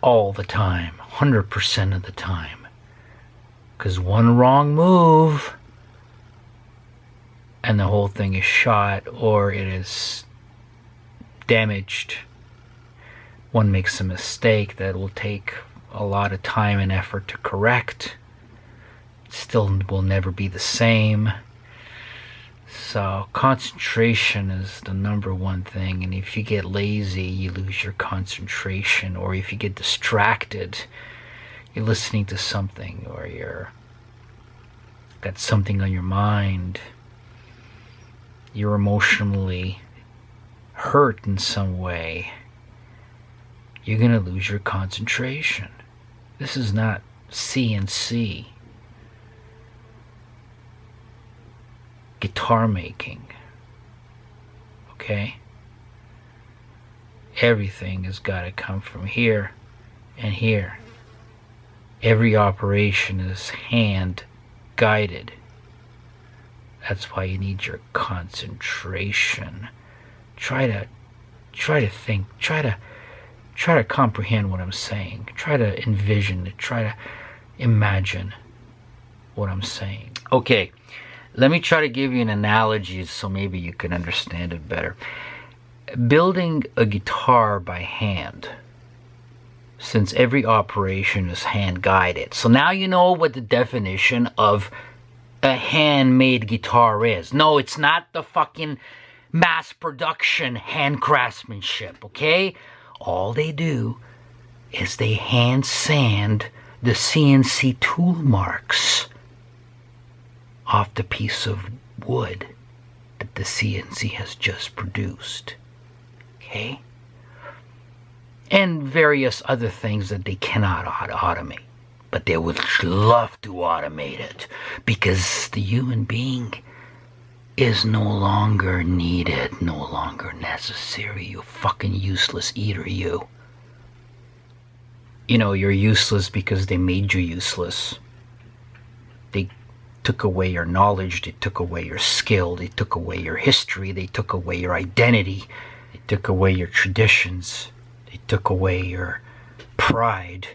all the time, 100% of the time. Because one wrong move and the whole thing is shot, or it is damaged. One makes a mistake that will take a lot of time and effort to correct. It still will never be the same. So concentration is the #1 thing, and if you get lazy, you lose your concentration. Or if you get distracted, you're listening to something, or you're got something on your mind, you're emotionally hurt in some way, you're gonna lose your concentration. This is not CNC guitar making, okay? Everything has got to come from here and here. Every operation is hand guided. That's why you need your concentration. Try to think, try to comprehend what I'm saying. Try to envision, try to imagine what I'm saying. Okay. Let me try to give you an analogy so maybe you can understand it better. Building a guitar by hand, since every operation is hand guided. So now you know what the definition of a handmade guitar is. No, it's not the fucking mass production hand craftsmanship, okay? All they do is they hand sand the CNC tool marks off the piece of wood that the CNC has just produced. Okay? And various other things that they cannot automate. But they would love to automate it, because the human being is no longer needed, no longer necessary. You fucking useless eater, you. You know, you're useless because they made you useless. took away your knowledge, they took away your skill, they took away your history, they took away your identity, they took away your traditions, they took away your pride,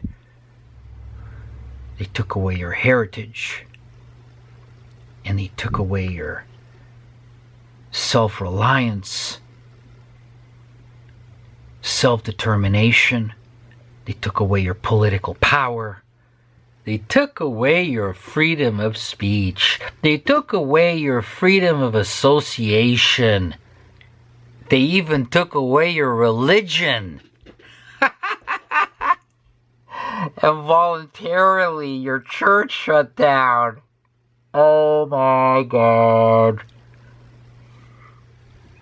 they took away your heritage, and they took away your self-reliance, self-determination. They took away your political power. They took away your freedom of speech. They took away your freedom of association. They even took away your religion. And voluntarily your church shut down. Oh my God.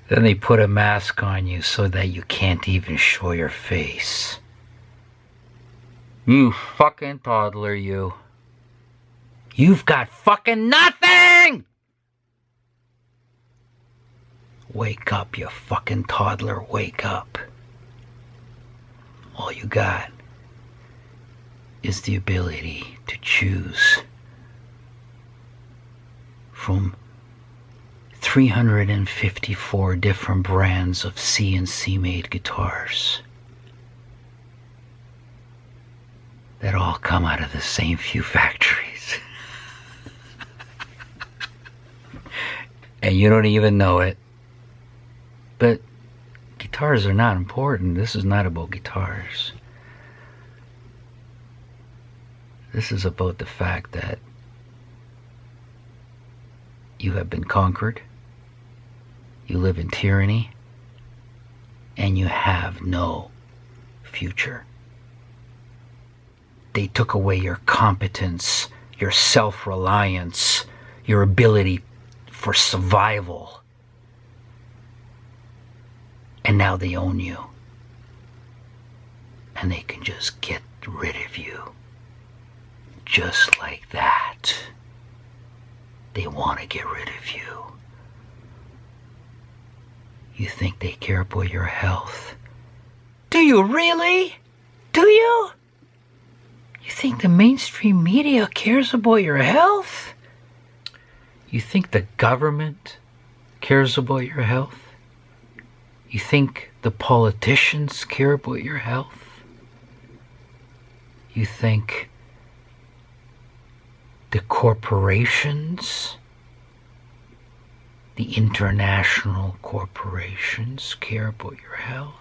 Then they put a mask on you so that you can't even show your face. You fucking toddler, you. You've got fucking nothing! Wake up, you fucking toddler, wake up. All you got is the ability to choose from 354 different brands of CNC made guitars that all come out of the same few factories. And you don't even know it. But guitars are not important. This is not about guitars. This is about the fact that you have been conquered, you live in tyranny, and you have no future. They took away your competence, your self-reliance, your ability for survival. And now they own you. And they can just get rid of you. Just like that. They want to get rid of you. You think they care about your health. Do you really? Do you? You think the mainstream media cares about your health? You think the government cares about your health? You think the politicians care about your health? You think the corporations, the international corporations care about your health?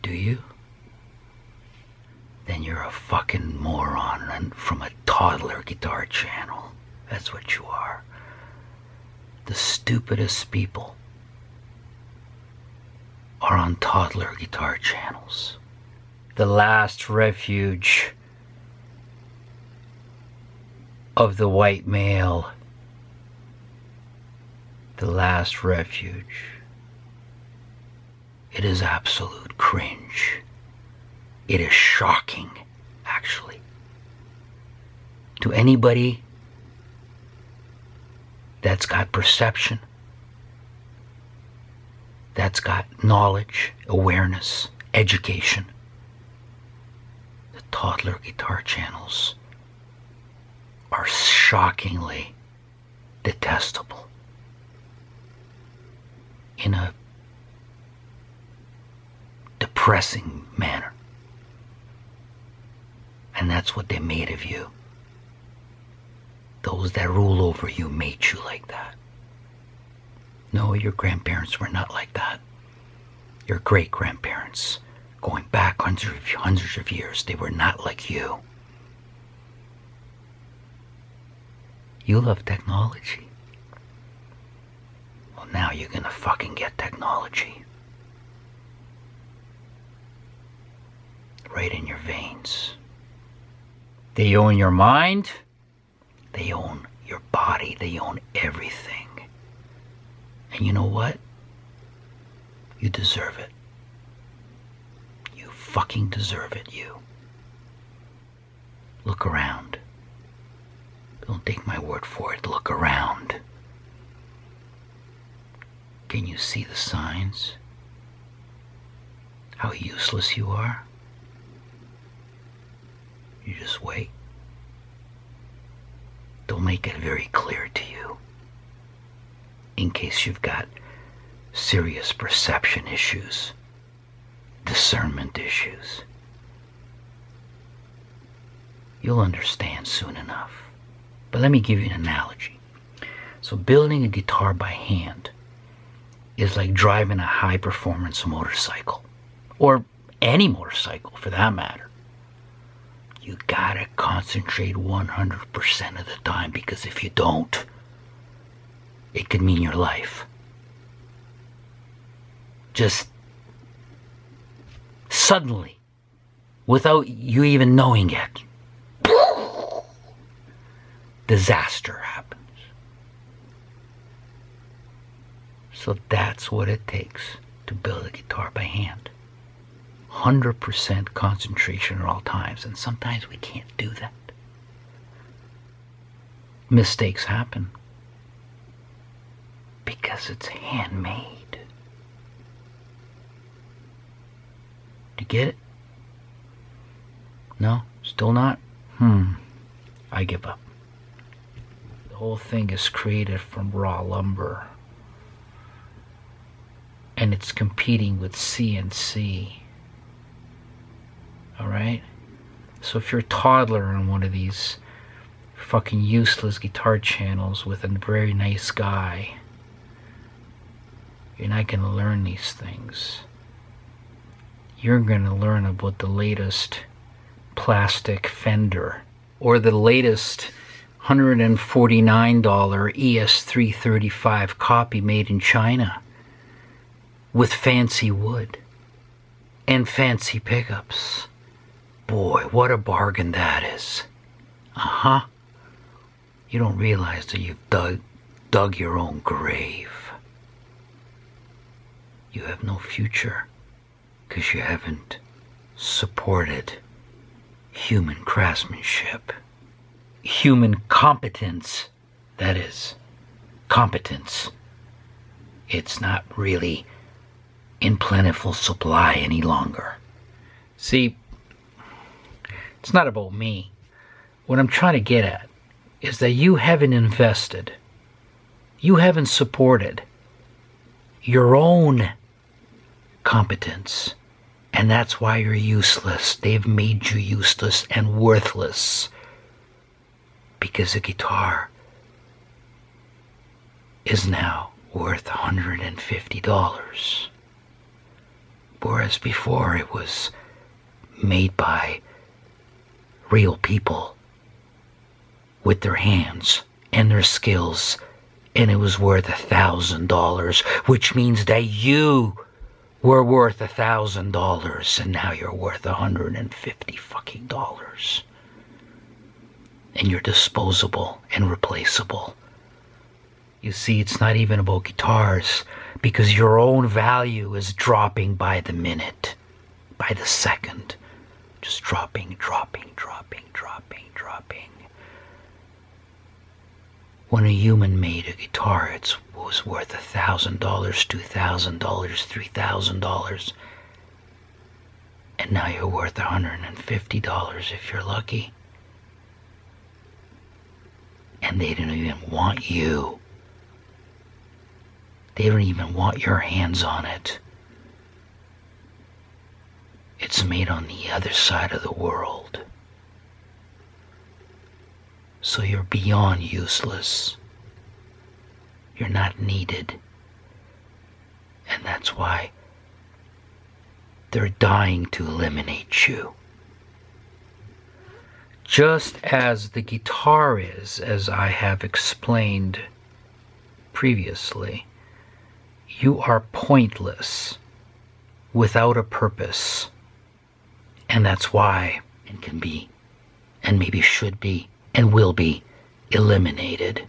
Do you? Then you're a fucking moron and from a toddler guitar channel. That's what you are. The stupidest people are on toddler guitar channels. The last refuge of the white male. The last refuge. It is absolute cringe. It is shocking, actually. To anybody that's got perception, that's got knowledge, awareness, education, the toddler guitar channels are shockingly detestable in a depressing manner. And that's what they made of you. Those that rule over you made you like that. No, your grandparents were not like that. Your great-grandparents, going back hundreds of years, they were not like you. You love technology. Well, now you're gonna fucking get technology. Right in your veins. They own your mind. They own your body. They own everything. And you know what? You deserve it. You fucking deserve it, you. Look around. Don't take my word for it. Look around. Can you see the signs? How useless you are? You just wait. make it very clear to you, in case you've got serious perception issues, discernment issues. You'll understand soon enough. But let me give you an analogy. So building a guitar by hand is like driving a high-performance motorcycle, or any motorcycle for that matter. You gotta concentrate 100% of the time, because if you don't, it could mean your life. Just suddenly, without you even knowing it, disaster happens. So that's what it takes to build a guitar by hand. 100% concentration at all times, and sometimes we can't do that. Mistakes happen because it's handmade. Do you get it? No? Still not? I give up. The whole thing is created from raw lumber, and it's competing with CNC. Alright? So if you're a toddler on one of these fucking useless guitar channels with a very nice guy, you're not going to learn these things. You're going to learn about the latest plastic Fender, or the latest $149 ES335 copy made in China with fancy wood and fancy pickups. Boy, what a bargain that is. You don't realize that you've dug your own grave. You have no future because you haven't supported human craftsmanship. Human competence, that is. Competence. It's not really in plentiful supply any longer. See, it's not about me. What I'm trying to get at is that you haven't invested, you haven't supported your own competence, and that's why you're useless. They've made you useless and worthless, because a guitar is now worth $150, whereas before it was made by real people with their hands and their skills, and it was worth $1,000, which means that you were worth $1,000, and now you're worth $150 fucking dollars, and you're disposable and replaceable. You see, it's not even about guitars, because your own value is dropping by the minute, by the second. Just dropping. When a human made a guitar, it was worth $1,000, $2,000, $3,000. And now you're worth $150 if you're lucky. And they don't even want you. They don't even want your hands on it. It's made on the other side of the world. So you're beyond useless. You're not needed. And that's why they're dying to eliminate you. Just as the guitar is, as I have explained previously, you are pointless without a purpose. And that's why it can be, and maybe should be, and will be eliminated.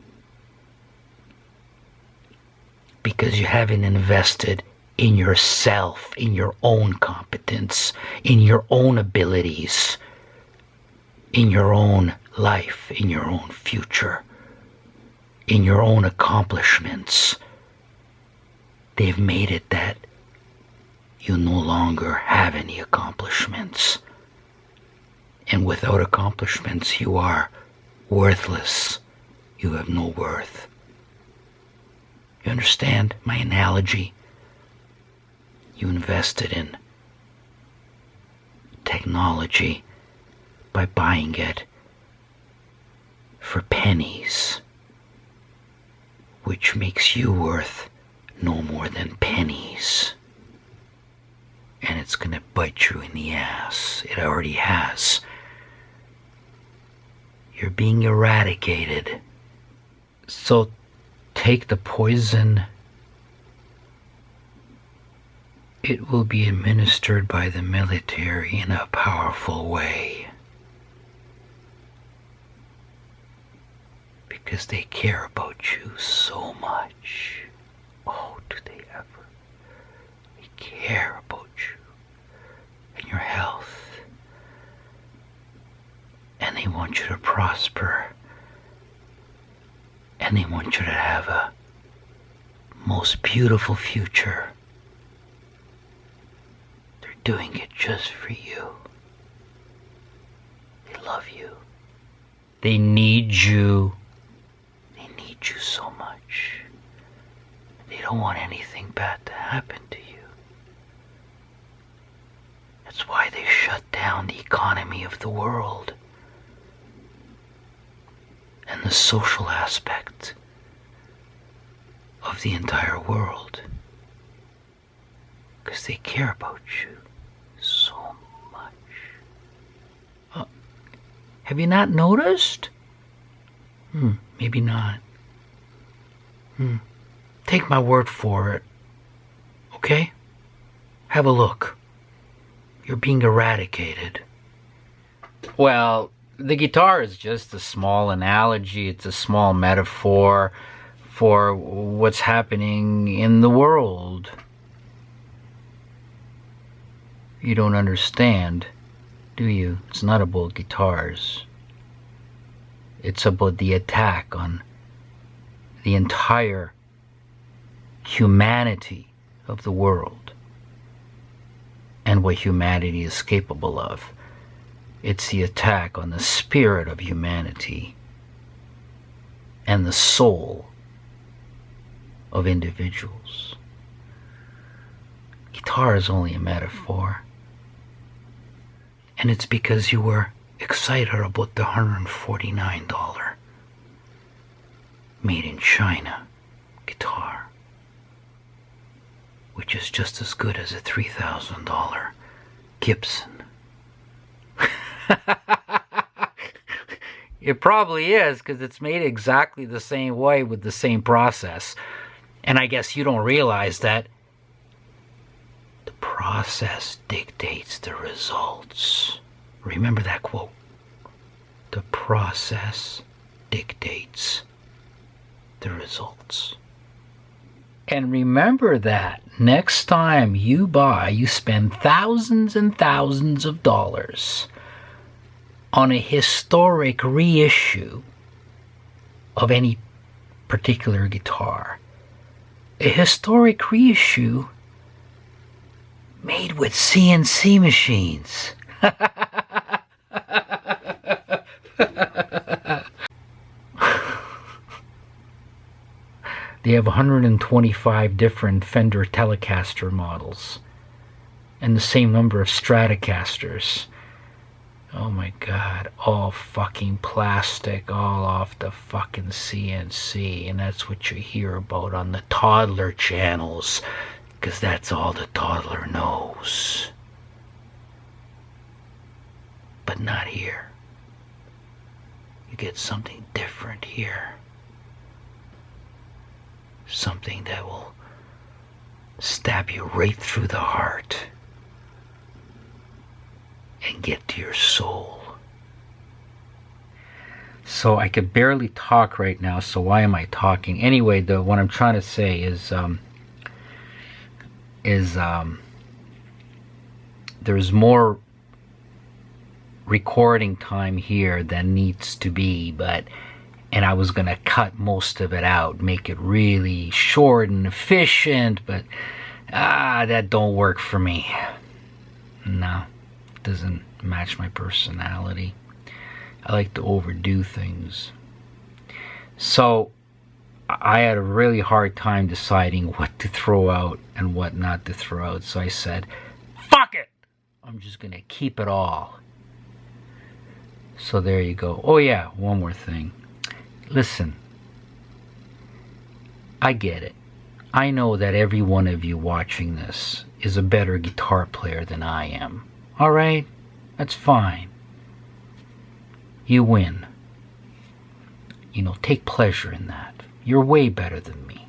Because you haven't invested in yourself, in your own competence, in your own abilities, in your own life, in your own future, in your own accomplishments. They've made it that you no longer have any accomplishments. And without accomplishments, you are worthless. you have no worth. You understand my analogy? You invested in technology by buying it for pennies, which makes you worth no more than pennies. And it's gonna bite you in the ass. It already has. You're being eradicated. So take the poison. It will be administered by the military in a powerful way. Because they care about you so much. Oh, do they ever? They care about you and your health. And they want you to prosper. And they want you to have a most beautiful future. They're doing it just for you. They love you. They need you. They need you so much. They don't want anything bad to happen to you. That's why they shut down the economy of the world. And the social aspect of the entire world. Because they care about you so much. Have you not noticed? Maybe not. Take my word for it. Okay? Have a look. You're being eradicated. Well, the guitar is just a small analogy. It's a small metaphor for what's happening in the world. You don't understand, do you? It's not about guitars. It's about the attack on the entire humanity of the world and what humanity is capable of. It's the attack on the spirit of humanity and the soul of individuals. Guitar is only a metaphor. And it's because you were excited about the $149 made in China guitar, which is just as good as a $3,000 Gibson. It probably is, because it's made exactly the same way with the same process. And I guess you don't realize that the process dictates the results. Remember that quote. The process dictates the results. And remember that next time you spend thousands and thousands of dollars on a historic reissue of any particular guitar. A historic reissue made with CNC machines. They have 125 different Fender Telecaster models and the same number of Stratocasters. Oh my God, all fucking plastic, all off the fucking CNC. And that's what you hear about on the Toddler channels, because that's all the Toddler knows. But not here. You get something different here. Something that will stab you right through the heart and get to your soul. So I could barely talk right now, so why am I talking? Anyway, what I'm trying to say is there's more recording time here than needs to be, and I was gonna cut most of it out, make it really short and efficient, but that don't work for me. No, it doesn't match my personality. I like to overdo things. So I had a really hard time deciding what to throw out and what not to throw out. So I said, fuck it! I'm just gonna keep it all. So there you go. Oh yeah, one more thing. Listen, I get it. I know that every one of you watching this is a better guitar player than I am. Alright? That's fine. You win. You know, take pleasure in that. You're way better than me.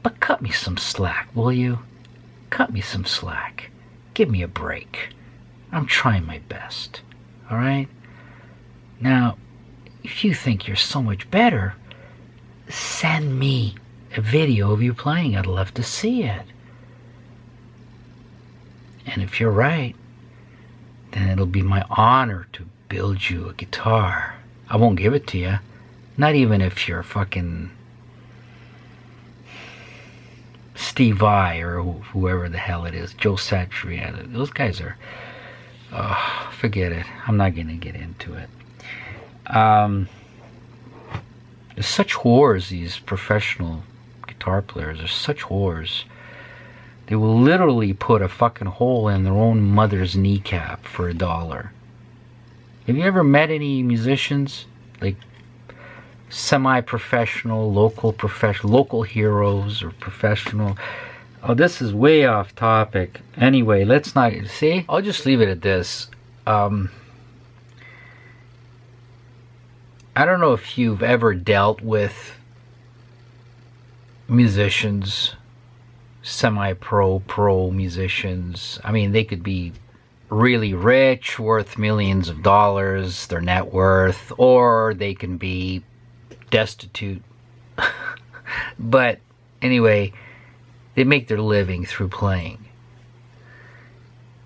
But cut me some slack, will you? Cut me some slack. Give me a break. I'm trying my best. Alright? Now, if you think you're so much better, send me a video of you playing. I'd love to see it. And if you're right, then it'll be my honor to build you a guitar. I won't give it to you. Not even if you're fucking Steve Vai or whoever the hell it is. Joe Satriani. Those guys are... forget it. I'm not going to get into it. There's such whores, these professional guitar players. They're such whores. They will literally put a fucking hole in their own mother's kneecap for $1. Have you ever met any musicians? Like semi-professional, local heroes or professional? Oh, this is way off topic. Anyway, let's not... See? I'll just leave it at this. I don't know if you've ever dealt with musicians, semi-pro musicians. I mean, they could be really rich, worth millions of dollars, their net worth, or they can be destitute. But anyway, they make their living through playing.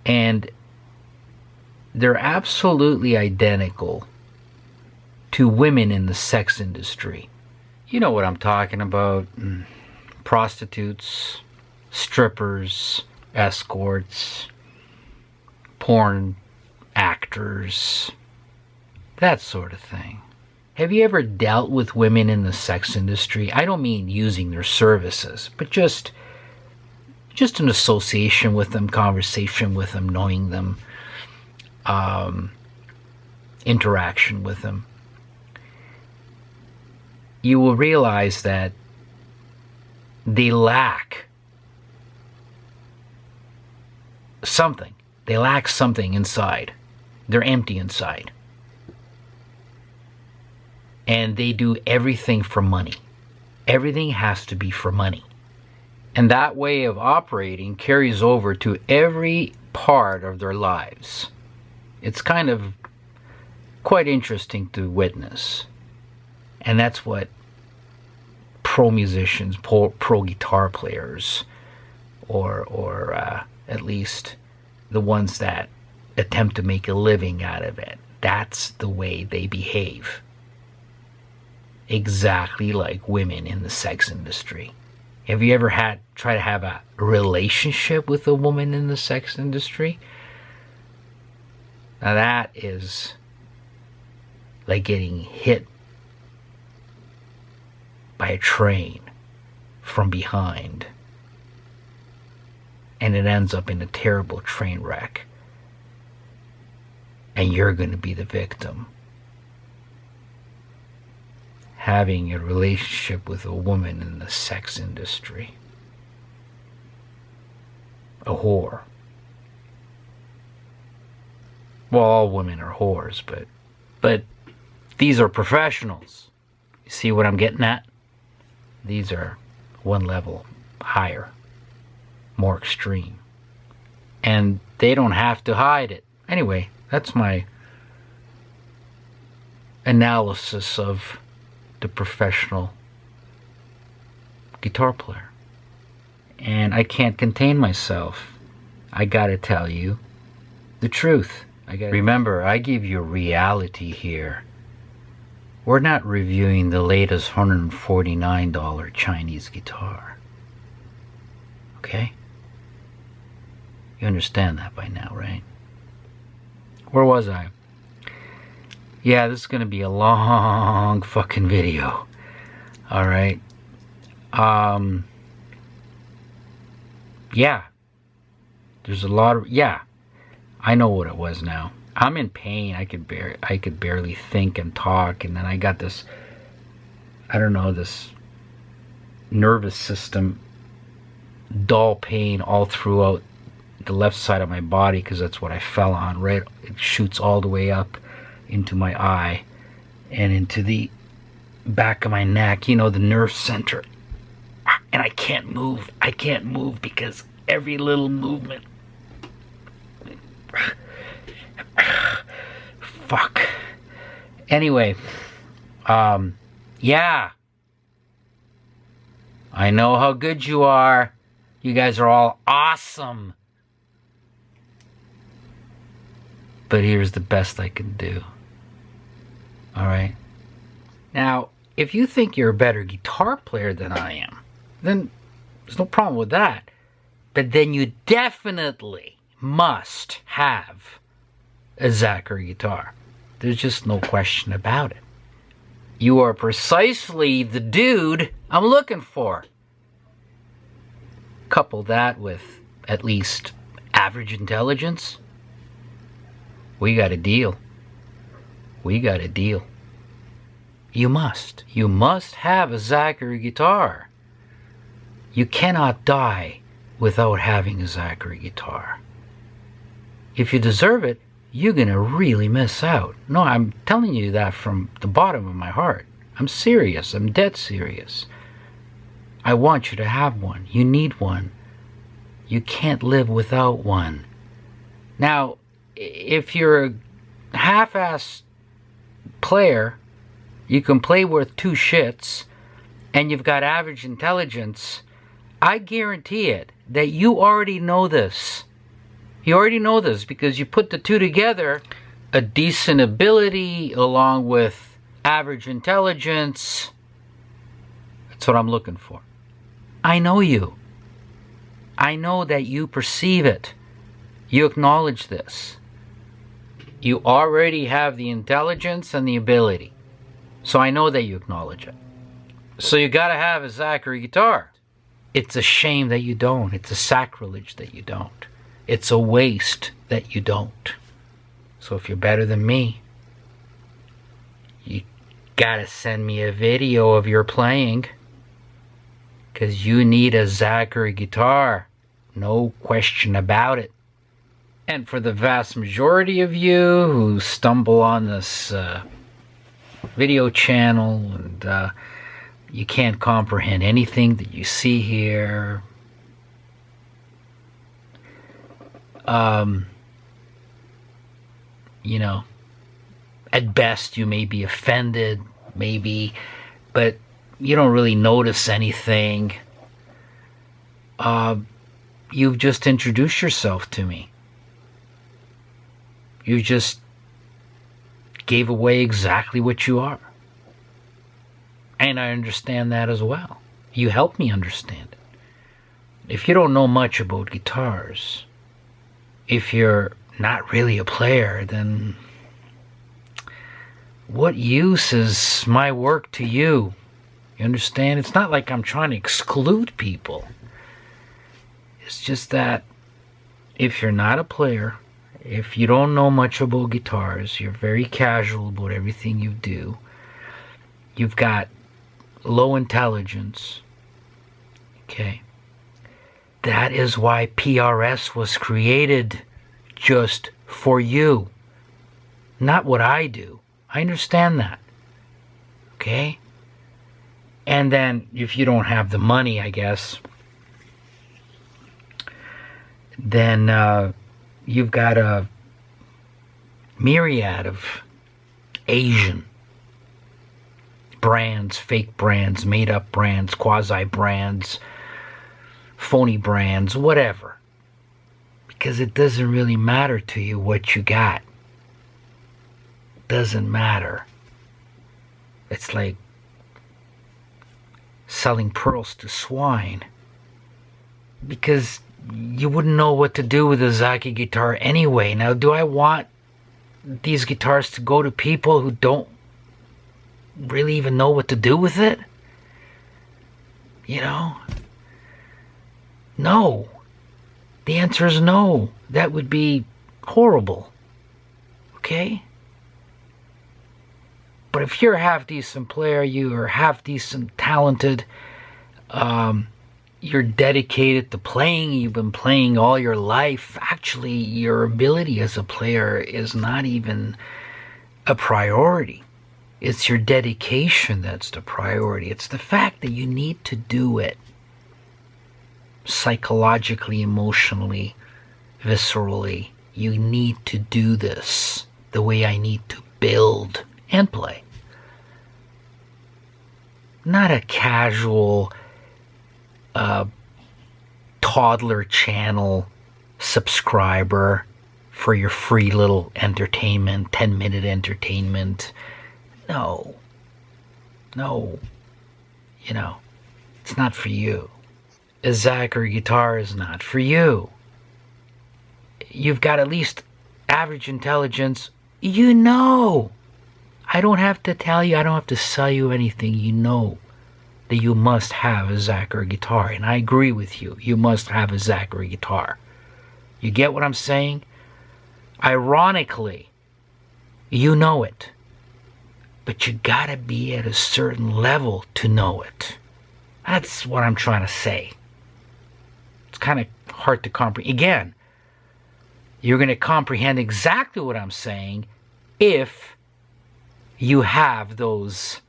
And they're absolutely identical to women in the sex industry. You know what I'm talking about. Prostitutes, strippers, escorts, porn actors, that sort of thing. Have you ever dealt with women in the sex industry? I don't mean using their services, but just an association with them, conversation with them, knowing them, interaction with them. You will realize that they lack something. They lack something inside. They're empty inside. And they do everything for money. Everything has to be for money. And that way of operating carries over to every part of their lives. It's kind of quite interesting to witness. And that's what pro musicians, pro guitar players, or at least the ones that attempt to make a living out of it, that's the way they behave. Exactly like women in the sex industry. Have you ever tried to have a relationship with a woman in the sex industry? Now that is like getting hit by a train from behind, and it ends up in a terrible train wreck, and you're going to be the victim. Having a relationship with a woman in the sex industry, a whore. Well, all women are whores, but these are professionals. You see what I'm getting at? These are one level higher, more extreme. And they don't have to hide it. Anyway, that's my analysis of the professional guitar player. And I can't contain myself. I gotta tell you the truth. Remember, I give you reality here. We're not reviewing the latest $149 Chinese guitar. Okay? You understand that by now, right? Where was I? Yeah, this is going to be a long fucking video. All right. Yeah. There's a lot of, yeah. I know what it was now. I'm in pain. I could barely think and talk, and then I got this, I don't know, this nervous system dull pain all throughout the left side of my body, because that's what I fell on, right? It shoots all the way up into my eye and into the back of my neck, you know, the nerve center. And I can't move. I can't move because every little movement. Fuck. Anyway, yeah. I know how good you are. You guys are all awesome. But here's the best I can do. All right? Now, if you think you're a better guitar player than I am, then there's no problem with that. But then you definitely must have a Zachary guitar. There's just no question about it. You are precisely the dude I'm looking for. Couple that with at least average intelligence. We got a deal. We got a deal. You must have a Zachary guitar. You cannot die without having a Zachary guitar. If you deserve it, you're gonna really miss out. No, I'm telling you that from the bottom of my heart. I'm serious. I'm dead serious. I want you to have one. You need one. You can't live without one. Now, if you're a half-ass player, you can play worth two shits, and you've got average intelligence, I guarantee it that you already know this. You already know this because you put the two together, a decent ability along with average intelligence. That's what I'm looking for. I know you. I know that you perceive it. You acknowledge this. You already have the intelligence and the ability. So I know that you acknowledge it. So you gotta have a Zachary guitar. It's a shame that you don't. It's a sacrilege that you don't. It's a waste that you don't. So if you're better than me, you gotta send me a video of your playing. Because you need a Zachary guitar. No question about it. And for the vast majority of you who stumble on this video channel and you can't comprehend anything that you see here, you know, at best you may be offended, maybe, but you don't really notice anything. You've just introduced yourself to me. You just gave away exactly what you are. And I understand that as well. You helped me understand it. If you don't know much about guitars, if you're not really a player, then what use is my work to you? You understand? It's not like I'm trying to exclude people. It's just that if you're not a player, if you don't know much about guitars, you're very casual about everything you do, you've got low intelligence, okay? That is why PRS was created, just for you. Not what I do. I understand that, okay? And then if you don't have the money, I guess, then you've got a myriad of Asian brands, fake brands, made-up brands, quasi-brands, phony brands, whatever. Because it doesn't really matter to you what you got. It doesn't matter. It's like selling pearls to swine. Because you wouldn't know what to do with a Zaki guitar anyway. Now, do I want these guitars to go to people who don't really even know what to do with it? You know? No. The answer is no. That would be horrible. Okay? But if you're a half-decent player, you are half-decent, talented, you're dedicated to playing, you've been playing all your life, actually your ability as a player is not even a priority. It's your dedication that's the priority. It's the fact that you need to do it psychologically, emotionally, viscerally. You need to do this the way I need to build and play. Not a casual toddler channel subscriber for your free little entertainment, 10-minute entertainment. No. You know, it's not for you. A Zachary guitar is not for you. You've got at least average intelligence. You know. I don't have to tell you, I don't have to sell you anything. You know that you must have a Zachary guitar. And I agree with you. You must have a Zachary guitar. You get what I'm saying? Ironically, you know it. But you gotta be at a certain level to know it. That's what I'm trying to say. It's kind of hard to comprehend. Again, you're going to comprehend exactly what I'm saying if you have those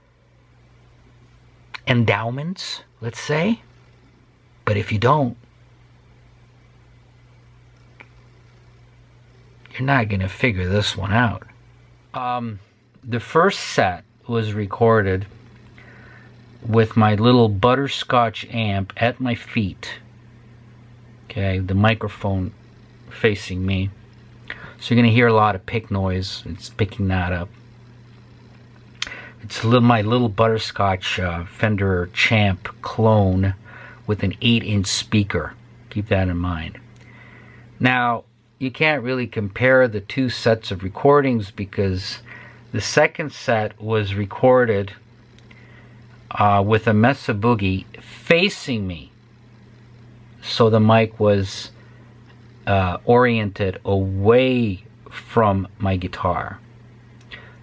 endowments, let's say. But if you don't, you're not going to figure this one out. The first set was recorded with my little butterscotch amp at my feet. Okay, the microphone facing me. So you're going to hear a lot of pick noise. It's picking that up. It's my little butterscotch Fender Champ clone with an 8-inch speaker. Keep that in mind. Now, you can't really compare the two sets of recordings because the second set was recorded with a Mesa Boogie facing me. So the mic was oriented away from my guitar.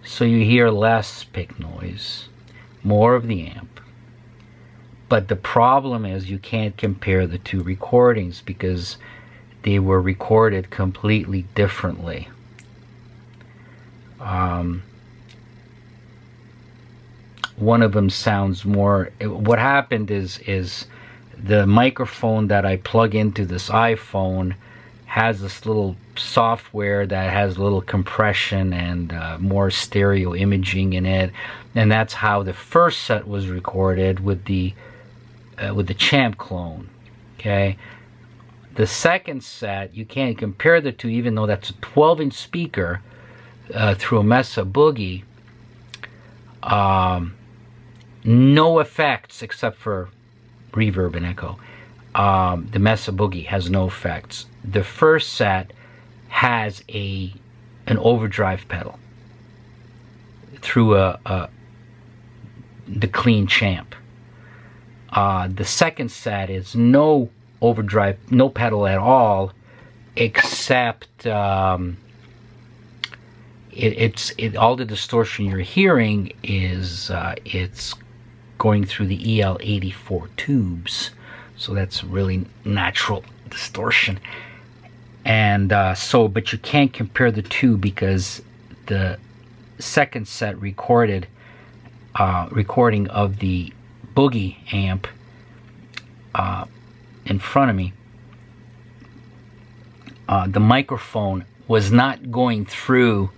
So you hear less pick noise, more of the amp. But the problem is you can't compare the two recordings because they were recorded completely differently. One of them sounds more... What happened is the microphone that I plug into this iPhone has this little software that has a little compression and more stereo imaging in it, and that's how the first set was recorded with the Champ clone. Okay, the second set you can't compare the two, even though that's a 12-inch speaker through a Mesa Boogie. No effects except for reverb and echo. The Mesa Boogie has no effects. The first set has an overdrive pedal through the clean Champ. The second set is no overdrive, no pedal at all, except all the distortion you're hearing is it's going through the EL84 tubes. So that's really natural distortion. And but you can't compare the two because the second set recording of the Boogie amp in front of me, the microphone was not going through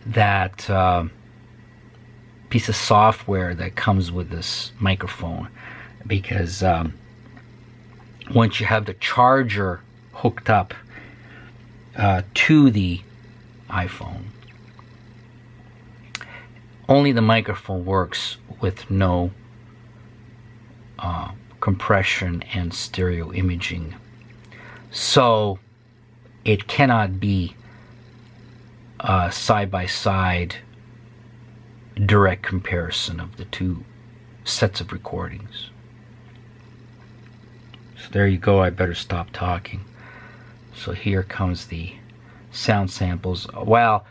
that piece of software that comes with this microphone, because once you have the charger hooked up to the iPhone, only the microphone works with no compression and stereo imaging. So it cannot be side-by-side direct comparison of the two sets of recordings. So there you go. I better stop talking. So here comes the sound samples. Well,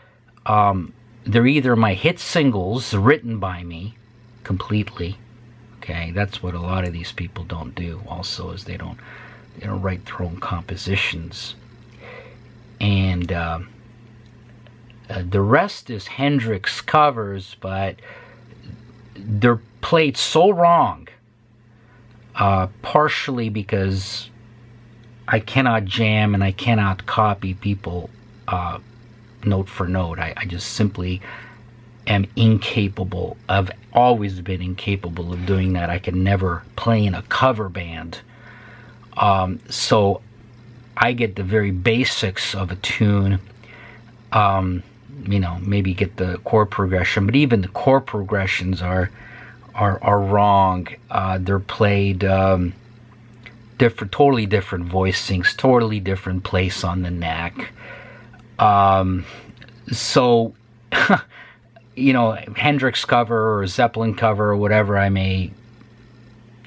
they're either my hit singles written by me completely. Okay, that's what a lot of these people don't do. Also, is they don't write their own compositions. And the rest is Hendrix covers, but they're played so wrong. Partially because I cannot jam and I cannot copy people note for note. I just simply am incapable. I've always been incapable of doing that. I can never play in a cover band. So I get the very basics of a tune. Maybe get the chord progression, but even the chord progressions are wrong. They're played totally different voicings, totally different place on the neck. So, Hendrix cover or Zeppelin cover or whatever I may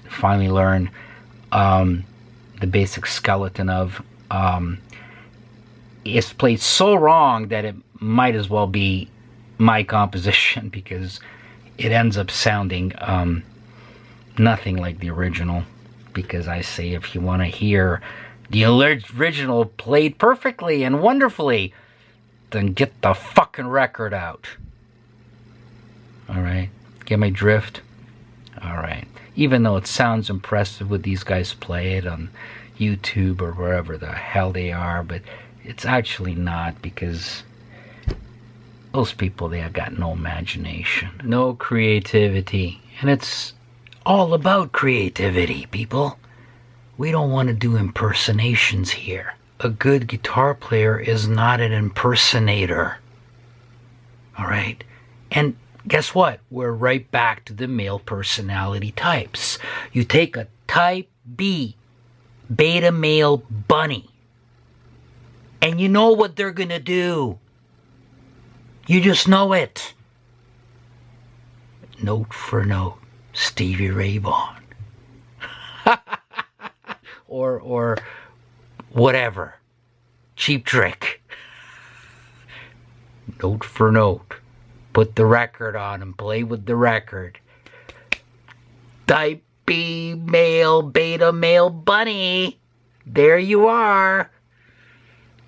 finally learn the basic skeleton of, is played so wrong that it might as well be my composition, because it ends up sounding nothing like the original. Because I say, if you want to hear the original played perfectly and wonderfully, then get the fucking record out. Alright? Get my drift? Alright. Even though it sounds impressive when these guys play it on YouTube or wherever the hell they are, but it's actually not, because those people, they have got no imagination, no creativity. And it's all about creativity, people. We don't want to do impersonations here. A good guitar player is not an impersonator. Alright? And guess what? We're right back to the male personality types. You take a type B, beta male bunny, and you know what they're gonna do. You just know it. Note for note, Stevie Ray Vaughan. or whatever. Cheap Trick. Note for note. Put the record on and play with the record. Type B male, beta male bunny. There you are.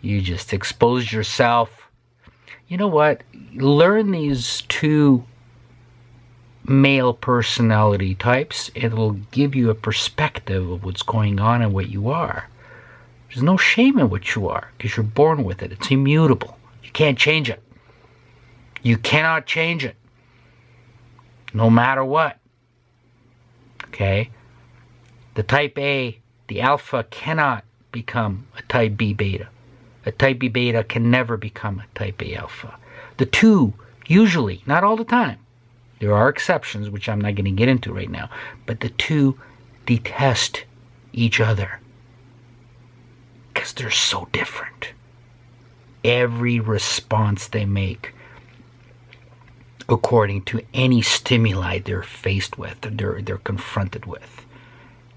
You just exposed yourself. You know what? Learn these two male personality types. It'll give you a perspective of what's going on and what you are. There's no shame in what you are, because you're born with it. It's immutable. You can't change it. You cannot change it. No matter what. Okay? The type A, the alpha, cannot become a type B beta. A type B beta can never become a type A alpha. The two, usually, not all the time, there are exceptions, which I'm not going to get into right now, but the two detest each other because they're so different. Every response they make, according to any stimuli they're faced with, or they're confronted with,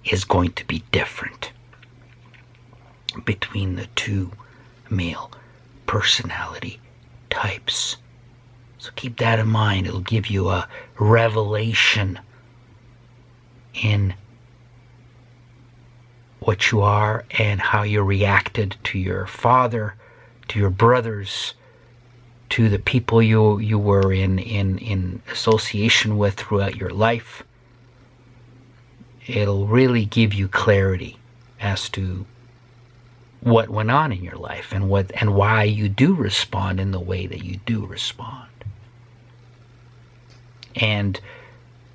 is going to be different between the two male personality types. So keep that in mind. It'll give you a revelation in what you are and how you reacted to your father, to your brothers, to the people you were in association with throughout your life. It'll really give you clarity as to what went on in your life and why you do respond in the way that you do respond. And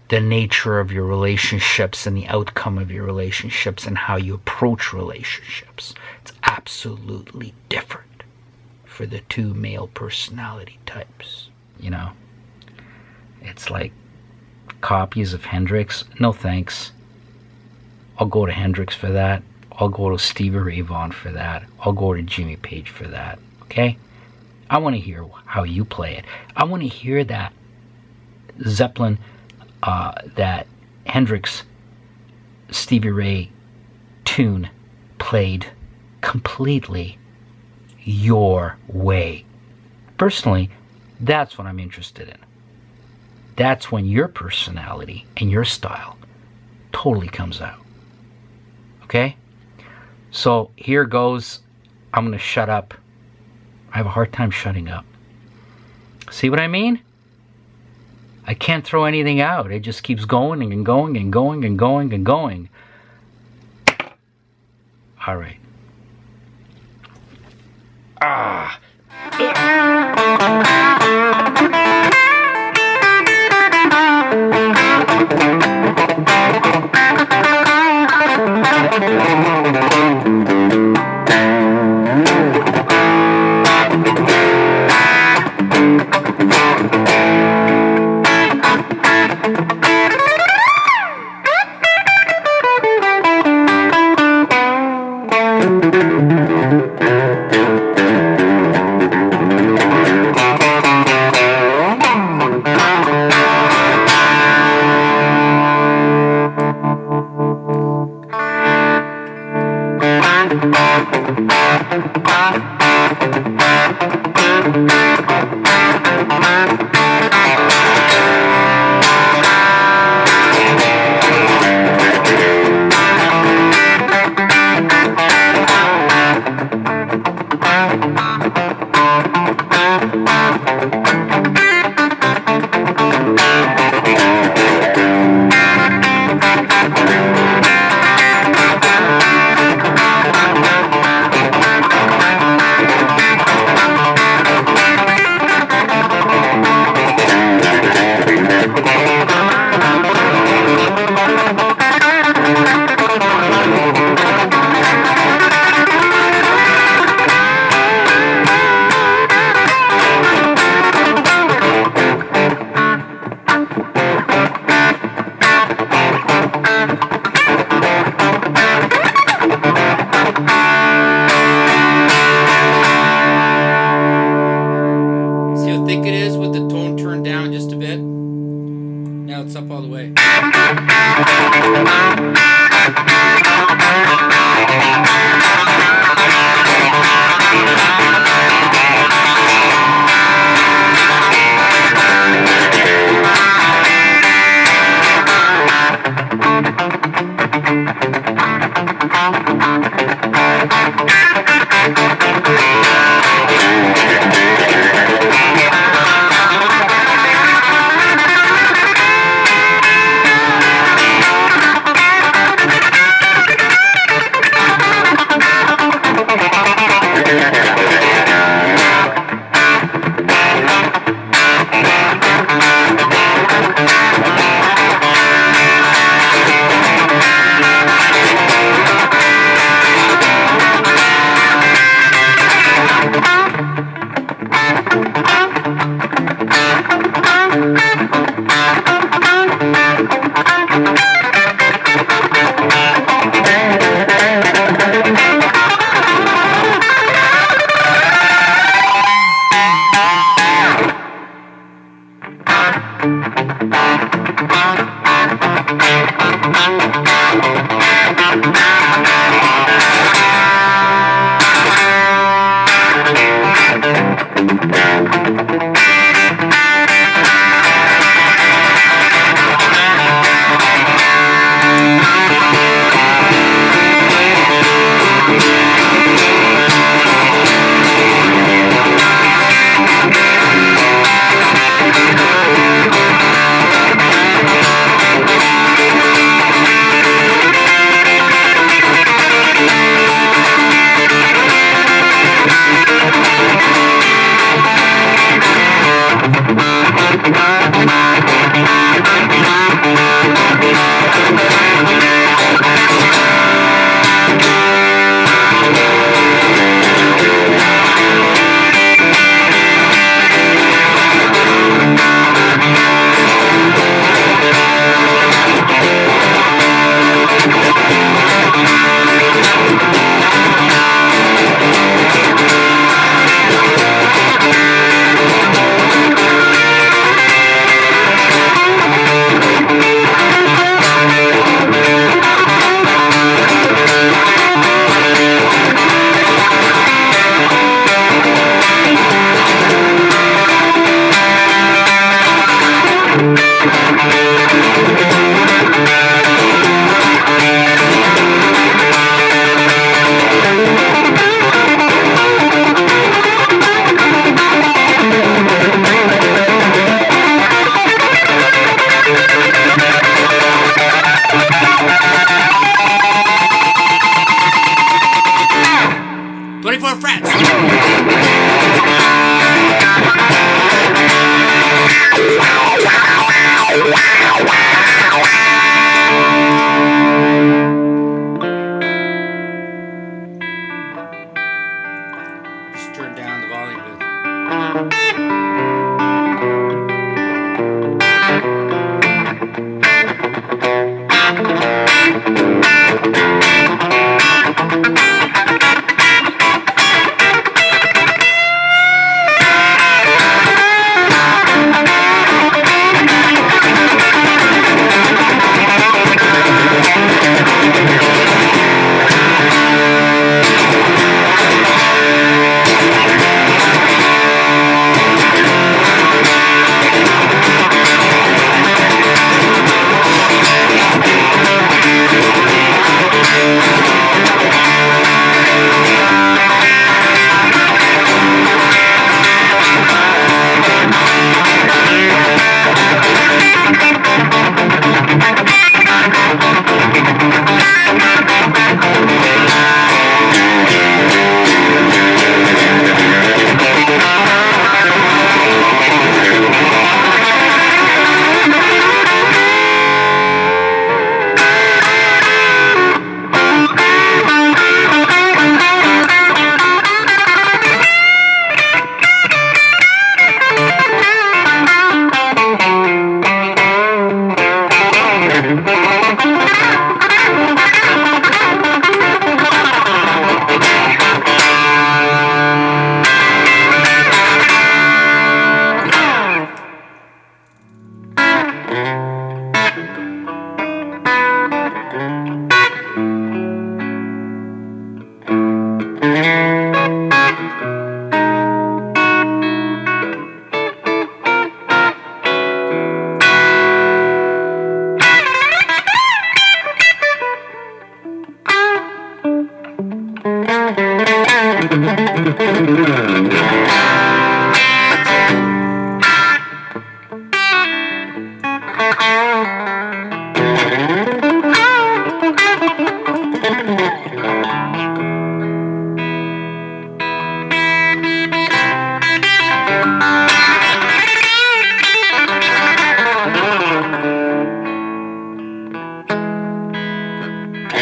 the nature of your relationships and the outcome of your relationships and how you approach relationships. It's absolutely different for the two male personality types. You know, it's like copies of Hendrix. No thanks. I'll go to Hendrix for that. I'll go to Stevie Ray Vaughan for that. I'll go to Jimmy Page for that. Okay? I want to hear how you play it. I want to hear that Zeppelin, that Hendrix, Stevie Ray tune played completely your way. Personally, that's what I'm interested in. That's when your personality and your style totally comes out. Okay? So here goes. I'm going to shut up. I have a hard time shutting up. See what I mean? I can't throw anything out. It just keeps going and going and going and going and going. All right.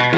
Come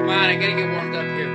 on, I gotta get warmed up here.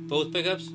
Both pickups?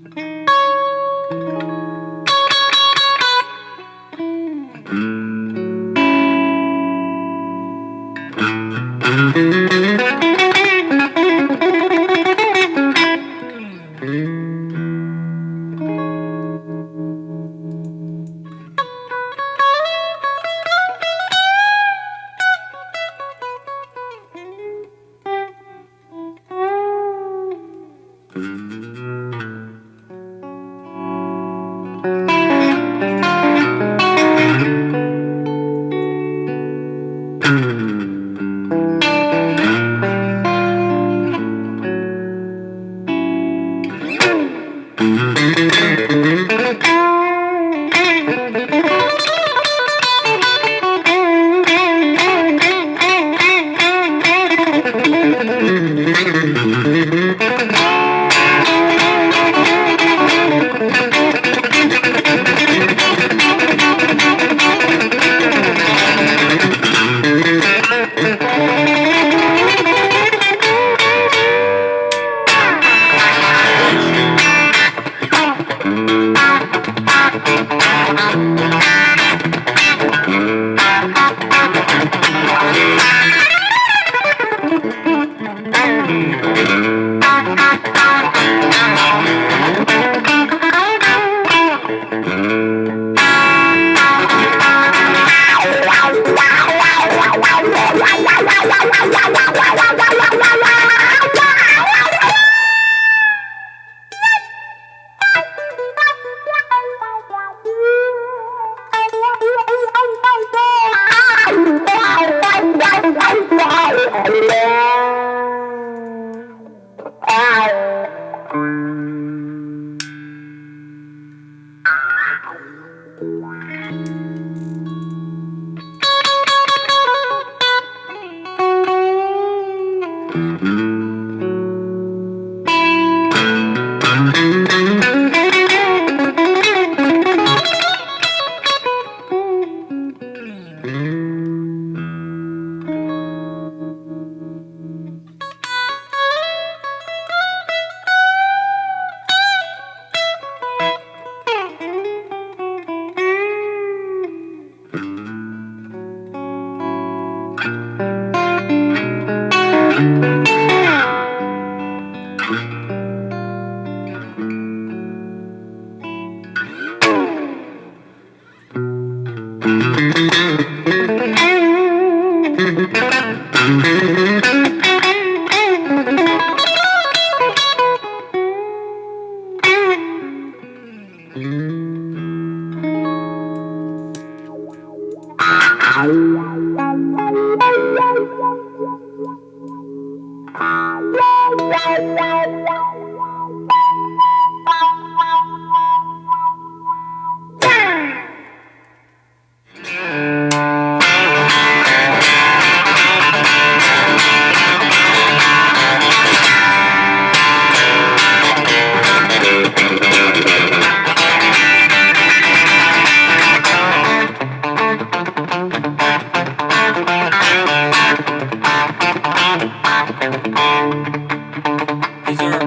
These are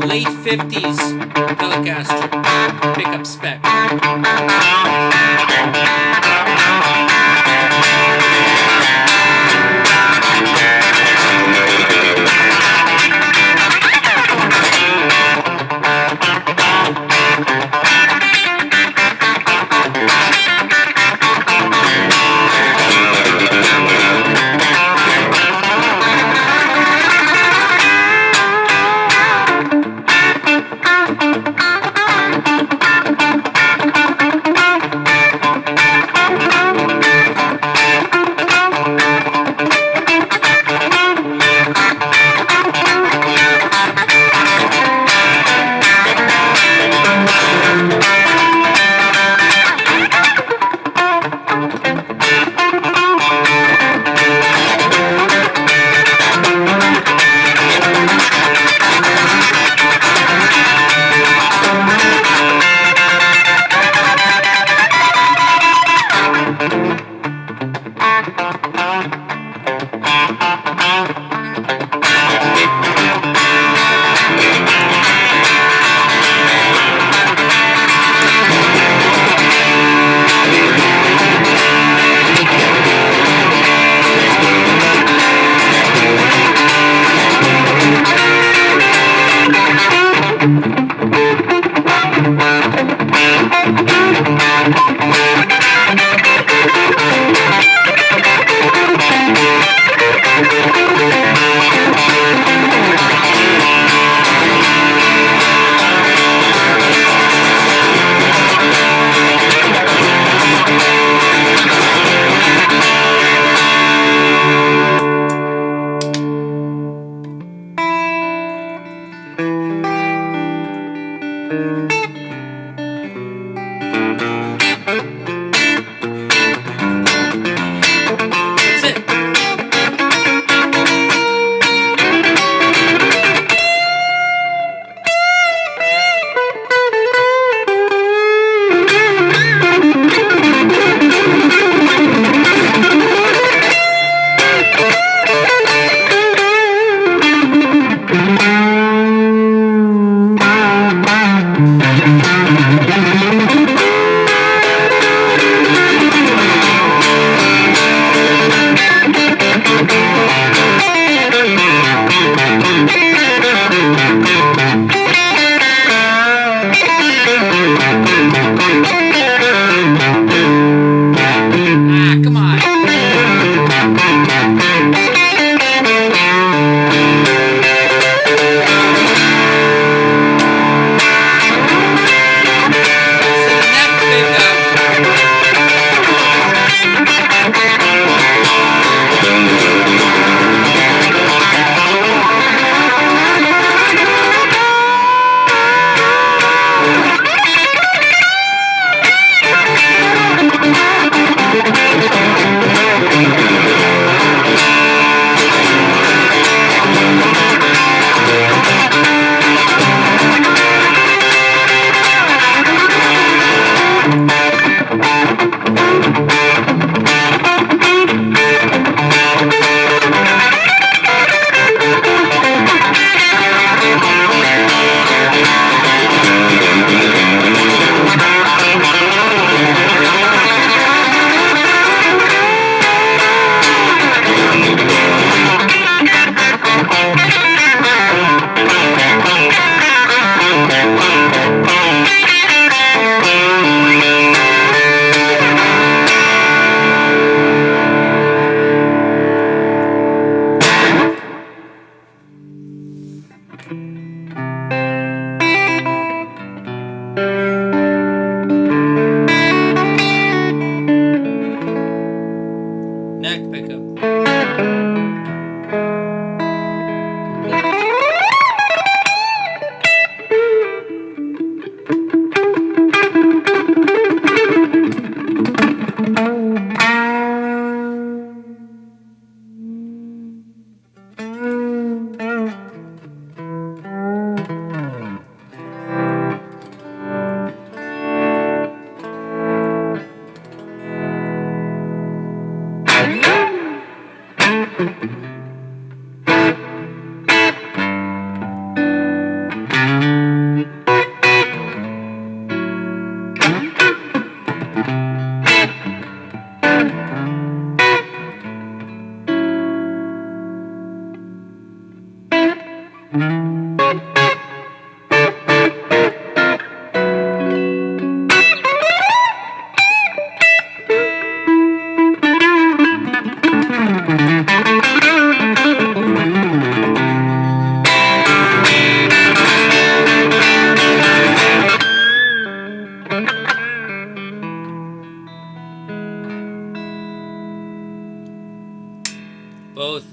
late 50s Telecaster pickup spec. That's it. Ah, come on. So neck pickup. Neck pickup. Both.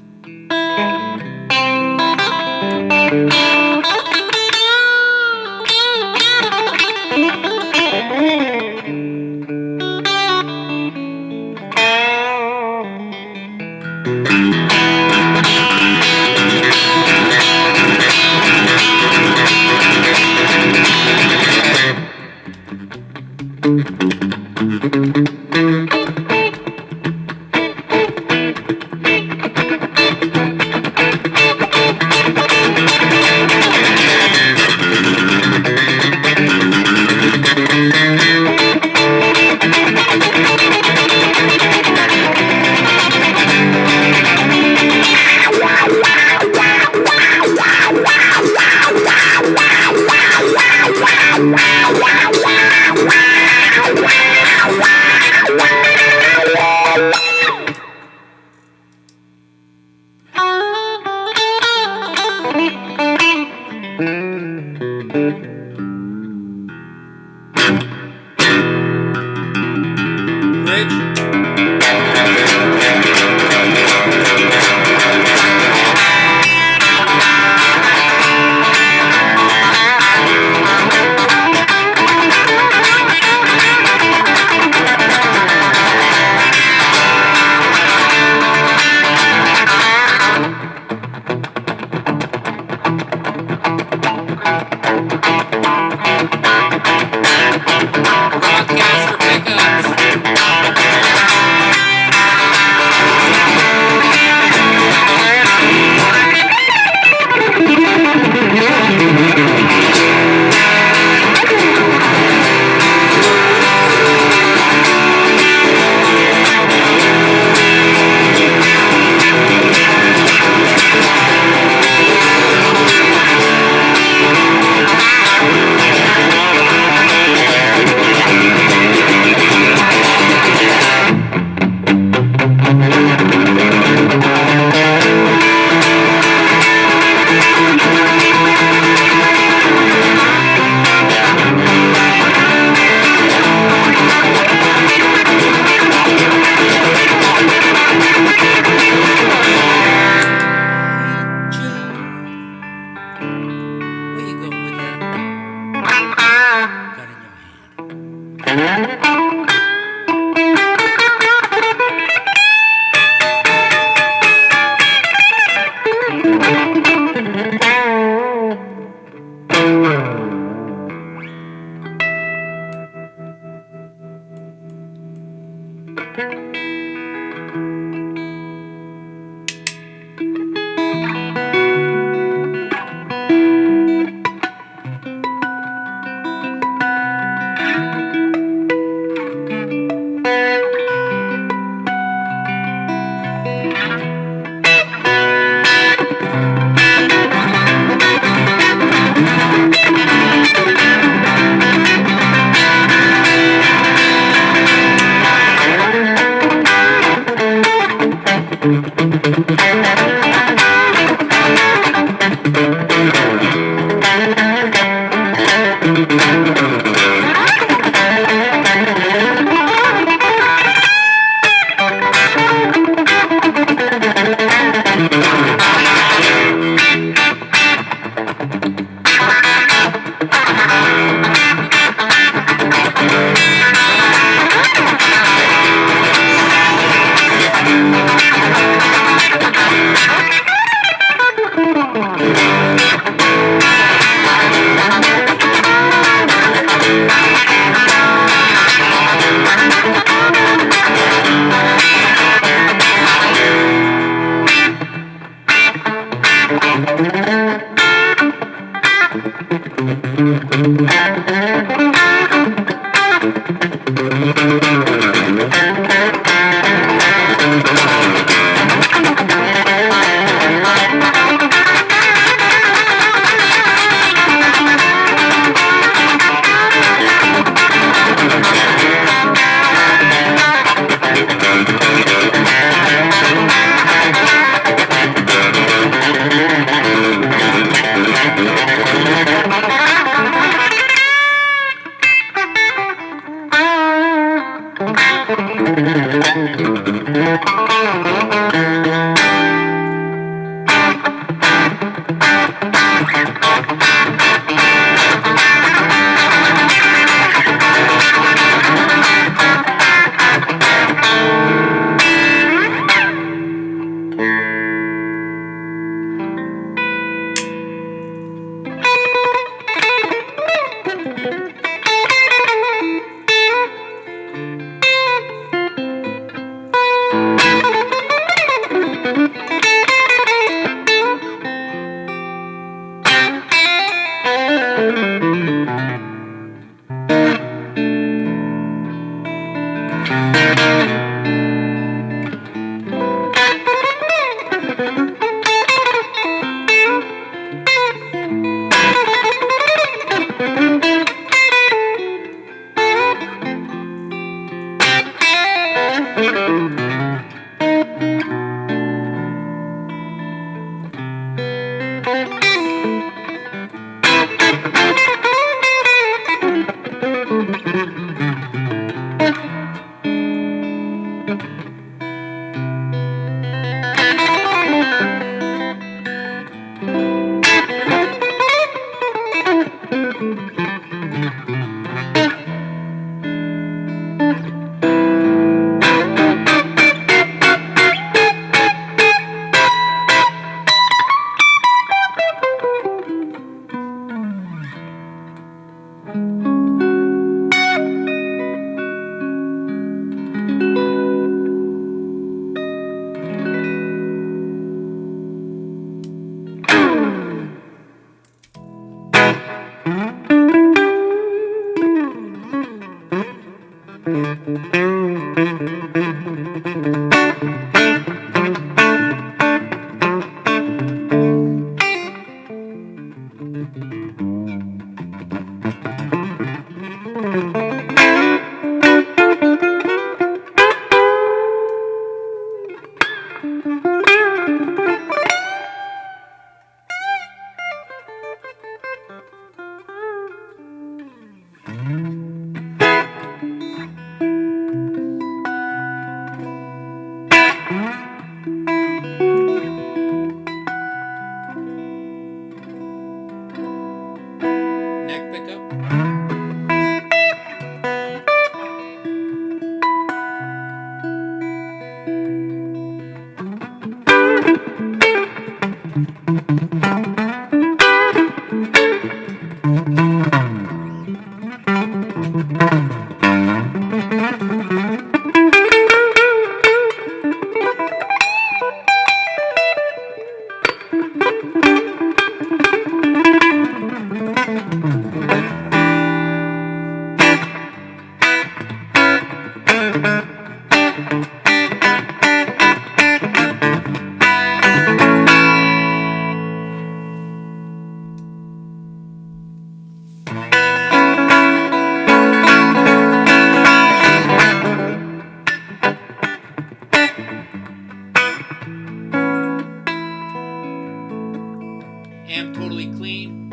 Amp totally clean.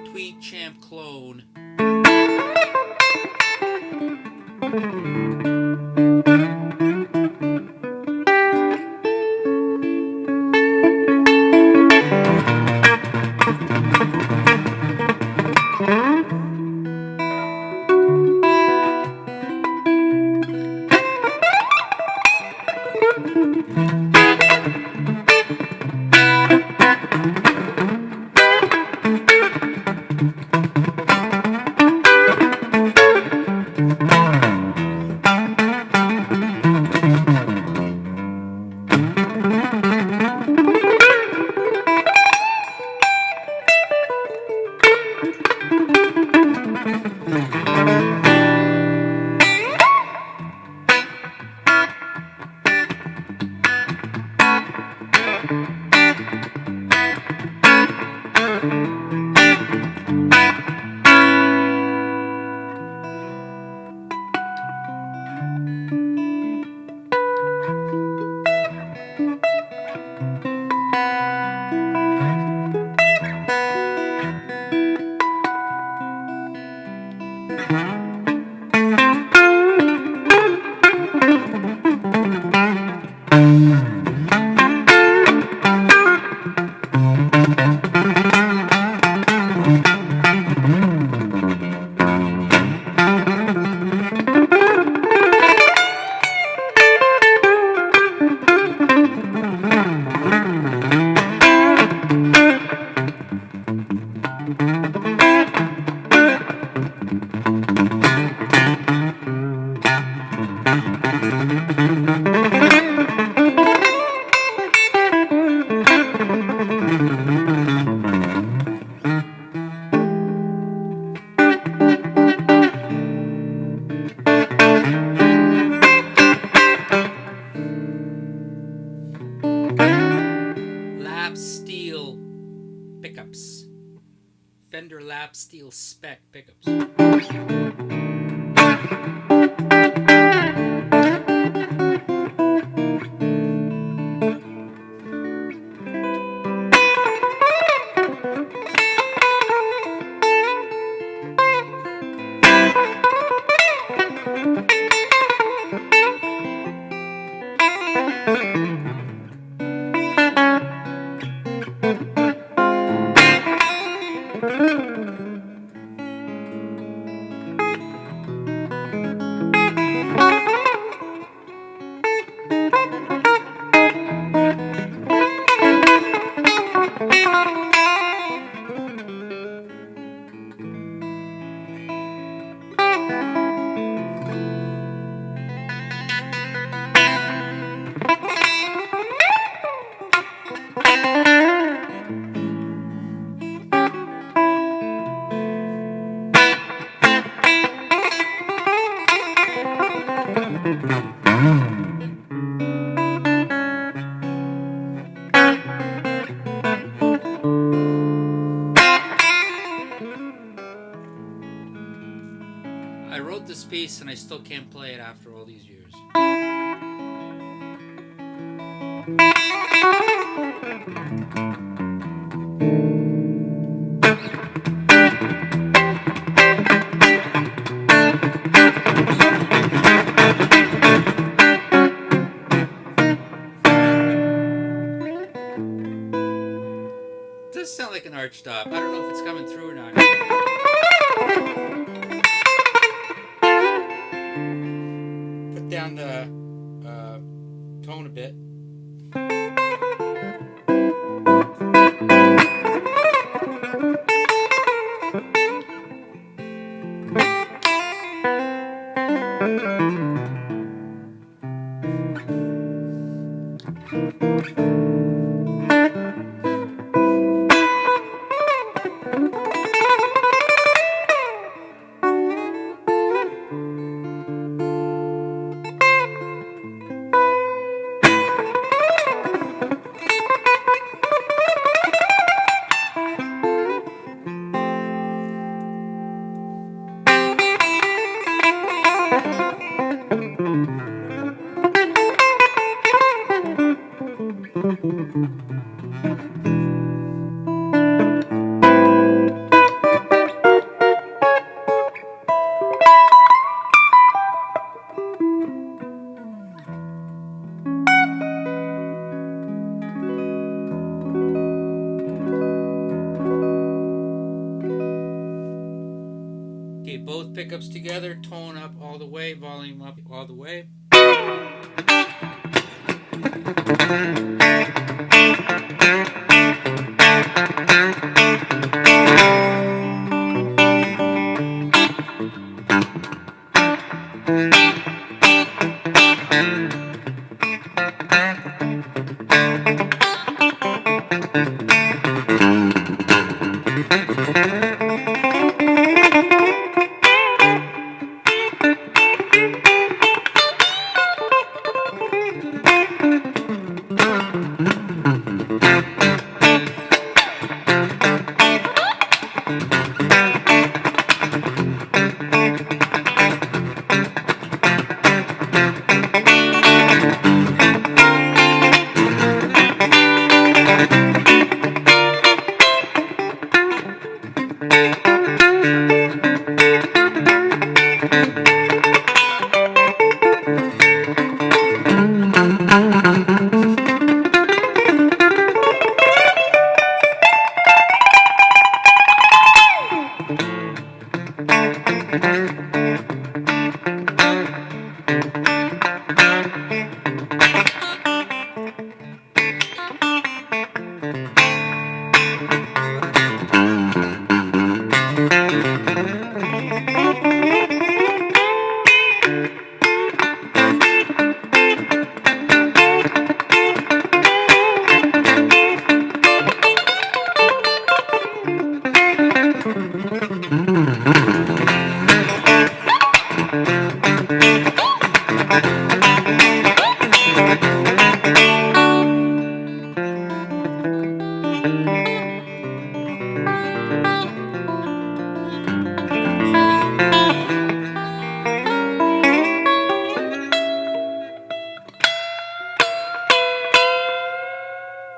Tweed Champ clone. Lap steel pickups. Fender lap steel spec pickups. I wrote this piece and I still can't play it after all these years. It does sound like an arch stop. I don't know if it's coming through or not. Put down the tone a bit. together, tone up all the way, volume up all the way.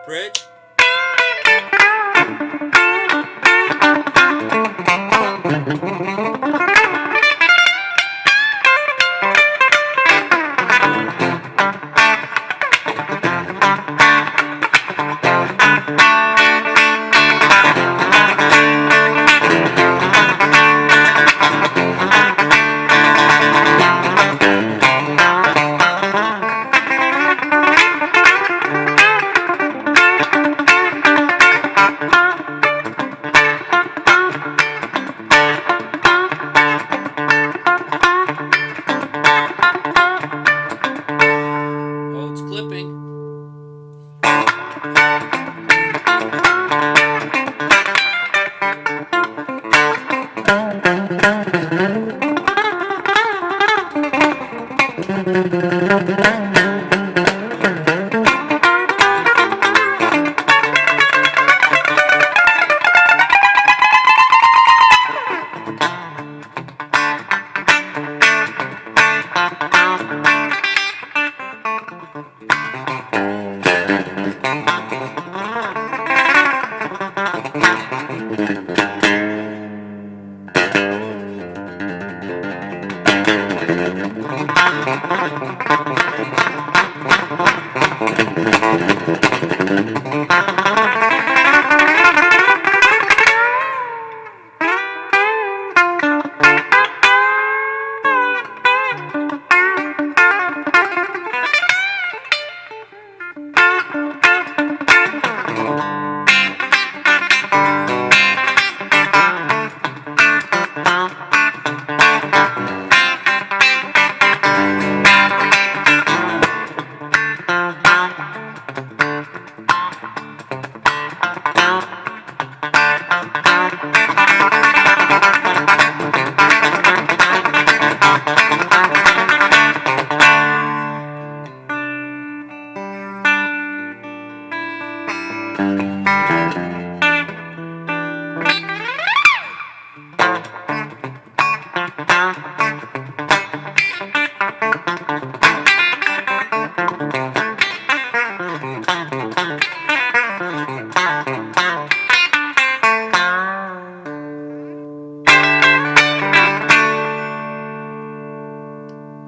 Bridge. Oh, it's clipping.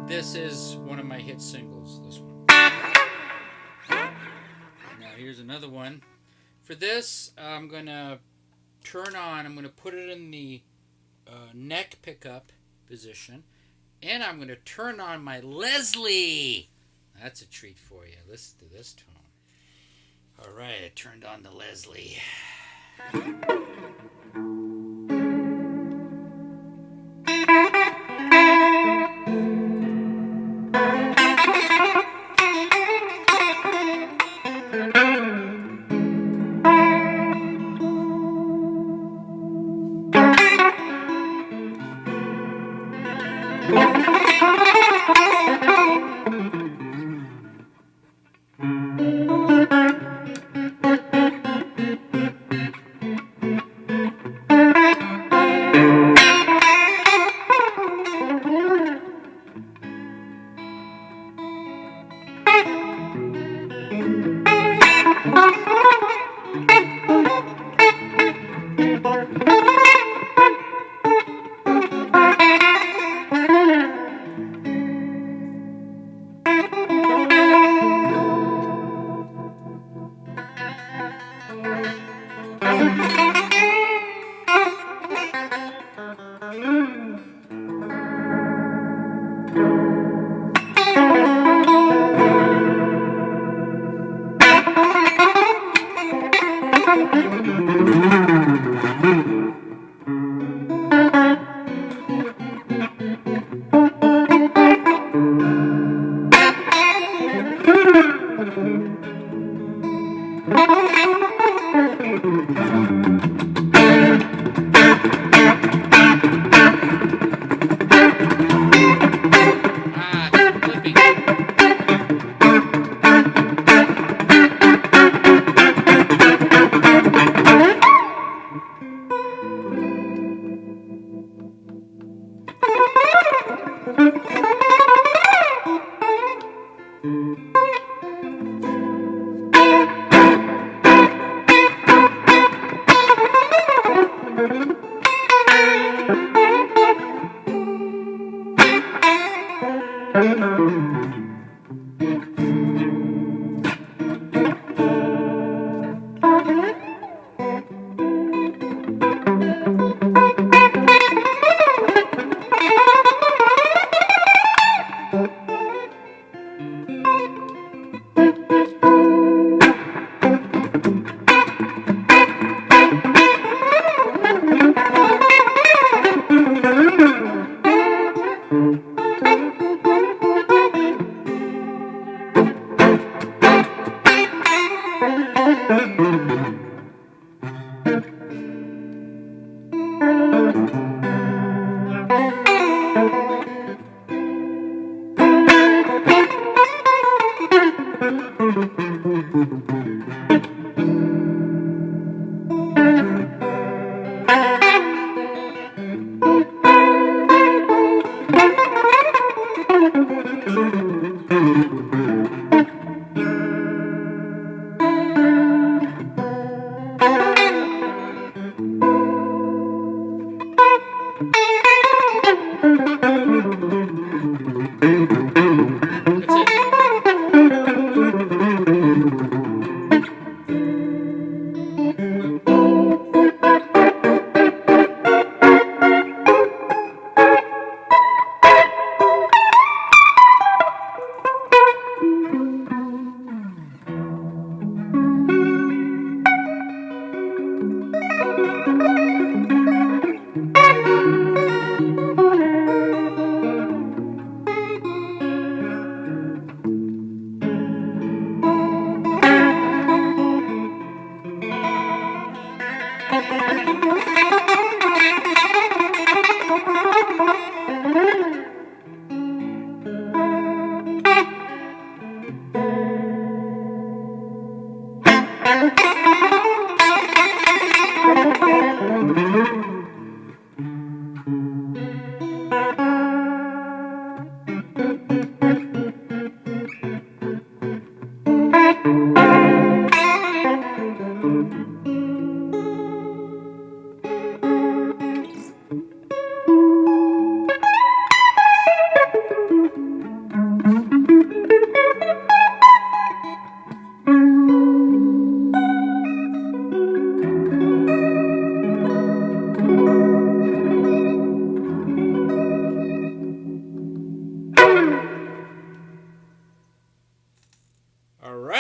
This is one of my hit singles, this one. Now here's another one. For this, I'm going to put it in the neck pickup position. And I'm going to turn on my Leslie. That's a treat for you. Listen to this tone. All right, I turned on the Leslie.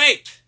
right.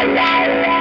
wow, wow.